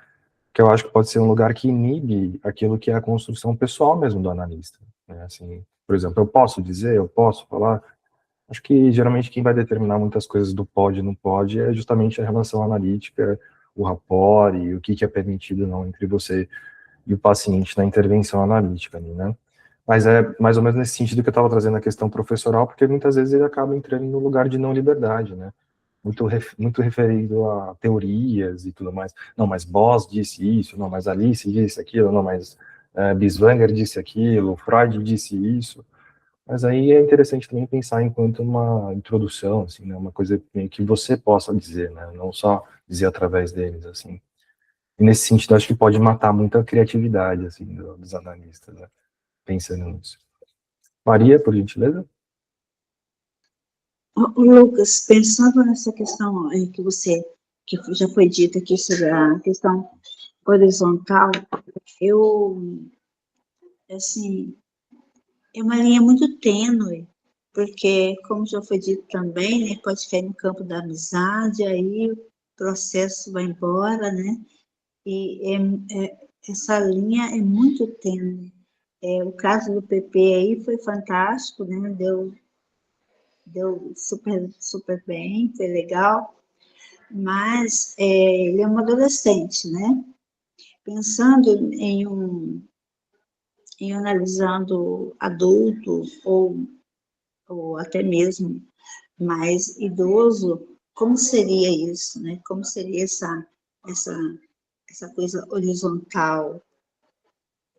que eu acho que pode ser um lugar que inibe aquilo que é a construção pessoal mesmo do analista, né? Assim, por exemplo, eu posso dizer, eu posso falar, acho que geralmente quem vai determinar muitas coisas do pode e não pode é justamente a relação analítica, o rapport e o que é permitido ou não entre você e o paciente na intervenção analítica, né? Mas é mais ou menos nesse sentido que eu estava trazendo a questão professoral, porque muitas vezes ele acaba entrando no lugar de não liberdade, né? Muito referido a teorias e tudo mais. Não, mas Boss disse isso, não, mas Alice disse aquilo, não, mas Biswanger disse aquilo, Freud disse isso. Mas aí é interessante também pensar enquanto uma introdução, assim, né? Uma coisa que você possa dizer, né? Não só dizer através deles, assim. E nesse sentido, acho que pode matar muita criatividade, assim, dos analistas, né? Pensando nisso. Maria, por gentileza? Lucas, pensando nessa questão aí que já foi dita aqui sobre a questão horizontal, assim, é uma linha muito tênue, porque, como já foi dito também, né, pode cair no campo da amizade, aí o processo vai embora, né? E essa linha é muito tênue. O caso do PP aí foi fantástico, né? Deu super, super bem, foi legal, mas ele é um adolescente, né? Pensando em analisando adulto ou até mesmo mais idoso, como seria isso, né? Como seria essa coisa horizontal?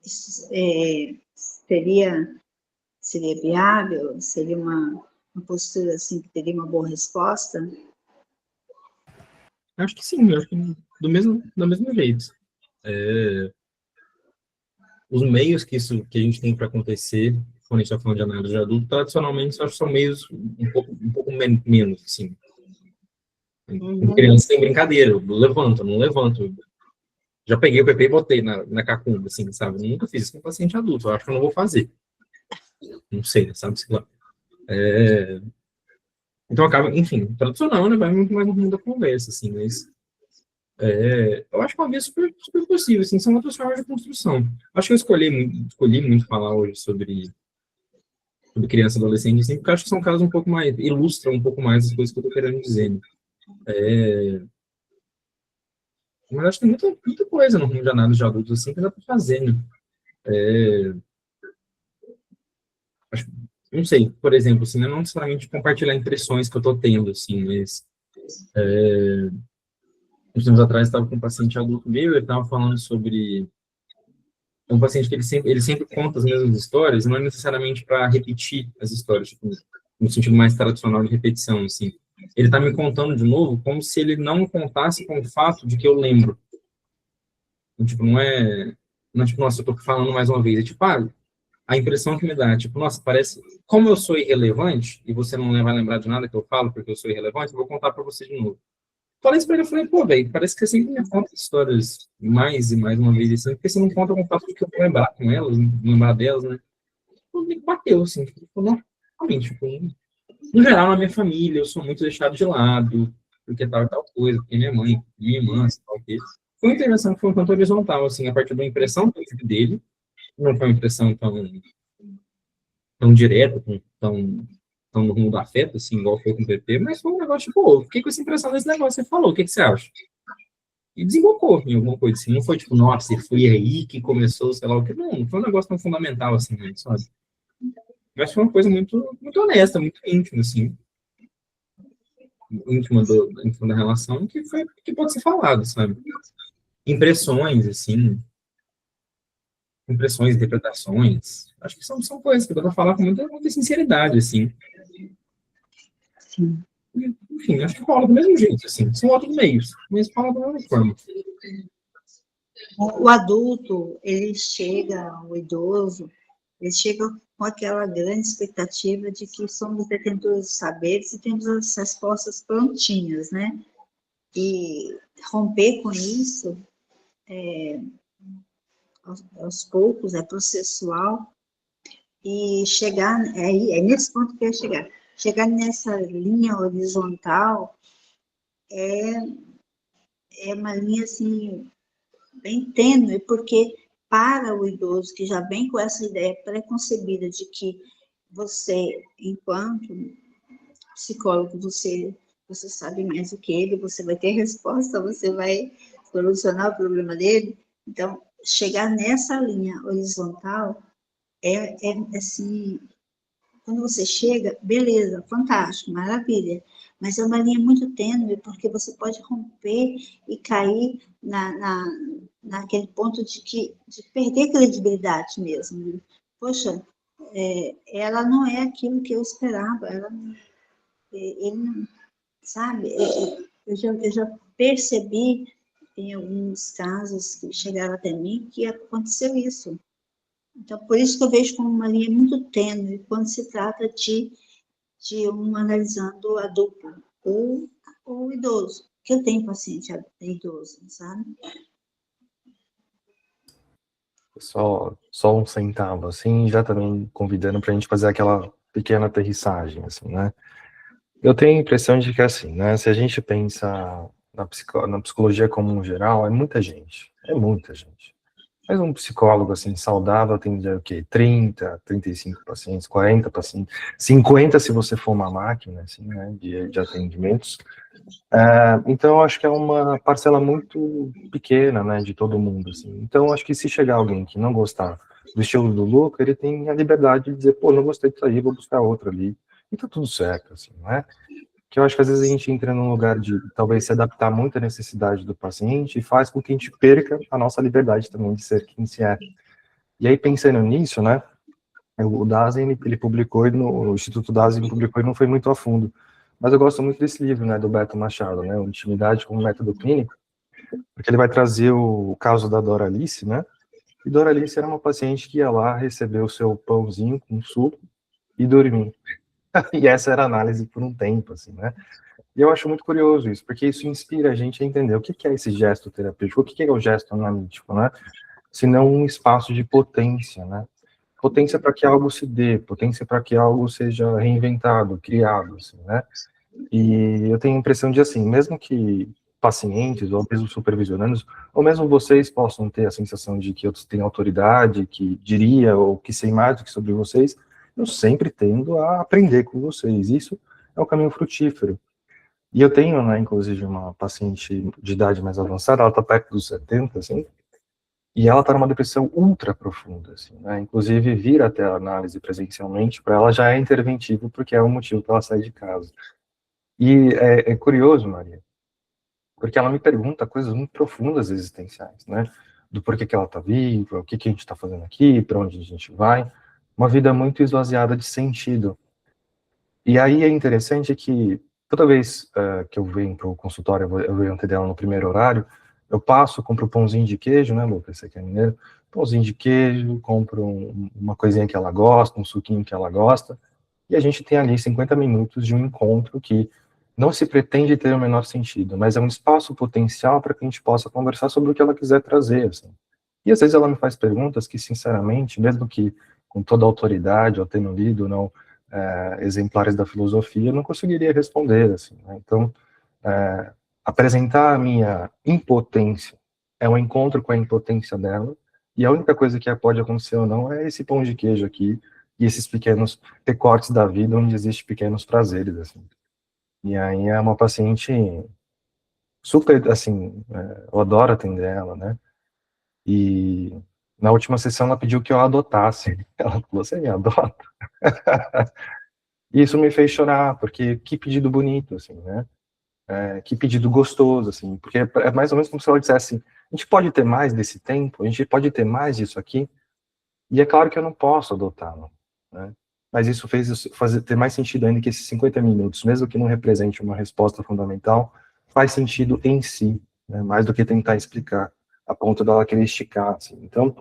Seria viável? Seria uma postura assim que teria uma boa resposta? Acho que sim, acho que do mesmo jeito. Os meios que a gente tem para acontecer, quando a gente está falando de análise de adulto, tradicionalmente, acho que são meios um pouco menos, assim. Com criança tem brincadeira, eu levanto, não levanto. Já peguei o PP e botei na cacunda, assim, sabe? Eu nunca fiz isso com paciente adulto, eu acho que eu não vou fazer. Não sei, sabe? Sei lá. Então acaba, enfim, tradicional, né? Vai muito mais no mundo da conversa, assim, mas eu acho que é uma vez super, super possível, assim, são outras formas de construção. Acho que eu escolhi muito falar hoje sobre criança e adolescente, assim, porque acho que são casos um pouco mais, ilustram um pouco mais as coisas que eu tô querendo dizer, né? Mas acho que tem muita coisa no mundo de análise de adultos, assim, que dá para fazer, né? Não sei, por exemplo, assim, não necessariamente compartilhar impressões que eu tô tendo, assim, mas uns tempos atrás estava com um paciente adulto meu, ele estava falando sobre um paciente que ele sempre conta as mesmas histórias, não é necessariamente para repetir as histórias, tipo, no sentido mais tradicional de repetição, assim. Ele está me contando de novo como se ele não contasse com o fato de que eu lembro. Então, tipo, não é tipo, nossa, eu tô falando mais uma vez, é tipo, a impressão que me dá, tipo, nossa, parece, como eu sou irrelevante, e você não vai lembrar de nada que eu falo porque eu sou irrelevante, eu vou contar para você de novo. Falei isso pra ele, eu falei, pô, velho, parece que você sempre me conta histórias mais e mais uma vez, assim, porque você não conta com o fato de que eu vou lembrar com elas, lembrar delas, né? Então, me bateu, assim, tipo, não, realmente, tipo, no geral, na minha família, eu sou muito deixado de lado, porque tal coisa, porque minha mãe, minha irmã, tal que. Foi uma intervenção que foi um tanto horizontal, assim, a partir da impressão que eu tive dele, não foi uma impressão tão direta, tão no rumo do afeto, assim, igual foi com o PP, mas foi um negócio, tipo, pô, fiquei com essa impressão desse negócio que você falou, o que você acha? E desembocou em alguma coisa assim, não foi tipo, nossa, foi aí que começou, sei lá o que, não foi um negócio tão fundamental assim, né, sabe? Mas foi uma coisa muito, muito honesta, muito íntima, assim, íntima da relação, que pode ser falado, sabe? Impressões, assim, impressões, interpretações, acho que são coisas que dá para falar com muita sinceridade, assim. Sim. Enfim, acho que rola do mesmo jeito, assim, são outros meios, mas fala da mesma forma. O adulto, o idoso, ele chega com aquela grande expectativa de que somos detentores de saberes e temos as respostas prontinhas, né? E romper com isso, aos poucos, é processual, e chegar, é nesse ponto que eu ia chegar nessa linha horizontal é uma linha, assim, bem tênue, porque para o idoso que já vem com essa ideia preconcebida de que você, enquanto psicólogo, você sabe mais do que ele, você vai ter resposta, você vai solucionar o problema dele. Então, chegar nessa linha horizontal é assim, quando você chega, beleza, fantástico, maravilha, mas é uma linha muito tênue, porque você pode romper e cair naquele ponto de perder credibilidade mesmo. Poxa, ela não é aquilo que eu esperava, ele não, sabe? Eu já percebi em alguns casos que chegaram até mim que aconteceu isso. Então, por isso que eu vejo como uma linha muito tênue quando se trata de um analisando adulto ou idoso, que eu tenho paciente idoso, sabe? Só um centavo, assim, já também convidando para a gente fazer aquela pequena aterrissagem, assim, né? Eu tenho a impressão de que, assim, né, se a gente pensa na psicologia como um geral, é muita gente. É muita gente. Mas um psicólogo, assim, saudável atende o quê? 30, 35 pacientes, 40 pacientes, 50 se você for uma máquina, assim, né, de atendimentos. Então, eu acho que é uma parcela muito pequena, né, de todo mundo, assim. Então, eu acho que se chegar alguém que não gostar do estilo do Luca, ele tem a liberdade de dizer, pô, não gostei disso aí, vou buscar outro ali. E tá tudo certo, assim, né? Que eu acho que às vezes a gente entra num lugar de talvez se adaptar muito à necessidade do paciente e faz com que a gente perca a nossa liberdade também de ser quem se é. E aí, pensando nisso, né, o Dasein, ele publicou, o Instituto Dasein publicou e não foi muito a fundo. Mas eu gosto muito desse livro, né, do Beto Machado, né, o Intimidade como Método Clínico, porque ele vai trazer o caso da Doralice, né, e Doralice era uma paciente que ia lá receber o seu pãozinho com suco e dormir. E essa era a análise por um tempo, assim, né. E eu acho muito curioso isso, porque isso inspira a gente a entender o que é esse gesto terapêutico, o que é o gesto analítico, né? Se não um espaço de potência, né? Potência para que algo se dê, potência para que algo seja reinventado, criado, assim, né? E eu tenho a impressão de, assim, mesmo que pacientes, ou mesmo supervisionandos, ou mesmo vocês possam ter a sensação de que outros têm autoridade, que diria, ou que sei mais do que sobre vocês, eu sempre tendo a aprender com vocês. Isso é o caminho frutífero. E eu tenho, né, inclusive, uma paciente de idade mais avançada, ela está perto dos 70, assim, e ela está numa depressão ultra profunda, assim, né, inclusive vir até a análise presencialmente, para ela já é interventivo, porque é o motivo para ela sair de casa. E é curioso, Maria, porque ela me pergunta coisas muito profundas existenciais, né, do porquê que ela está viva, o que que a gente está fazendo aqui, para onde a gente vai, uma vida muito esvaziada de sentido. E aí é interessante que toda vez que eu venho para o consultório, eu venho atender ela no primeiro horário, eu passo, compro pãozinho de queijo, né, Lucas, você que é mineiro, pãozinho de queijo, compro uma coisinha que ela gosta, um suquinho que ela gosta, e a gente tem ali 50 minutos de um encontro que não se pretende ter o menor sentido, mas é um espaço potencial para que a gente possa conversar sobre o que ela quiser trazer, assim. E às vezes ela me faz perguntas que, sinceramente, mesmo que com toda a autoridade, eu tendo lido, não, exemplares da filosofia, eu não conseguiria responder, assim, né? Então, apresentar a minha impotência é um encontro com a impotência dela, e a única coisa que pode acontecer ou não é esse pão de queijo aqui, e esses pequenos recortes da vida onde existem pequenos prazeres, assim. E aí é uma paciente super, assim, eu adoro atender ela, né? E na última sessão ela pediu que eu a adotasse. Ela falou, você me adota? E isso me fez chorar, porque que pedido bonito, assim, né? Que pedido gostoso, assim, porque é mais ou menos como se ela dissesse, a gente pode ter mais desse tempo, a gente pode ter mais disso aqui, e é claro que eu não posso adotá-lo, né? Mas isso fez ter mais sentido ainda que esses 50 minutos, mesmo que não represente uma resposta fundamental, faz sentido em si, né? Mais do que tentar explicar, a ponto dela querer esticar, assim. Então,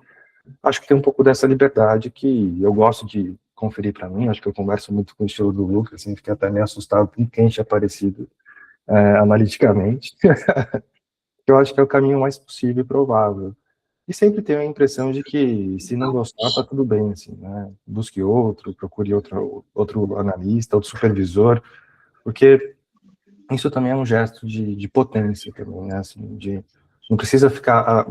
acho que tem um pouco dessa liberdade que eu gosto de conferir para mim, acho que eu converso muito com o estilo do Lucas, assim, fiquei até meio assustado com quem tinha aparecido analiticamente. Eu acho que é o caminho mais possível e provável. E sempre tenho a impressão de que, se não gostar, tá tudo bem, assim, né? Busque outro, procure outro analista, outro supervisor, porque isso também é um gesto de potência também, né? Assim, não precisa ficar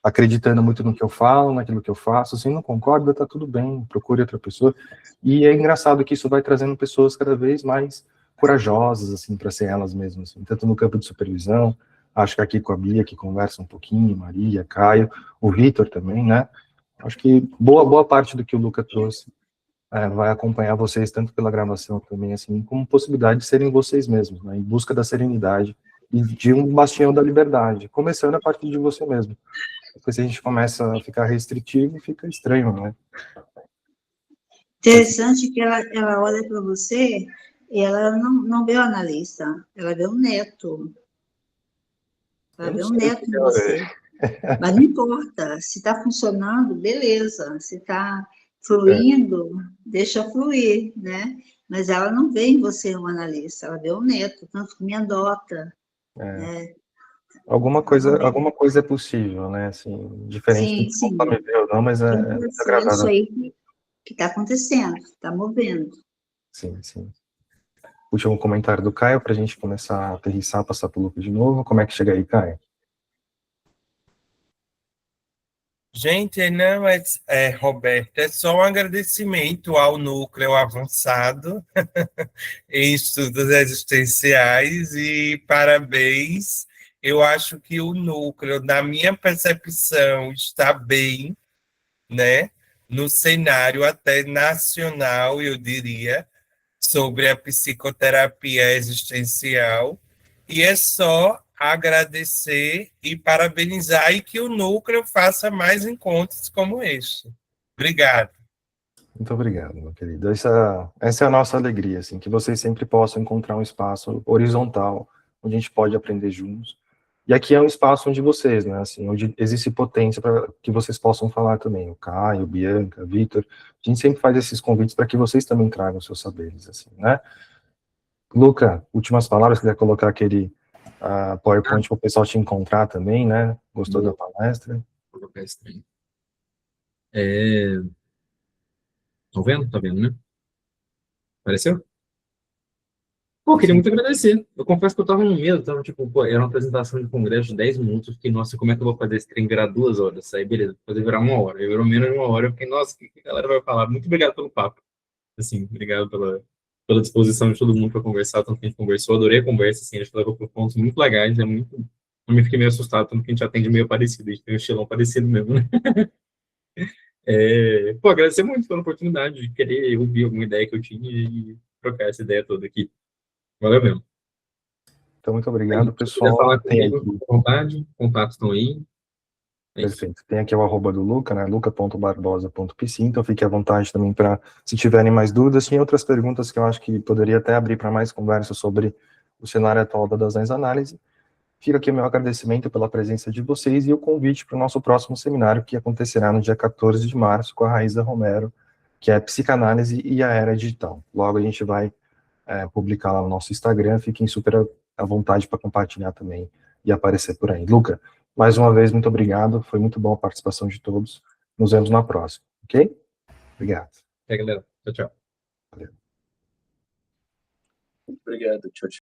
acreditando muito no que eu falo, naquilo que eu faço, se não concorda, tá tudo bem, procure outra pessoa. E é engraçado que isso vai trazendo pessoas cada vez mais corajosas, assim, para ser elas mesmas, assim, tanto no campo de supervisão, acho que aqui com a Bia, que conversa um pouquinho, Maria, Caio, o Vitor também, né? Acho que boa parte do que o Luca trouxe vai acompanhar vocês, tanto pela gravação também, assim, como possibilidade de serem vocês mesmos, né? Em busca da serenidade e de um bastião da liberdade, começando a partir de você mesmo. Porque se a gente começa a ficar restritivo, fica estranho, né? Interessante que ela olha para você e ela não vê o analista, ela vê o neto. Ela vê um neto em você. Mas não importa, se está funcionando, beleza. Se está fluindo, deixa fluir, né? Mas ela não vê em você um analista, ela vê o neto, tanto que me adota. Né? Alguma coisa é possível, né? Assim, diferente do que ela me vê ou não, mas é muito agradável. Isso aí que está acontecendo, está movendo. Sim, sim. Último comentário do Caio, para a gente começar a aterrissar, passar pelo Luca de novo. Como é que chega aí, Caio? Gente, não Roberto, é só um agradecimento ao núcleo avançado em estudos existenciais e parabéns. Eu acho que o núcleo, na minha percepção, está bem, né, no cenário até nacional, eu diria, sobre a psicoterapia existencial, e é só agradecer e parabenizar e que o núcleo faça mais encontros como este. Obrigado. Muito obrigado, meu querido. Essa é a nossa alegria, assim, que vocês sempre possam encontrar um espaço horizontal, onde a gente pode aprender juntos. E aqui é um espaço onde vocês, né, assim, onde existe potência para que vocês possam falar também. O Caio, Bianca, Vitor, a gente sempre faz esses convites para que vocês também tragam seus saberes, assim, né? Luca, últimas palavras, quiser colocar aquele PowerPoint para o pessoal te encontrar também, né? Gostou da palestra? Vou colocar esse trem. Estão vendo? Tá vendo, né? Apareceu? Pô, queria muito agradecer. Eu confesso que eu tava no medo, tava tipo, pô, era uma apresentação de congresso de 10 minutos. Eu fiquei, nossa, como é que eu vou fazer esse trem virar 2 horas? Aí, beleza, vou fazer virar 1 hora. Aí virou menos de 1 hora. Eu fiquei, nossa, o que a galera vai falar? Muito obrigado pelo papo. Assim, obrigado pela disposição de todo mundo para conversar, tanto que a gente conversou. Adorei a conversa, assim, a gente levou por pontos muito legais. Eu me fiquei meio assustado, tanto que a gente atende meio parecido, a gente tem um estilão parecido mesmo, né? Pô, agradecer muito pela oportunidade de querer ouvir alguma ideia que eu tinha e trocar essa ideia toda aqui. Valeu mesmo. Então, muito Aí, obrigado, se quiser pessoal. falar Tem comigo, aqui, fica à vontade, contatos estão aí. É isso. perfeito. Tem aqui o arroba do Luca, né? luca.barbosa.pc, então fique à vontade também para, se tiverem mais dúvidas, tem outras perguntas que eu acho que poderia até abrir para mais conversa sobre o cenário atual da Daseins Análise. Fica aqui o meu agradecimento pela presença de vocês e o convite para o nosso próximo seminário, que acontecerá no dia 14 de março, com a Raíza Romero, que é Psicanálise e a Era Digital. Logo a gente vai publicar lá no nosso Instagram, fiquem super à vontade para compartilhar também e aparecer por aí. Luca, mais uma vez, muito obrigado, foi muito boa a participação de todos, nos vemos na próxima, ok? Obrigado. É, galera. Tchau, tchau. Valeu. Obrigado, tchau, tchau.